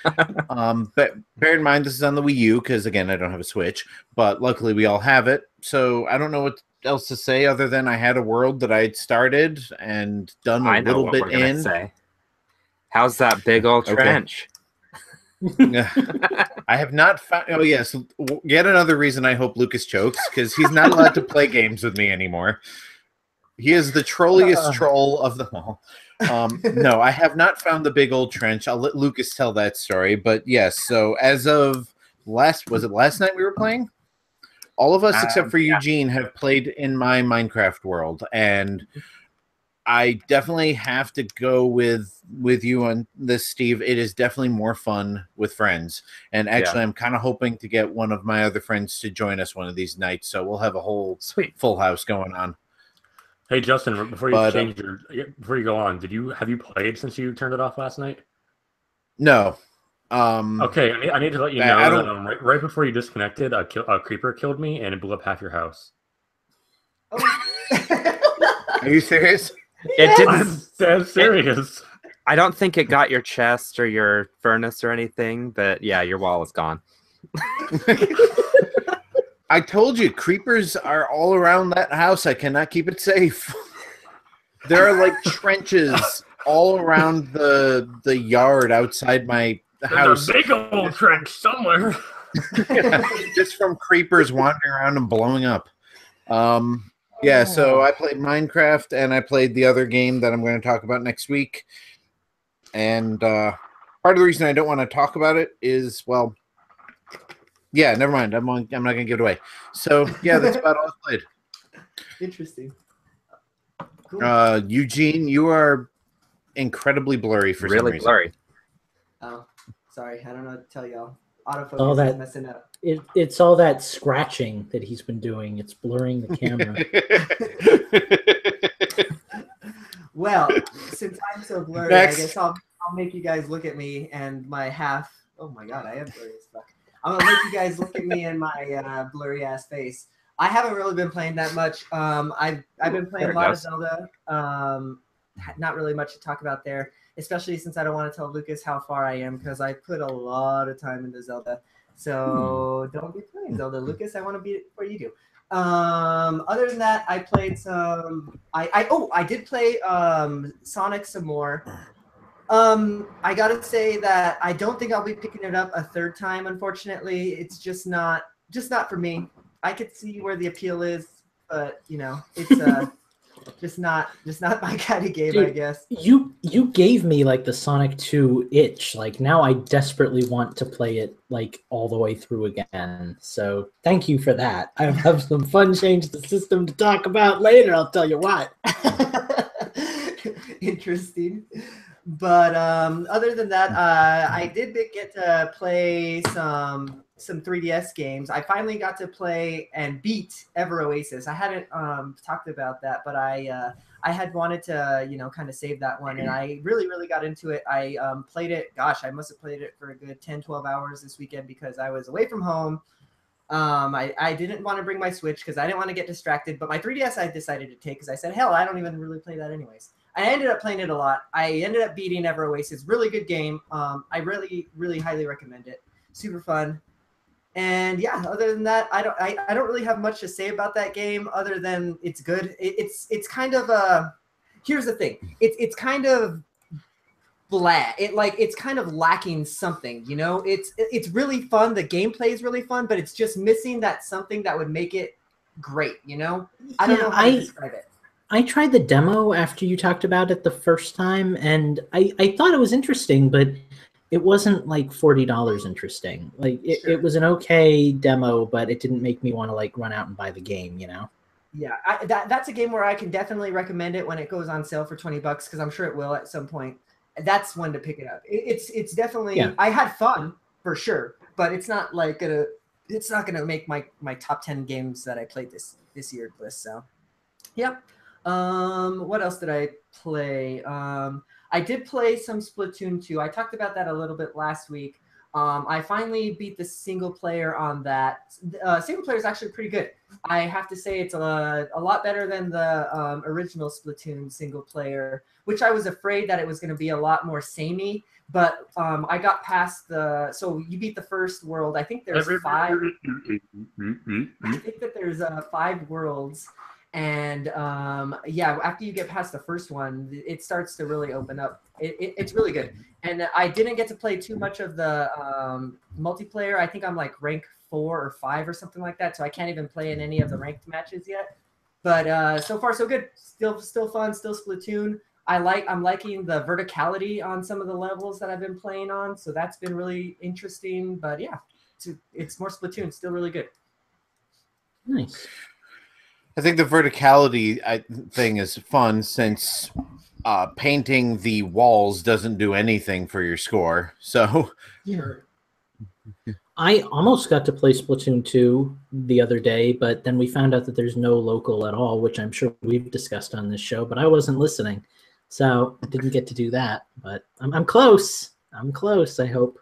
But bear in mind, this is on the Wii U, because again, I don't have a Switch, but luckily we all have it. So I don't know what else to say other than I had a world that I had started and done a little bit in. Say. How's that big old trench? I have not found. Oh yes, yet another reason I hope Lucas chokes, because he's not allowed to play games with me anymore. He is the trolliest troll of them all. No, I have not found the big old trench. I'll let Lucas tell that story. But yes, so as of last night we were playing? All of us except for Eugene have played in my Minecraft world, and I definitely have to go with you on this, Steve. It is definitely more fun with friends. And actually, I'm kind of hoping to get one of my other friends to join us one of these nights. So we'll have a whole full house going on. Hey, Justin, before you before you go on, have you played since you turned it off last night? No. Okay, I need to let you know that right before you disconnected, a creeper killed me and it blew up half your house. Are you serious? It didn't. I'm dead serious. I don't think it got your chest or your furnace or anything, but yeah, your wall is gone. I told you, creepers are all around that house. I cannot keep it safe. There are like trenches all around the yard outside my house. There's a big old trench somewhere. Just from creepers wandering around and blowing up. Yeah, so I played Minecraft and I played the other game that I'm going to talk about next week. And part of the reason I don't want to talk about it is, well, yeah, never mind. I'm not going to give it away. So, yeah, that's about all I've played. Interesting. Cool. Eugene, you are incredibly blurry for some reason. Really blurry. Oh, sorry. I don't know what to tell y'all. Autofocus is messing up. It's all that scratching that he's been doing. It's blurring the camera. Well, since I'm so blurry, I guess I'll make you guys look at me and my half. Oh my god, I am blurry as fuck. I'm gonna make you guys look at me and my blurry ass face. I haven't really been playing that much. I've been playing a lot of Zelda. Not really much to talk about there, especially since I don't want to tell Lucas how far I am because I put a lot of time into Zelda. So don't be playing Zelda, Lucas. I want to beat it before you do. Other than that, I played some. I did play Sonic some more. I gotta say that I don't think I'll be picking it up a third time. Unfortunately, it's just not for me. I could see where the appeal is, but you know, it's just not my kind of game. Dude, I guess. You gave me like the Sonic 2 itch. Like now I desperately want to play it like all the way through again. So thank you for that. I have some fun change the system to talk about later. I'll tell you what. Interesting. But other than that, I did get to play some 3DS games. I finally got to play and beat Ever Oasis. I hadn't talked about that, but I had wanted to, kind of save that one, and I really got into it. I played it. Gosh, I must have played it for a good 10-12 hours this weekend because I was away from home. I didn't want to bring my Switch because I didn't want to get distracted, but my 3DS I decided to take because I said, hell, I don't even really play that anyways. I ended up playing it a lot. I ended up beating Ever Oasis. Really good game. I really highly recommend it. Super fun. And yeah, other than that, I don't really have much to say about that game other than it's good. It's kind of here's the thing. It's kind of blah. It's kind of lacking something, It's really fun. The gameplay is really fun, but it's just missing that something that would make it great, I don't know how to describe it. I tried the demo after you talked about it the first time, and I thought it was interesting, but it wasn't like $40 interesting. Like it was an okay demo, but it didn't make me want to like run out and buy the game, Yeah, that's a game where I can definitely recommend it when it goes on sale for $20 because I'm sure it will at some point. That's when to pick it up. It's definitely. Yeah. I had fun for sure, but it's not like it's not gonna make my top 10 games that I played this year list. So, yep. What else did I play? I did play some Splatoon 2. I talked about that a little bit last week. I finally beat the single player on that. Single player is actually pretty good. I have to say it's a lot better than the original Splatoon single player, which I was afraid that it was going to be a lot more samey. But I got past so you beat the first world. I think there's 5. I think that there's 5 worlds. And yeah, after you get past the first one, it starts to really open up. It's really good. And I didn't get to play too much of the multiplayer. I think I'm like rank 4 or 5 or something like that. So I can't even play in any of the ranked matches yet. But so far so good. Still fun. Still Splatoon. I'm liking the verticality on some of the levels that I've been playing on. So that's been really interesting. But yeah, it's more Splatoon. Still really good. Nice. I think the verticality thing is fun since painting the walls doesn't do anything for your score. So I almost got to play Splatoon 2 the other day, but then we found out that there's no local at all, which I'm sure we've discussed on this show, but I wasn't listening. So I didn't get to do that, but I'm close. I'm close, I hope.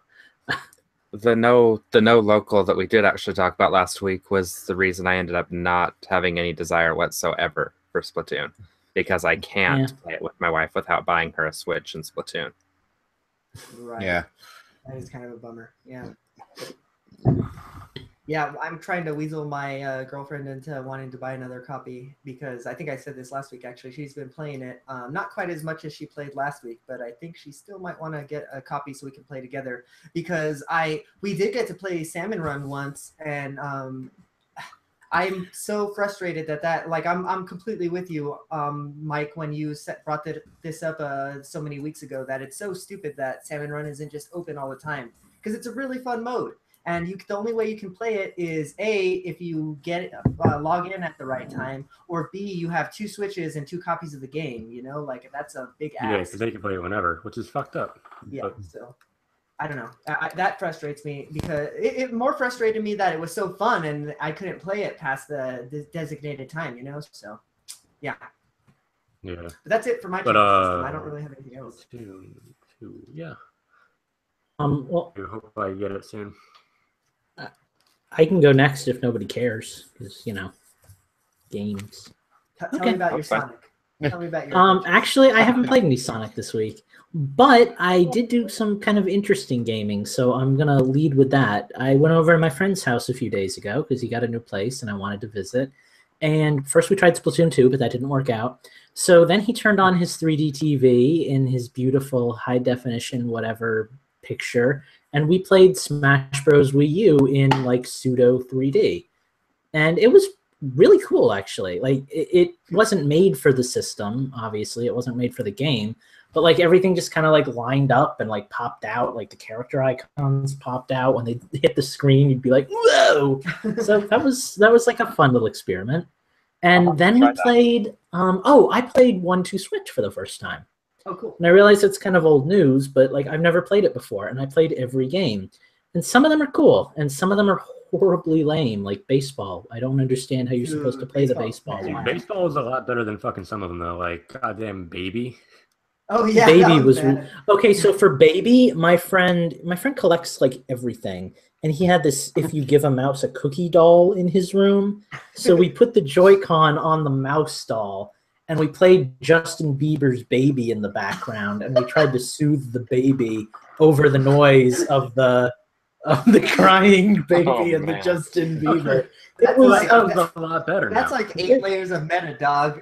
The no local that we did actually talk about last week was the reason I ended up not having any desire whatsoever for Splatoon, because I can't play it with my wife without buying her a Switch in Splatoon. Right. Yeah. That is kind of a bummer. Yeah. Yeah, I'm trying to weasel my girlfriend into wanting to buy another copy because I think I said this last week, actually. She's been playing it not quite as much as she played last week, but I think she still might want to get a copy so we can play together because we did get to play Salmon Run once, and I'm so frustrated that like I'm completely with you, Mike, when you brought this up so many weeks ago, that it's so stupid that Salmon Run isn't just open all the time because it's a really fun mode. And the only way you can play it is A, if you get log in at the right time, or B, you have 2 Switches and 2 copies of the game. You know, like that's a big ask. Yeah, because they can play it whenever, which is fucked up. Yeah, so I don't know. That frustrates me because it more frustrated me that it was so fun and I couldn't play it past the designated time. You know, so yeah. Yeah. But that's it for my system. I don't really have anything else. Yeah. Well, I hope I get it soon. I can go next if nobody cares, because games. Tell me about your Sonic. Tell me about your. Actually, I haven't played any Sonic this week, but I did do some kind of interesting gaming, so I'm gonna lead with that. I went over to my friend's house a few days ago because he got a new place and I wanted to visit. And first we tried Splatoon 2, but that didn't work out. So then he turned on his 3D TV in his beautiful high definition whatever picture, and we played Smash Bros. Wii U in like pseudo 3D, and it was really cool actually. Like it wasn't made for the system, obviously it wasn't made for the game, but like everything just kind of like lined up and like popped out, like the character icons popped out when they hit the screen. You'd be like, whoa! So that was like a fun little experiment. And then we played I played 1-2 Switch for the first time. Oh, cool. And I realize it's kind of old news, but like I've never played it before, and I played every game. And some of them are cool, and some of them are horribly lame, like baseball. I don't understand how you're supposed to play the baseball one. Baseball is a lot better than fucking some of them, though. Like, goddamn Baby. Oh, yeah. Baby was okay, so for Baby, my friend collects like everything. And he had this if you give a mouse a cookie doll in his room. So we put the Joy-Con on the mouse doll, and we played Justin Bieber's Baby in the background, and we tried to soothe the baby over the noise of the crying baby and the Justin Bieber. That's a lot better. That's like 8 layers of meta, dog.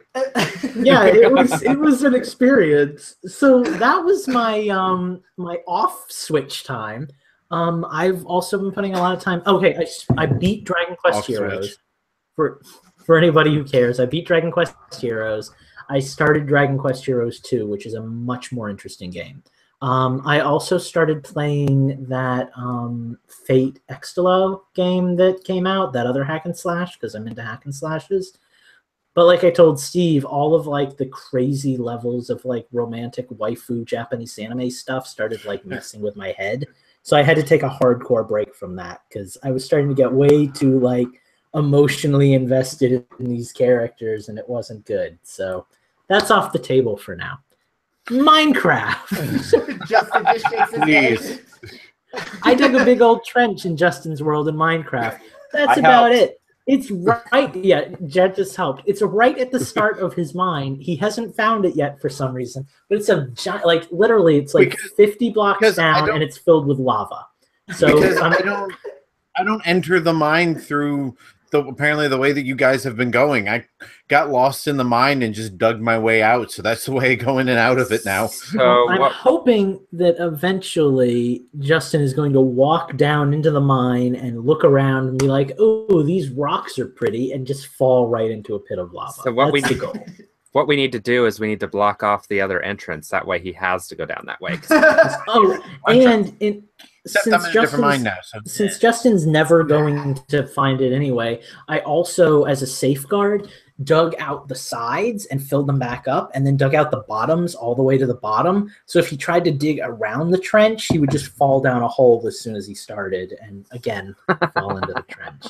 Yeah, it was an experience. So that was my my off Switch time. I've also been putting a lot of time. Okay, I beat Dragon Quest Heroes. For anybody who cares, I beat Dragon Quest Heroes. I started Dragon Quest Heroes 2, which is a much more interesting game. I also started playing that Fate Extalo game that came out, that other hack and slash, because I'm into hack and slashes. But like I told Steve, all of like the crazy levels of like romantic waifu Japanese anime stuff started like messing with my head. So I had to take a hardcore break from that because I was starting to get way too like emotionally invested in these characters, and it wasn't good. So that's off the table for now. Minecraft. Justin just shakes his head. I dug a big old trench in Justin's world in Minecraft. That's about it. It's right. Yeah, Jed just helped. It's right at the start of his mine. He hasn't found it yet for some reason, but it's a giant, like literally, it's like 50 blocks down, and it's filled with lava. So I don't enter the mine through apparently the way that you guys have been going. I got lost in the mine and just dug my way out. So that's the way I go in and out of it now. So I'm hoping that eventually Justin is going to walk down into the mine and look around and be like, oh, these rocks are pretty, and just fall right into a pit of lava. So what we need to do is we need to block off the other entrance. That way he has to go down that way. Except I'm in a different mind now. So since Justin's never going to find it anyway, I also, as a safeguard, dug out the sides and filled them back up, and then dug out the bottoms all the way to the bottom. So if he tried to dig around the trench, he would just fall down a hole as soon as he started, and again fall into the trench.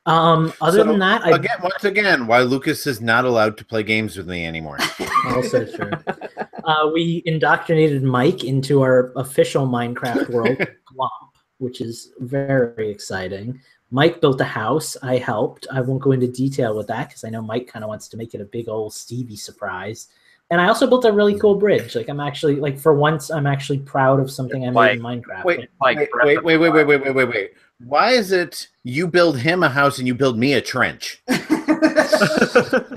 Other than that, once again, why Lucas is not allowed to play games with me anymore. Also true. We indoctrinated Mike into our official Minecraft world, Glomp, which is very exciting. Mike built a house. I helped. I won't go into detail with that because I know Mike kind of wants to make it a big old Stevie surprise. And I also built a really cool bridge. Like I'm actually for once I'm actually proud of something I made in Minecraft. Wait. Why is it you build him a house and you build me a trench?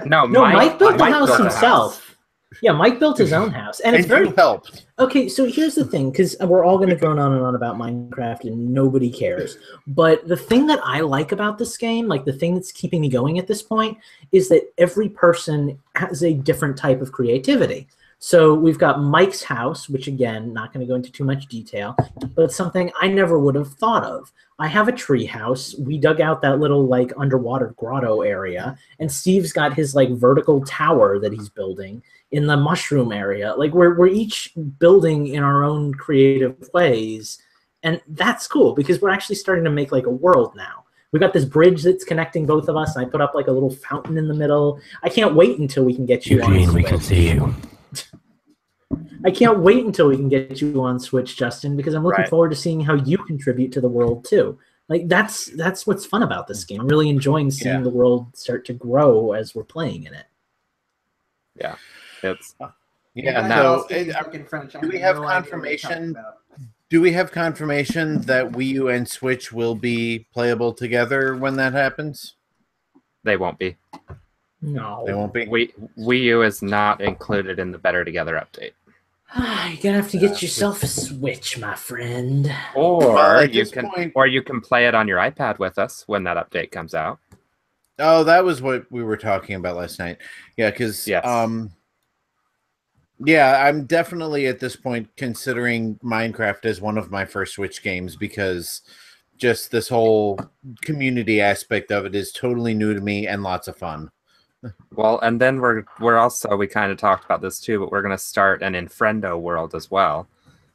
No, Mike built the house himself. Yeah, Mike built his own house, and it's very helped. Okay, so here's the thing, because we're all going to drone on and on about Minecraft, and nobody cares. But the thing that I like about this game, like the thing that's keeping me going at this point, is that every person has a different type of creativity. So we've got Mike's house, which again, not going to go into too much detail, but it's something I never would have thought of. I have a tree house. We dug out that little like underwater grotto area, and Steve's got his like vertical tower that he's building in the mushroom area. Like we're each building in our own creative ways, and that's cool because we're actually starting to make like a world now. We got this bridge that's connecting both of us, and I put up like a little fountain in the middle. I can't wait until we can get you on Switch. We can see you. I can't wait until we can get you on Switch, Justin, because I'm looking forward to seeing how you contribute to the world too. Like that's what's fun about this game. I'm really enjoying seeing the world start to grow as we're playing in it. Yeah, it's So, do we have confirmation? Do we have confirmation that Wii U and Switch will be playable together when that happens? They won't be. No, they won't be. Wii U is not included in the Better Together update. You're gonna have to get yourself a Switch, my friend. Or you can play it on your iPad with us when that update comes out. Oh, that was what we were talking about last night. Yeah, because I'm definitely at this point considering Minecraft as one of my first Switch games because just this whole community aspect of it is totally new to me and lots of fun. Well, and then we're also, we kind of talked about this too, but we're going to start an Infendo world as well.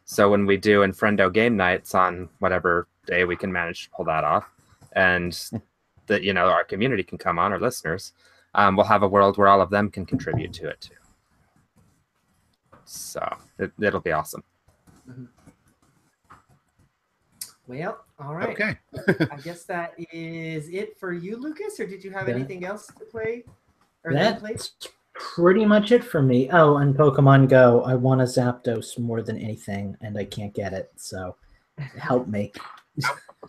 So when we do Infendo game nights on whatever day we can manage to pull that off, and that our community can come on, our listeners, we'll have a world where all of them can contribute to it too. So it'll be awesome. Well, all right. Okay. I guess that is it for you, Lucas, or did you have anything else to play? That's pretty much it for me. Oh, and Pokemon Go. I want a Zapdos more than anything, and I can't get it, so help me.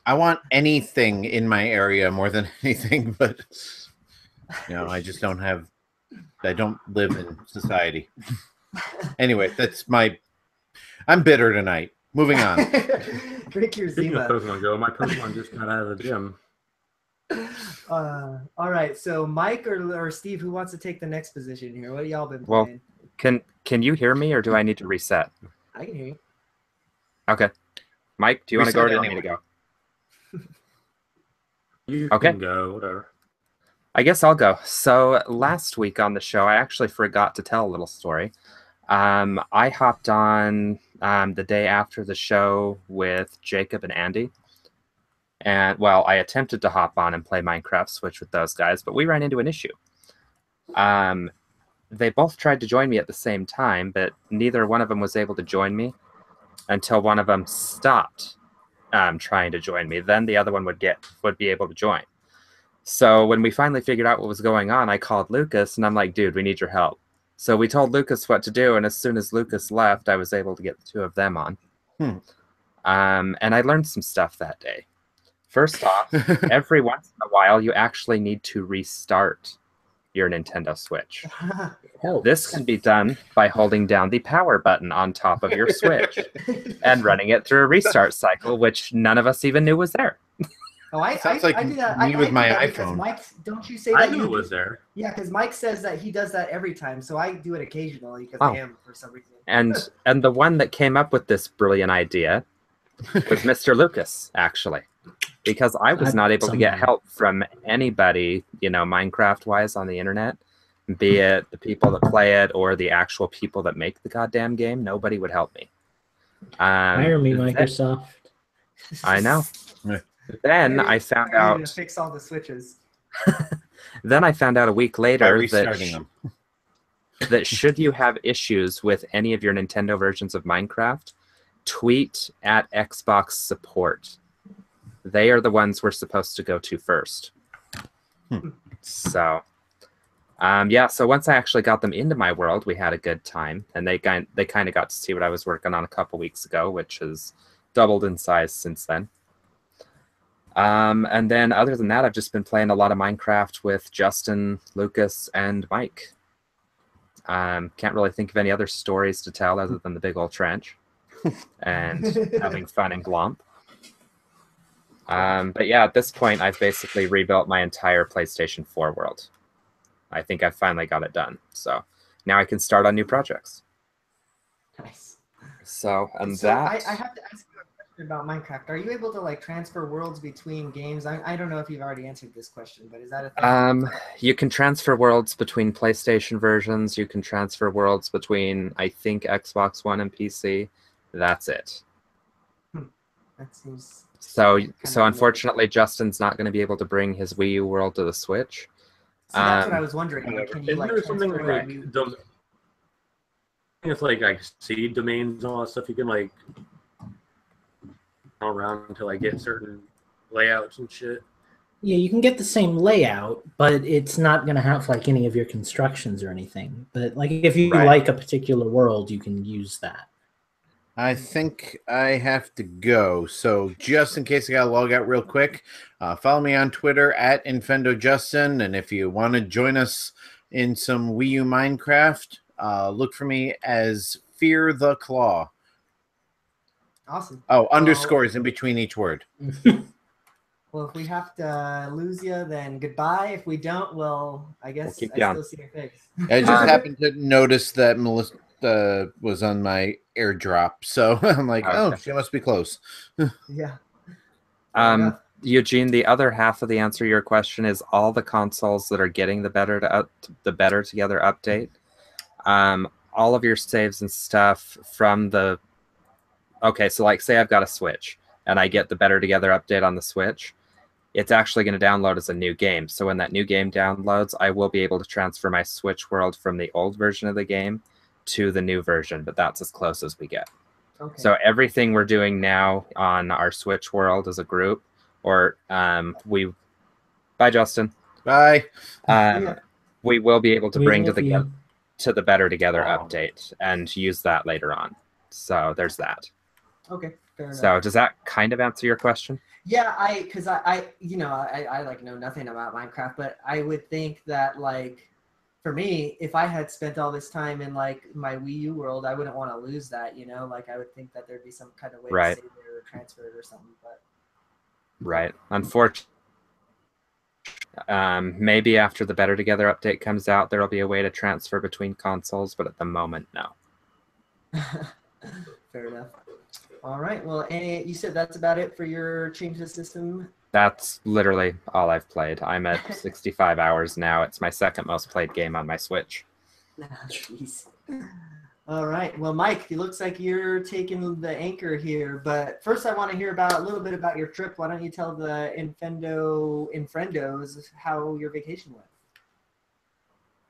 I want anything in my area more than anything, but I just don't have. I don't live in society. Anyway, I'm bitter tonight. Moving on. Drink your Speaking Zima. of Pokemon Go, my Pokemon just got out of the gym. All right, so Mike or Steve, who wants to take the next position here? What have y'all been playing? Well, can you hear me, or do I need to reset? I can hear you. Okay. Mike, do you want to go, or do you want me to go? You can go, whatever. I guess I'll go. So last week on the show, I actually forgot to tell a little story. I hopped on the day after the show with Jacob and Andy. And, well, I attempted to hop on and play Minecraft Switch with those guys, but we ran into an issue. They both tried to join me at the same time, but neither one of them was able to join me until one of them stopped trying to join me. Then the other one would be able to join. So when we finally figured out what was going on, I called Lucas, and I'm like, dude, we need your help. So we told Lucas what to do, and as soon as Lucas left, I was able to get the two of them on. And I learned some stuff that day. First off, every once in a while, you actually need to restart your Nintendo Switch. This can be done by holding down the power button on top of your Switch and running it through a restart cycle, which none of us even knew was there. Oh, I do that. Me with my iPhone. Mike, don't you say that? I knew it was there. Yeah, because Mike says that he does that every time, so I do it occasionally because of him for some reason. And the one that came up with this brilliant idea was Mr. Lucas, actually, because I was not able to get help from anybody, you know, Minecraft-wise on the internet, be it the people that play it or the actual people that make the goddamn game. Nobody would help me. Hire me, Microsoft. I know. Then I found out to fix all the switches. Then I found out a week later restarting that should you have issues with any of your Nintendo versions of Minecraft, tweet at Xbox support. They are the ones we're supposed to go to first. So, yeah. So once I actually got them into my world, we had a good time, and they kind of got to see what I was working on a couple weeks ago, which has doubled in size since then. And then other than that, I've just been playing a lot of Minecraft with Justin, Lucas, and Mike. Can't really think of any other stories to tell other than the big old trench and having fun in Glomp. But yeah, at this point, I've basically rebuilt my entire PlayStation 4 world. I think I've finally got it done. So now I can start on new projects. Nice. So, I have to ask you a question about Minecraft. Are you able to like transfer worlds between games? I don't know if you've already answered this question, but is that a thing? You can transfer worlds between PlayStation versions. You can transfer worlds between, I think, Xbox One and PC. That's it. That seems... So unfortunately, Justin's not going to be able to bring his Wii U world to the Switch. See, that's what I was wondering. Like, can you like something transfer like it's like seed domains and all that stuff you can like around until I get certain layouts and shit. Yeah, you can get the same layout, but it's not going to have like any of your constructions or anything. But like if you like a particular world, you can use that. I think I have to go. So just in case I got to log out real quick, follow me on Twitter at InfendoJustin. And if you want to join us in some Wii U Minecraft, look for me as Fear the Claw. Awesome. Oh, underscores in between each word. Well, if we have to lose you, then goodbye. If we don't, well, I guess I still see your face. I just happened to notice that Melissa was on my airdrop, so I'm like, oh, she must be close. Yeah. Eugene, the other half of the answer to your question is all the consoles that are getting the Better Together update. All of your saves and stuff from the... Okay, so like say I've got a Switch and I get the Better Together update on the Switch. It's actually going to download as a new game. So when that new game downloads, I will be able to transfer my Switch world from the old version of the game to the new version, but that's as close as we get. Okay. So everything we're doing now on our Switch world as a group, or bye, Justin. Bye. We will be able to bring to the Better Together update and use that later on. So there's that. Okay, fair enough. So does that kind of answer your question? Yeah, I like know nothing about Minecraft, but I would think that like for me, if I had spent all this time in like my Wii U world, I wouldn't want to lose that, you know? Like I would think that there'd be some kind of way to save it or transfer it or something, but right. Unfortunately, maybe after the Better Together update comes out, there'll be a way to transfer between consoles, but at the moment, no. Fair enough. All right. Well, you said that's about it for your change the system? That's literally all I've played. I'm at 65 hours now. It's my second most played game on my Switch. Jeez. All right. Well, Mike, it looks like you're taking the anchor here. But first, I want to hear a little bit about your trip. Why don't you tell the Infendos how your vacation went?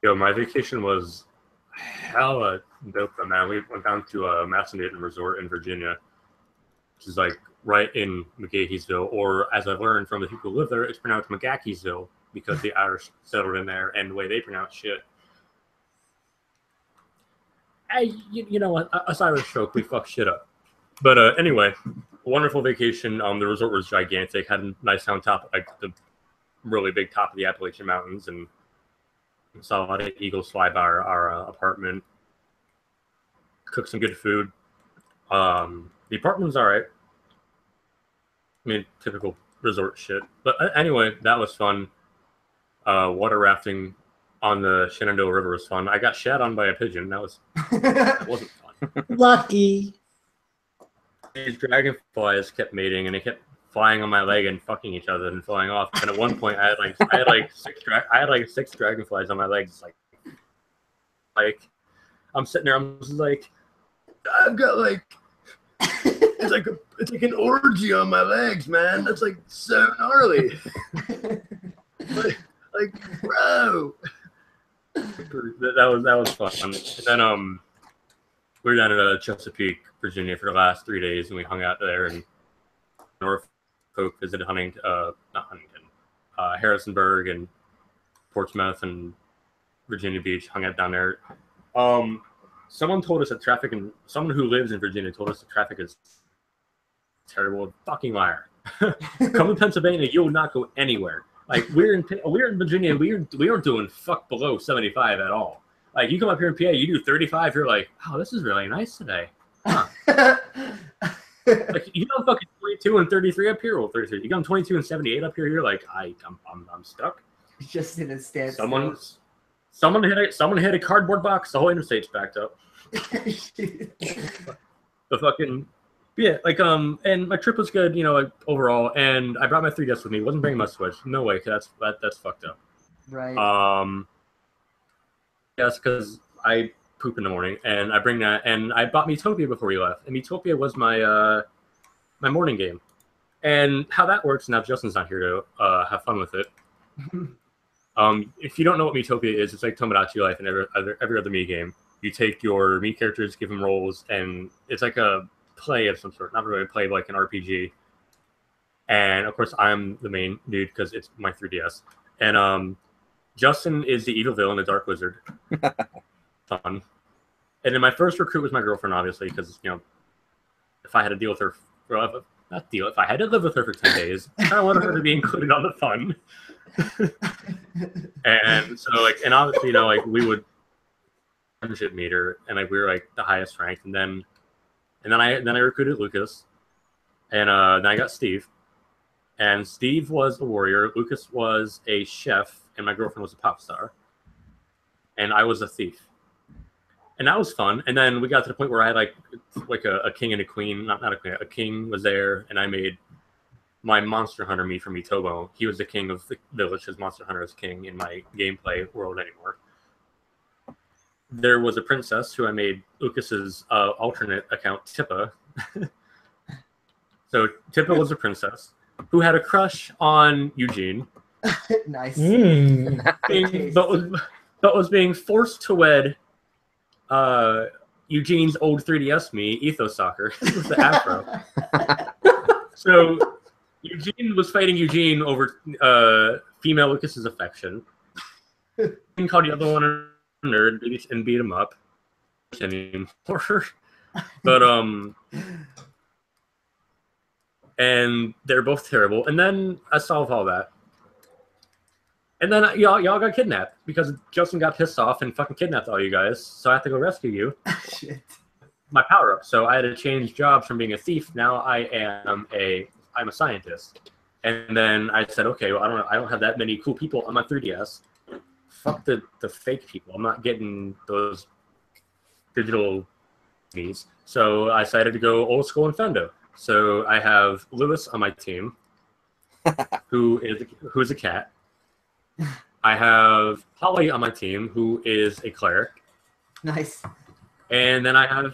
Yo, my vacation was hella dope, man. We went down to a Macedonian resort in Virginia, which is like right in McGaheysville, or as I've learned from the people who live there, it's pronounced McGaheysville because the Irish settled in there and the way they pronounce shit. You know what? Us Irish folk, we fuck shit up. But anyway, wonderful vacation. The resort was gigantic. Had a nice on top, like the really big top of the Appalachian Mountains, and saw a lot of eagles fly by our apartment. Cooked some good food. The apartment was all right. I mean, typical resort shit. But anyway, that was fun. Water rafting on the Shenandoah River was fun. I got shat on by a pigeon. That wasn't fun. Lucky. these dragonflies kept mating, and they kept flying on my leg and fucking each other and flying off. And at one point, I had like six dragonflies on my legs. Like I'm sitting there, I'm just like, I've got like it's like an orgy on my legs, man. That's like so gnarly. like bro. That was fun. And then we were down at Chesapeake, Virginia for the last 3 days, and we hung out there and Norfolk, visited Harrisonburg and Portsmouth and Virginia Beach, hung out down there. Someone told us that someone who lives in Virginia told us that traffic is terrible. Fucking liar. Come to Pennsylvania, you will not go anywhere. Like we're in Virginia, we aren't doing fuck below 75 at all. Like you come up here in PA, you do 35, you're like, oh, this is really nice today. Huh. Like you don't fucking 22 and 33 up here, well 33. You come 22 and 78 up here, you're like, I'm stuck. Just in a stance. Someone hit a cardboard box. The whole interstate's backed up. The fucking yeah, like and my trip was good, you know, like overall. And I brought my 3DS with me. Wasn't bringing my Switch. No way, cause that's fucked up. Right. Yes, because I poop in the morning, and I bring that. And I bought Miitopia before we left, and Miitopia was my my morning game. And how that works now, Justin's not here to have fun with it. If you don't know what Miitopia is, it's like Tomodachi Life and every other Mii game. You take your Mii characters, give them roles, and it's like a play of some sort. Not really a play, but like an RPG. And of course, I'm the main dude because it's my 3DS. And Justin is the evil villain, the Dark Wizard. Fun. And then my first recruit was my girlfriend, obviously, because you know, if I had to deal with her, if I had to live with her for 10 days, I wanted her to be included on the fun. And so like, and obviously, you know, like we would friendship meter, and like we were like the highest ranked, and then I recruited Lucas, and then I got Steve, and Steve was a warrior, Lucas was a chef, and my girlfriend was a pop star, and I was a thief, and that was fun. And then we got to the point where I had like a king and a queen, not a queen, a king was there, and I made my Monster Hunter Mii from Mitobo. He was the king of the village, because Monster Hunter is king in my gameplay world anymore. There was a princess who I made Lucas's alternate account, Tippa. So Tippa was a princess who had a crush on Eugene. Nice. But was being forced to wed Eugene's old 3DS Mii, Ethos Soccer, with the afro. So Eugene was fighting Eugene over female Lucas's affection. He called the other one a nerd and beat him up anymore. But and they're both terrible. And then I solved all that. And then y'all got kidnapped because Justin got pissed off and fucking kidnapped all you guys. So I have to go rescue you. Shit. My power up. So I had to change jobs from being a thief. Now I'm a scientist. And then I said, okay, well, I don't have that many cool people on my 3DS. Fuck the fake people. I'm not getting those digital needs. So I decided to go old school Infendo. So I have Lewis on my team, who is a cat. I have Holly on my team, who is a cleric. Nice. And then I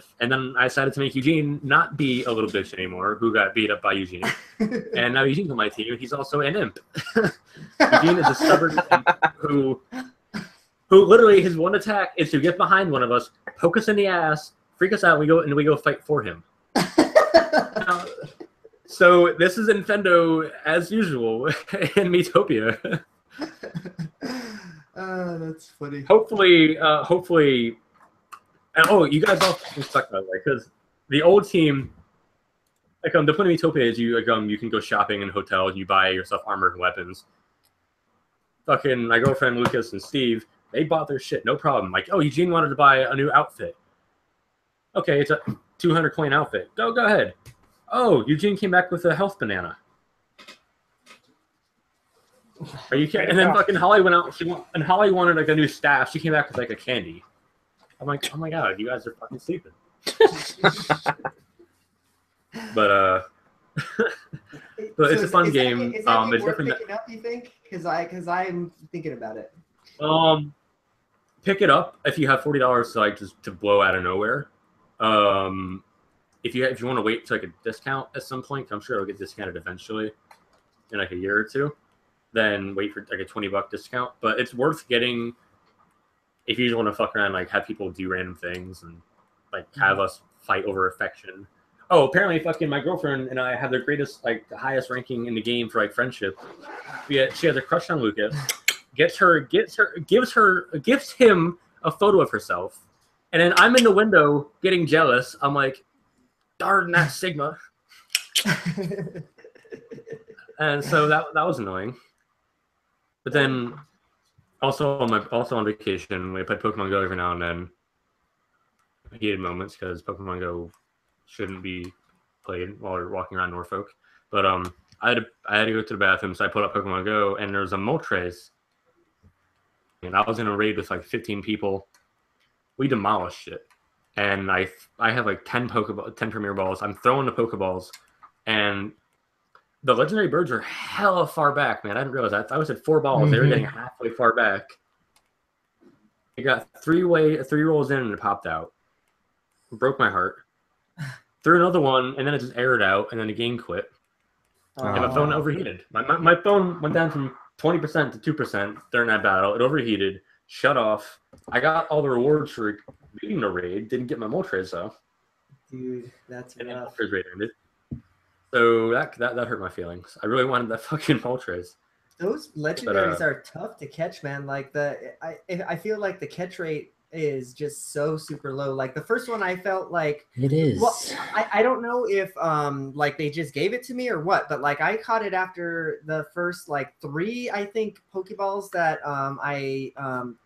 decided to make Eugene not be a little bitch anymore, who got beat up by Eugene. And now Eugene's on my team. He's also an imp. Eugene is a stubborn imp who literally his one attack is to get behind one of us, poke us in the ass, freak us out, and we go fight for him. So this is Infendo as usual in Miitopia. That's funny. Hopefully. Oh, you guys all suck, by the way, because the old team, like the point of Miitopia is you can go shopping in hotels, you buy yourself armor and weapons. Fucking my girlfriend Lucas and Steve, they bought their shit, no problem. Like, oh, Eugene wanted to buy a new outfit. Okay, it's a 200 coin outfit. Go ahead. Oh, Eugene came back with a health banana. Are you kidding? And then fucking Holly went out. And Holly wanted like a new staff. She came back with like a candy. I'm like, oh my god, you guys are fucking stupid. But but it's a fun game. Is that It's worth different. picking up? You think? Because I'm thinking about it. Pick it up if you have $40 to like just to blow out of nowhere. If you want to wait to like a discount at some point, I'm sure it'll get discounted eventually in like a year or two. Then wait for like a $20 discount. But it's worth getting if you just want to fuck around, like have people do random things and like have us fight over affection. Oh, apparently fucking my girlfriend and I have the greatest, like the highest ranking in the game for like friendship. She has a crush on Lucas. Gives him a photo of herself. And then I'm in the window getting jealous. I'm like, darn that Sigma. And so that was annoying. But then also on vacation, we play Pokemon Go every now and then. Heated moments because Pokemon Go shouldn't be played while we're walking around Norfolk. But I had to go to the bathroom, so I pulled up Pokemon Go, and there's a Moltres. And I was in a raid with like 15 people. We demolished it. And I have like 10 Premier Balls. I'm throwing the Pokeballs, and the legendary birds are hella far back, man. I didn't realize that. I was at 4 balls. They were getting halfway far back. It got 3 rolls in, and it popped out. It broke my heart. Threw another one, and then it just aired out, and then the game quit. And my phone overheated. My phone went down from 20% to 2% during that battle. It overheated, shut off. I got all the rewards for beating the raid. Didn't get my Moltres though. Dude, that's and rough. Moltres raid ended. So that hurt my feelings. I really wanted that fucking Moltres. Those legendaries are tough to catch, man. Like I feel like the catch rate is just so super low. Like the first one, I felt like it is. Well, I don't know if like they just gave it to me or what, but like I caught it after the first like 3 I think Pokeballs that I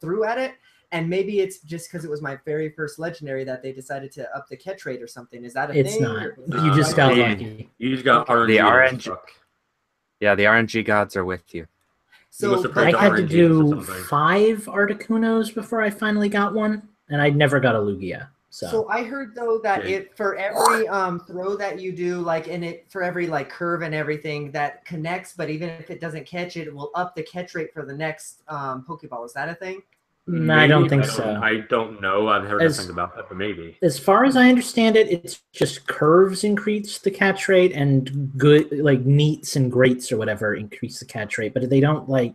threw at it, and maybe it's just because it was my very first legendary that they decided to up the catch rate or something. Is that a thing? It's not. You just got lucky. You just got RNG. The RNG. Yeah, the RNG gods are with you. So I had to do 5 Articunos before I finally got one, and I never got a Lugia. So I heard though that it for every throw that you do, like for every like curve and everything that connects, but even if it doesn't catch it, it will up the catch rate for the next Pokeball. Is that a thing? No, I don't think so. I don't know. I've heard nothing about that, but maybe. As far as I understand it, it's just curves increase the catch rate, and good like neats and greats or whatever increase the catch rate, but they don't like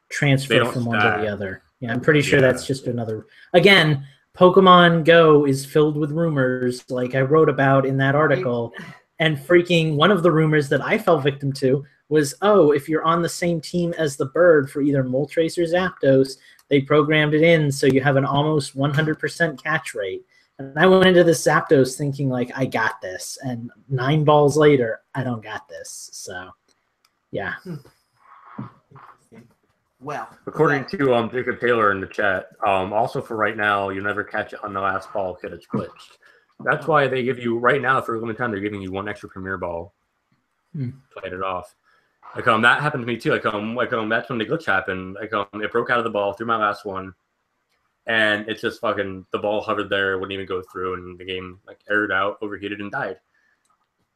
transfer from one to the other. Yeah, I'm pretty sure that's just another. Again, Pokemon Go is filled with rumors, like I wrote about in that article, and freaking one of the rumors that I fell victim to was, oh, if you're on the same team as the bird for either Moltres or Zapdos, they programmed it in so you have an almost 100% catch rate. And I went into the Zapdos thinking like, I got this, and 9 balls later, I don't got this. So, yeah. Well, according to Jacob Taylor in the chat, also for right now, you'll never catch it on the last ball because it's glitched. That's why they give you right now for a limited time. They're giving you 1 extra Premier Ball. Played it off. Like that happened to me too. Like that's when the glitch happened. Like it broke out of the ball through my last one, and it's just fucking the ball hovered there, wouldn't even go through, and the game like aired out, overheated, and died.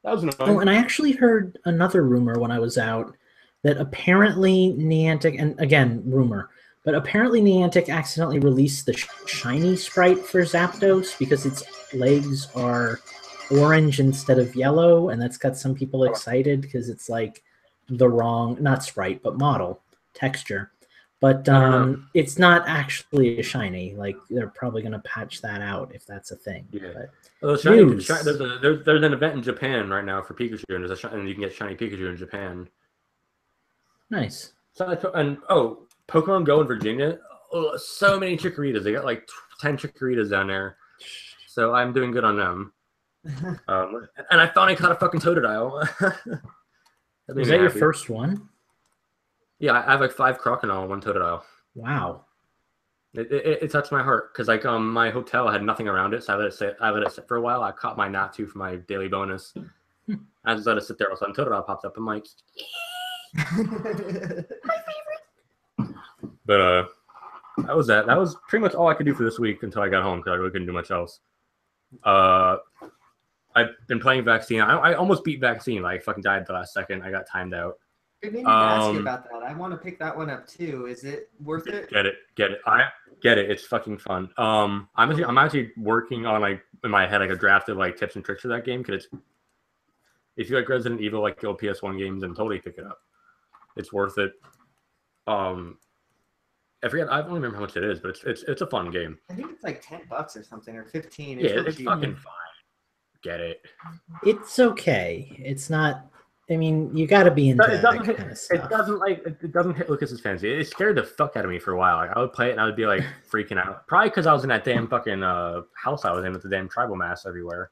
That was annoying. Oh, and I actually heard another rumor when I was out that apparently Niantic, and again rumor, but apparently Niantic accidentally released the shiny sprite for Zapdos because its legs are orange instead of yellow, and that's got some people excited because it's like the wrong, not sprite, but model texture. But it's not actually a shiny. Like they're probably going to patch that out if that's a thing. Yeah. But there's an event in Japan right now for Pikachu, and and you can get shiny Pikachu in Japan. Nice. So Pokemon Go in Virginia. Oh, so many Chikorritas. They got like 10 Chikorritas down there. So I'm doing good on them. And I finally caught a fucking Totodile. Is that your first one? Yeah, I have like 5 Crocodile and 1 Totodile. Wow. It touched my heart because like my hotel had nothing around it, so I let it sit for a while. I caught my Natu for my daily bonus. I just let it sit there. All of a sudden, Totodile popped up. I'm like, my favorite. But that was that. That was pretty much all I could do for this week until I got home because I really couldn't do much else. I I've been playing Vaccine. I almost beat Vaccine. Like, I fucking died at the last second. I got timed out. It made me ask you about that. I want to pick that one up too. Is it worth it? Get it. I get it. It's fucking fun. I'm actually working on, like, in my head, like, a draft of, like, tips and tricks for that game, because if you like Resident Evil, like the old PS1 games, then totally pick it up. It's worth it. I forget. I don't remember how much it is, but it's a fun game. I think it's like $10 or something, or 15. Yeah, it's fucking fine. Get it. It's okay. It's not. I mean, you got to be into that kind of stuff. It doesn't hit Lucas's fancy. It scared the fuck out of me for a while. Like, I would play it and I would be like freaking out. Probably because I was in that damn fucking house I was in with the damn tribal mask everywhere.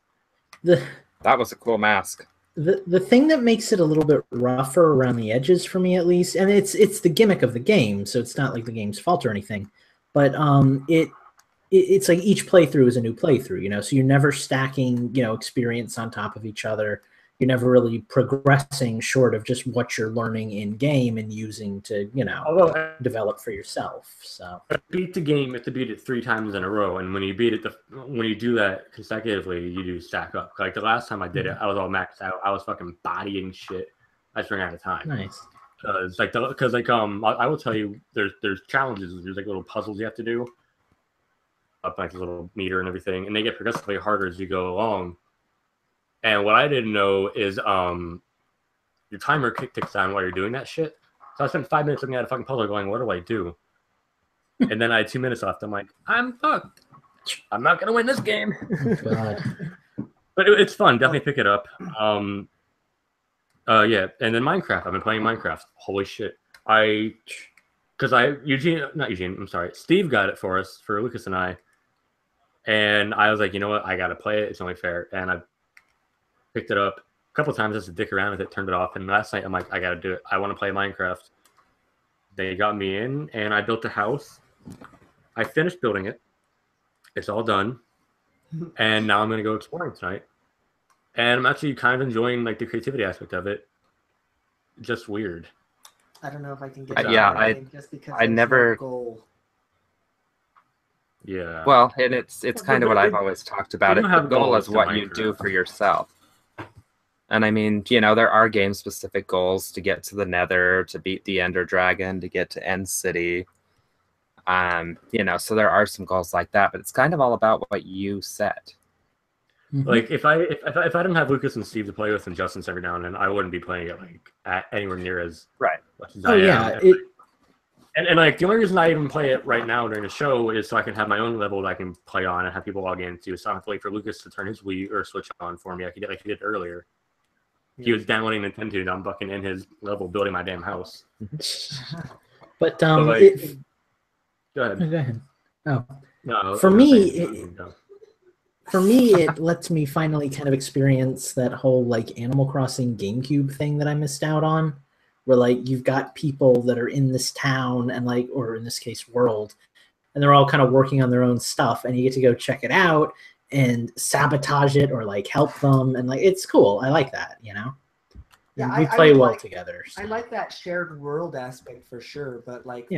That was a cool mask. The thing that makes it a little bit rougher around the edges for me, at least, and it's the gimmick of the game, so it's not like the game's fault or anything, but it's like each playthrough is a new playthrough, you know, so you're never stacking, you know, experience on top of each other. You're never really progressing short of just what you're learning in game and using to, you know, develop for yourself. So beat the game, you have to beat it 3 times in a row, and when you beat it, when you do that consecutively, you do stack up. Like the last time I did it, I was all maxed out. I was fucking bodying shit. I just ran out of time. Nice. I will tell you, there's challenges. There's like little puzzles you have to do up like a little meter and everything, and they get progressively harder as you go along. And what I didn't know is your timer ticks down while you're doing that shit. So I spent 5 minutes looking at a fucking puzzle going, what do I do? And then I had 2 minutes left. I'm like, I'm fucked. I'm not going to win this game. Oh, God. But it's fun. Definitely pick it up. Yeah. And then Minecraft. I've been playing Minecraft. Holy shit. Steve got it for us, for Lucas and I. And I was like, you know what? I got to play it. It's only fair. And I picked it up a couple of times just to dick around with it, turned it off, and last night I'm like, I gotta do it. I want to play Minecraft. They got me in, and I built a house. I finished building it. It's all done, and now I'm gonna go exploring tonight. And I'm actually kind of enjoying like the creativity aspect of it. Just weird. I don't know if I can get. Just because I never. No goal. Yeah. Well, and it's kind of what I've always talked about. The goal is what you do for yourself. And I mean, you know, there are game-specific goals to get to the Nether, to beat the Ender Dragon, to get to End City. You know, so there are some goals like that, but it's kind of all about what you set. Like if I didn't have Lucas and Steve to play with and Justin's every now and then, I wouldn't be playing it like anywhere near as much as I am. And like the only reason I even play it right now during the show is so I can have my own level that I can play on and have people log into. So I don't have to wait for Lucas to turn his Wii or Switch on for me like he did earlier. He was downloading Nintendo, and I'm fucking in his level building my damn house. But go ahead. Go ahead. Oh, no. For me, it lets me finally kind of experience that whole like Animal Crossing GameCube thing that I missed out on, where like you've got people that are in this town and like, or in this case, world, and they're all kind of working on their own stuff, and you get to go check it out and sabotage it or like help them, and like it's cool. I like that, you know. Yeah, we play well together. So. I like that shared world aspect for sure, but like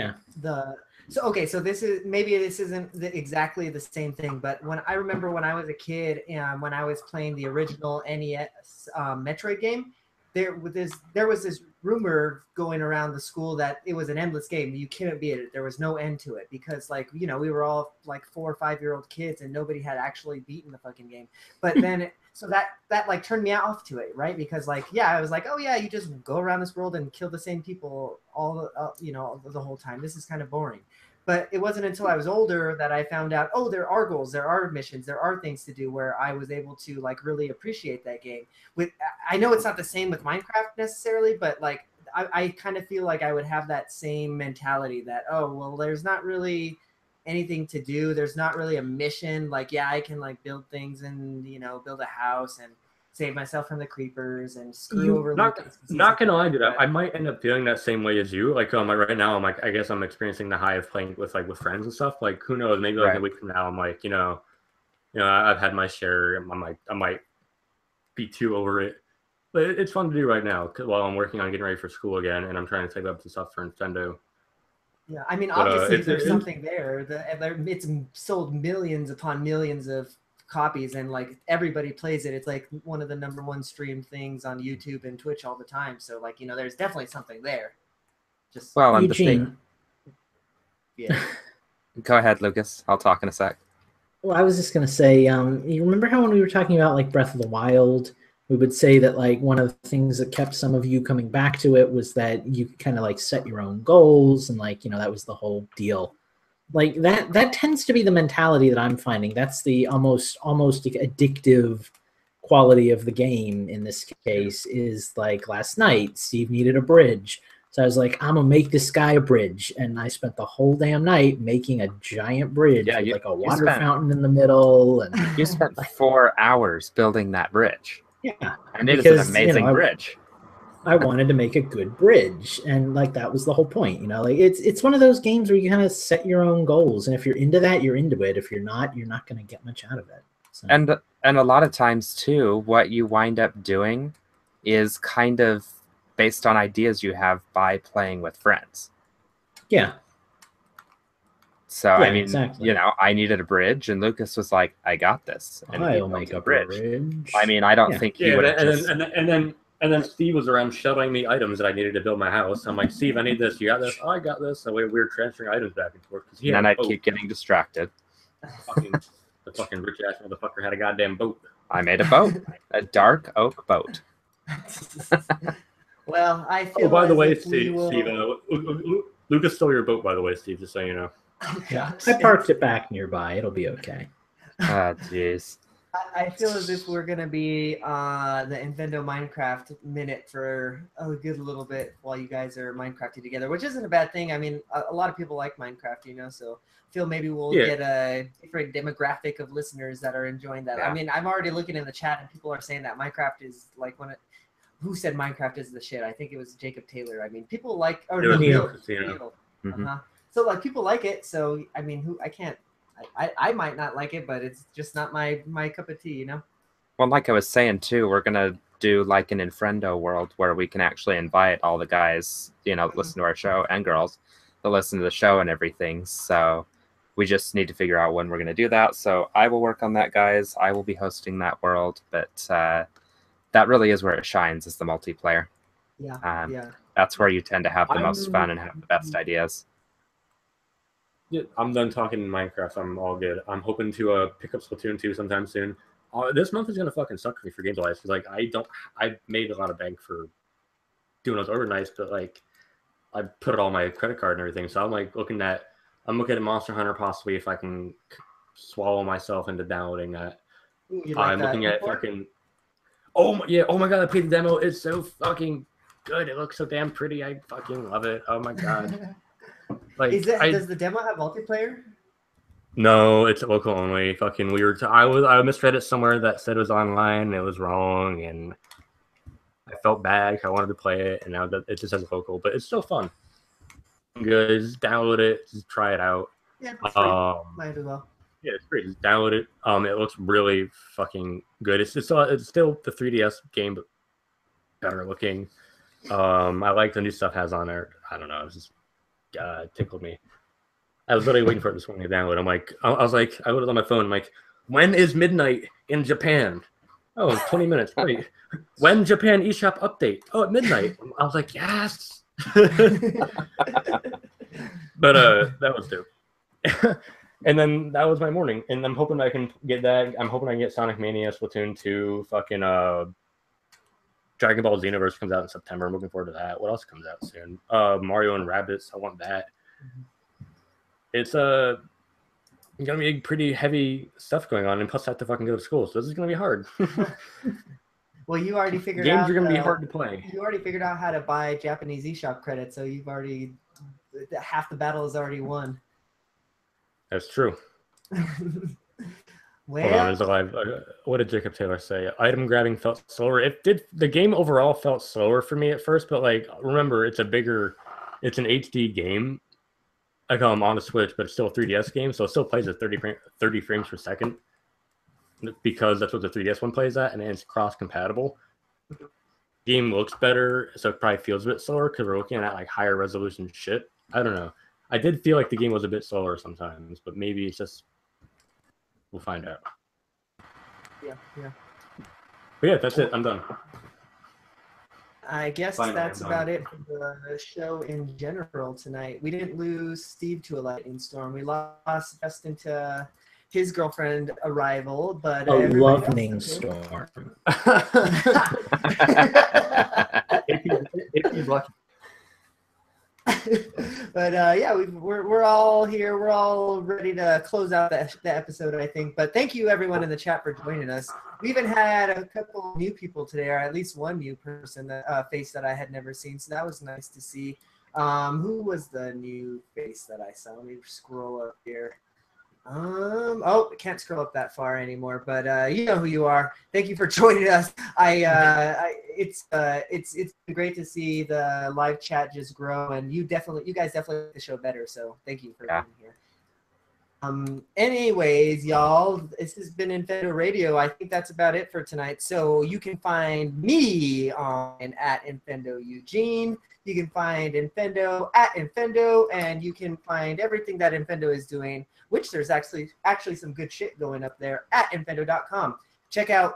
so this isn't exactly the same thing, but when I remember when I was a kid and when I was playing the original NES Metroid game, there was this rumor going around the school that it was an endless game. You couldn't beat it. There was no end to it because, like, you know, we were all like 4 or 5 year old kids and nobody had actually beaten the fucking game. But then, so that like turned me off to it, right? Because like, yeah, I was like, oh yeah, you just go around this world and kill the same people the whole time. This is kind of boring. But it wasn't until I was older that I found out, oh, there are goals, there are missions, there are things to do, where I was able to like really appreciate that game. I know it's not the same with Minecraft necessarily, but like I kind of feel like I would have that same mentality that, oh, well, there's not really anything to do. There's not really a mission. Like, yeah, I can like build things and, you know, build a house and save myself from the creepers and screw over. Not gonna lie to that. I might end up feeling that same way as you. Like, right now, I'm like, I guess I'm experiencing the high of playing with friends and stuff. Like, who knows? Maybe like a week from now, I'm like, you know, I've had my share. I might be too over it, but it's fun to do right now while I'm working on getting ready for school again, and I'm trying to save up some stuff for Infendo. Yeah, I mean, obviously there's something there. It's sold millions upon millions of copies, and like everybody plays it. It's like one of the #1 streamed things on YouTube and Twitch all the time. So like, you know, there's definitely something there. Just Well, I'm Eugene. yeah. Go ahead, Lucas. I'll talk in a sec. Well, I was just gonna say, you remember how when we were talking about like Breath of the Wild, we would say that like one of the things that kept some of you coming back to it was that you could kind of like set your own goals, and like, you know, that was the whole deal. Like that tends to be the mentality that I'm finding. That's the almost addictive quality of the game in this case. Is like last night Steve needed a bridge, so I was like, I'm gonna make this guy a bridge, and I spent the whole damn night making a giant bridge with like a water fountain in the middle. And you spent 4 hours building that bridge. Yeah, and it is an amazing bridge. I wanted to make a good bridge, and like that was the whole point, you know. Like it's one of those games where you kind of set your own goals, and if you're into that, you're into it. If you're not going to get much out of it. So. And a lot of times too, what you wind up doing is kind of based on ideas you have by playing with friends. Yeah. So yeah, I mean, exactly. you know, I needed a bridge, and Lucas was like, "I got this." And I'll make a bridge. I mean, I don't think he would. And then Steve was around showing me items that I needed to build my house. I'm like, Steve, I need this. You got this? Oh, I got this. So we were transferring items back and forth. And then I'd keep getting distracted. The fucking rich ass motherfucker had a goddamn boat. I made a boat, a dark oak boat. Well, I feel. Oh, by the way, Steve, Lucas stole your boat. By the way, Steve, just so you know. Yeah, I parked it back nearby. It'll be okay. Ah, jeez. I feel as if we're gonna be the Infendo Minecraft minute for a good little bit while you guys are Minecrafting together, which isn't a bad thing. I mean, a lot of people like Minecraft, you know, so I feel maybe we'll get a different demographic of listeners that are enjoying that. Yeah. I mean, I'm already looking in the chat and people are saying that Minecraft is like who said Minecraft is the shit? I think it was Jacob Taylor. I mean, people like Neil. Mm-hmm. So like people like it. So I mean, I might not like it, but it's just not my cup of tea, you know? Well, like I was saying, too, we're going to do like an Infendo world where we can actually invite all the guys, you know, that listen to our show, and girls that listen to the show and everything. So we just need to figure out when we're going to do that. So I will work on that, guys. I will be hosting that world. But that really is where it shines, is the multiplayer. Yeah. That's where you tend to have the most fun and have the best ideas. Yeah, I'm done talking Minecraft. I'm all good. I'm hoping to pick up Splatoon 2 sometime soon. This month is gonna fucking suck for me for games wise, because like I made a lot of bank for doing those overnights, but like I put it all on my credit card and everything. So I'm like looking at Monster Hunter possibly if I can swallow myself into downloading that. I'm looking at fucking oh my god, I played the demo. It's so fucking good. It looks so damn pretty. I fucking love it. Oh my god. Like, does the demo have multiplayer? No, it's local only. Fucking weird. I misread it somewhere that said it was online and it was wrong, and I felt bad. I wanted to play it, and now it just says local, but it's still fun. Good. Just download it. Just try it out. Yeah, it's free. Might as well. Yeah, it's free. Just download it. It looks really fucking good. It's still the 3DS game, but better looking. I like the new stuff it has on there. I don't know. It's just tickled me. I was literally waiting for it this morning to download. I was like, I wrote it on my phone. I'm like, when is midnight in Japan? Oh, 20 minutes. Wait. When Japan eShop update? Oh, at midnight. I was like, yes. But that was dope. And then that was my morning. And I'm hoping I can get that. I'm hoping I can get Sonic Mania, Splatoon 2, fucking Dragon Ball Xenoverse comes out in September. I'm looking forward to that. What else comes out soon? Mario and Rabbids. I want that. It's gonna be pretty heavy stuff going on, and plus I have to fucking go to school, so this is gonna be hard. Well, you already figured out games are gonna be hard to play. You already figured out how to buy Japanese eShop credit, so you've already half the battle is already won. That's true. Well, hold on, there's a live. What did Jacob Taylor say? Item grabbing felt slower. The game overall felt slower for me at first, but like remember, it's an HD game. Like on a Switch, but it's still a 3DS game, so it still plays at 30 frames per second because that's what the 3DS one plays at, and it's cross-compatible. Game looks better, so it probably feels a bit slower because we're looking at like higher resolution shit. I don't know. I did feel like the game was a bit slower sometimes, but maybe it's just we'll find out. Yeah. But yeah, that's it. I'm done. I guess Finally, that's I'm about done. it for the show in general tonight. We didn't lose Steve to a lightning storm. We lost Justin to his girlfriend arrival, but A everybody else loving is okay. storm. If he's lucky. But yeah, we're all here. We're all ready to close out the episode, I think. But thank you, everyone in the chat, for joining us. We even had a couple new people today, or at least one new person, that face that I had never seen. So that was nice to see. Who was the new face that I saw? Let me scroll up here. Oh, I can't scroll up that far anymore, but you know who you are. Thank you for joining us. It's been great to see the live chat just grow, and you guys definitely make the show better. So thank you for being here. Anyways, y'all, this has been Infendo Radio. I think that's about it for tonight. So you can find me at Infendo Eugene. You can find Infendo at Infendo, and you can find everything that Infendo is doing, which there's actually some good shit going up there at infendo.com. Check out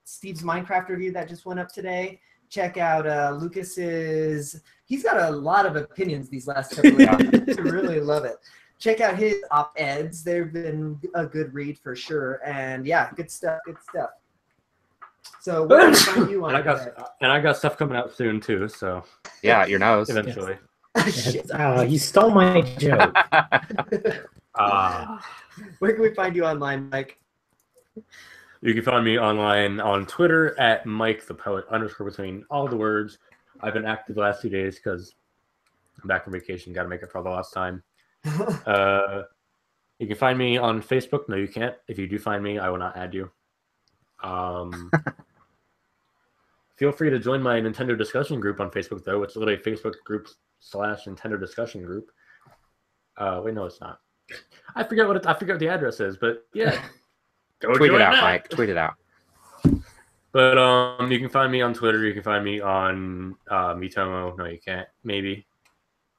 Steve's Minecraft review that just went up today. Check out Lucas's. He's got a lot of opinions these last couple of days. I really love it. Check out his op-eds. They've been a good read for sure. And yeah, good stuff. So where can we find you on and I got stuff coming out soon too. So yeah, your nose eventually. You stole my joke. Where can we find you online, Mike? You can find me online on Twitter at Mike the Poet _ between all the words. I've been active the last 2 days because I'm back from vacation. Got to make it for the last time. You can find me on Facebook. No, you can't. If you do find me, I will not add you. Feel free to join my Nintendo discussion group on Facebook, though. It's literally Facebook group / Nintendo discussion group. Wait, no, it's not. I forget what the address is, but yeah. Tweet it out, Mike. Tweet it out. But you can find me on Twitter. You can find me on Mitomo. No, you can't. Maybe.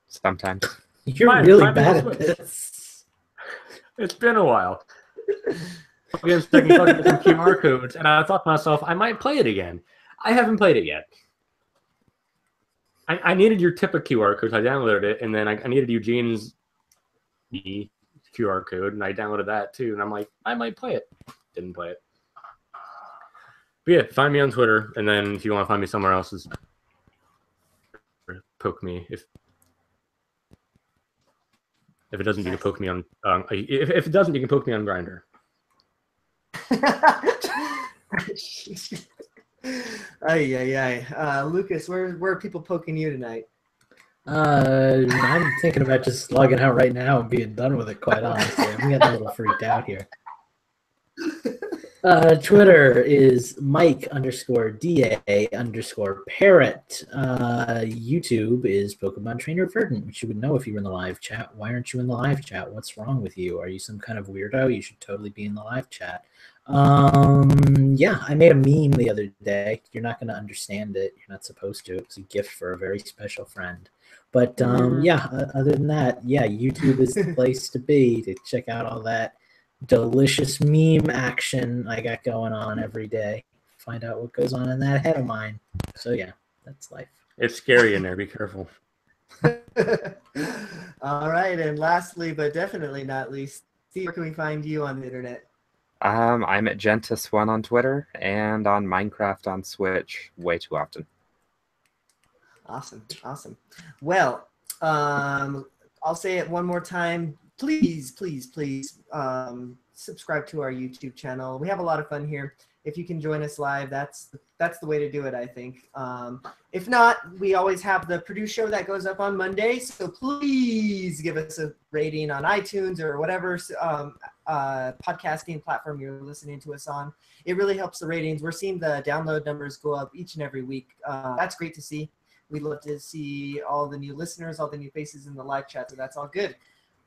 Sometimes. You're really bad at this. It's been a while. Again, checking some QR codes, and I thought to myself, I might play it again. I haven't played it yet. I needed your tip of QR codes. I downloaded it, and then I needed Eugene's QR code, and I downloaded that too. And I'm like, I might play it. Didn't play it. But yeah, find me on Twitter, and then if you want to find me somewhere else, just poke me. If it doesn't, you can poke me on. If it doesn't, you can poke me on Grindr. Lucas, where are people poking you tonight? I'm thinking about just logging out right now and being done with it, quite honestly. I'm getting a little freaked out here. Twitter is Mike_DA_parrot. YouTube is Pokemon Trainer Verdant, which you would know if you were in the live chat. Why aren't you in the live chat? What's wrong with you? Are you some kind of weirdo? You should totally be in the live chat. Yeah, I made a meme the other day. You're not going to understand it. You're not supposed to. It was a gift for a very special friend. But yeah, other than that, yeah, YouTube is the place to be to check out all that delicious meme action I got going on every day. Find out what goes on in that head of mine. So yeah, that's life. It's scary in there. Be careful. All right, and lastly, but definitely not least, Steve, where can we find you on the internet? I'm at Gentis1 on Twitter and on Minecraft on Switch way too often. Awesome. Well, I'll say it one more time. Please subscribe to our YouTube channel. We have a lot of fun here. If you can join us live, that's the way to do it, I think. If not, we always have the Purdue show that goes up on Monday. So please give us a rating on iTunes or whatever podcasting platform you're listening to us on. It really helps the ratings. We're seeing the download numbers go up each and every week. That's great to see. We'd love to see all the new listeners, all the new faces in the live chat, so that's all good.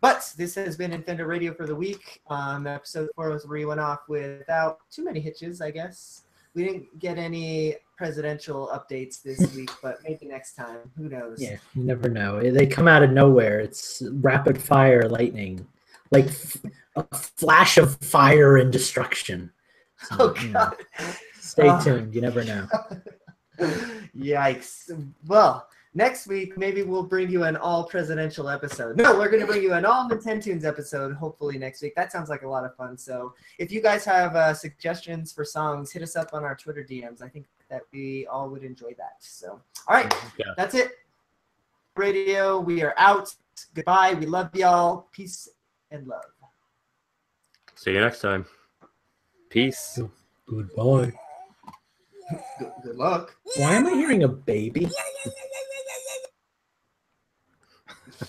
But this has been Infendo Radio for the week. Episode 4 was where we went off without too many hitches, I guess. We didn't get any presidential updates this week, but maybe next time. Who knows? Yeah, you never know. They come out of nowhere. It's rapid fire lightning, like a flash of fire and destruction. So, Oh you know, God! stay tuned. You never know. Yikes! Well, next week maybe we'll bring you an all presidential episode. No, we're gonna bring you an all Nintendo's episode. Hopefully next week. That sounds like a lot of fun. So if you guys have suggestions for songs, hit us up on our Twitter DMs. I think that we all would enjoy that. So all right, that's it. Radio. We are out. Goodbye. We love y'all. Peace and love. See you next time. Peace. Goodbye. Good luck. Why am I hearing a baby?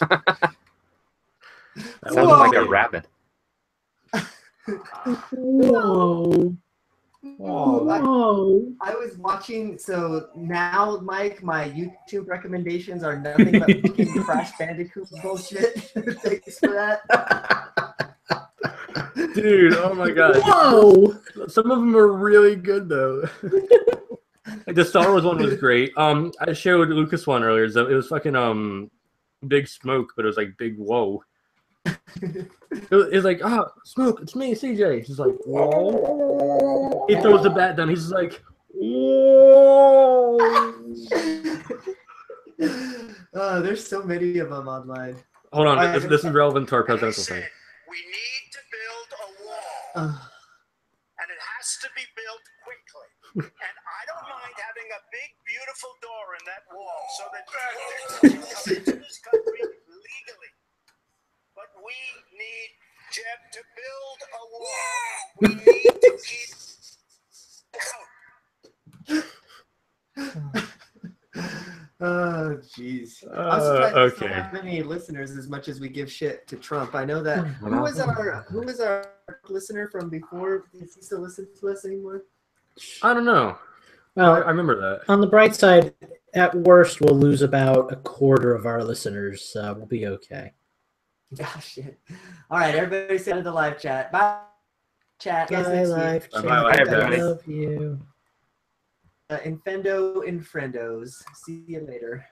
That sounded like a rabbit. Whoa. Oh, I was watching, so now, Mike, my YouTube recommendations are nothing but fucking Crash Bandicoot bullshit. Thanks for that. Dude, oh my god. Whoa! Some of them are really good though. Like the Star Wars one was great. I showed Lucas one earlier. So it was fucking Big Smoke, but it was like Big Whoa. It was like, Smoke, it's me, CJ. He's like, whoa. He throws the bat down. He's just like, whoa. There's so many of them online. Hold on, this is relevant to our presidential thing. We need to build a wall, and it has to be built quickly. And I don't mind having a big, beautiful door in that wall so that you can come into this country legally. But we need, Jeb, to build a wall. We need to keep out. Oh, jeez. I'm surprised we okay. don't have many listeners as much as we give shit to Trump. I know that. Who was our listener from before? Does he still listen to us anymore? I don't know. Well, I remember that. On the bright side, at worst, we'll lose about a quarter of our listeners. We'll be okay. Gosh, shit. All right, everybody say to the live chat. Bye, chat. Bye, live chat. Bye, everybody. I love you. Infendo Infrendos. See you later.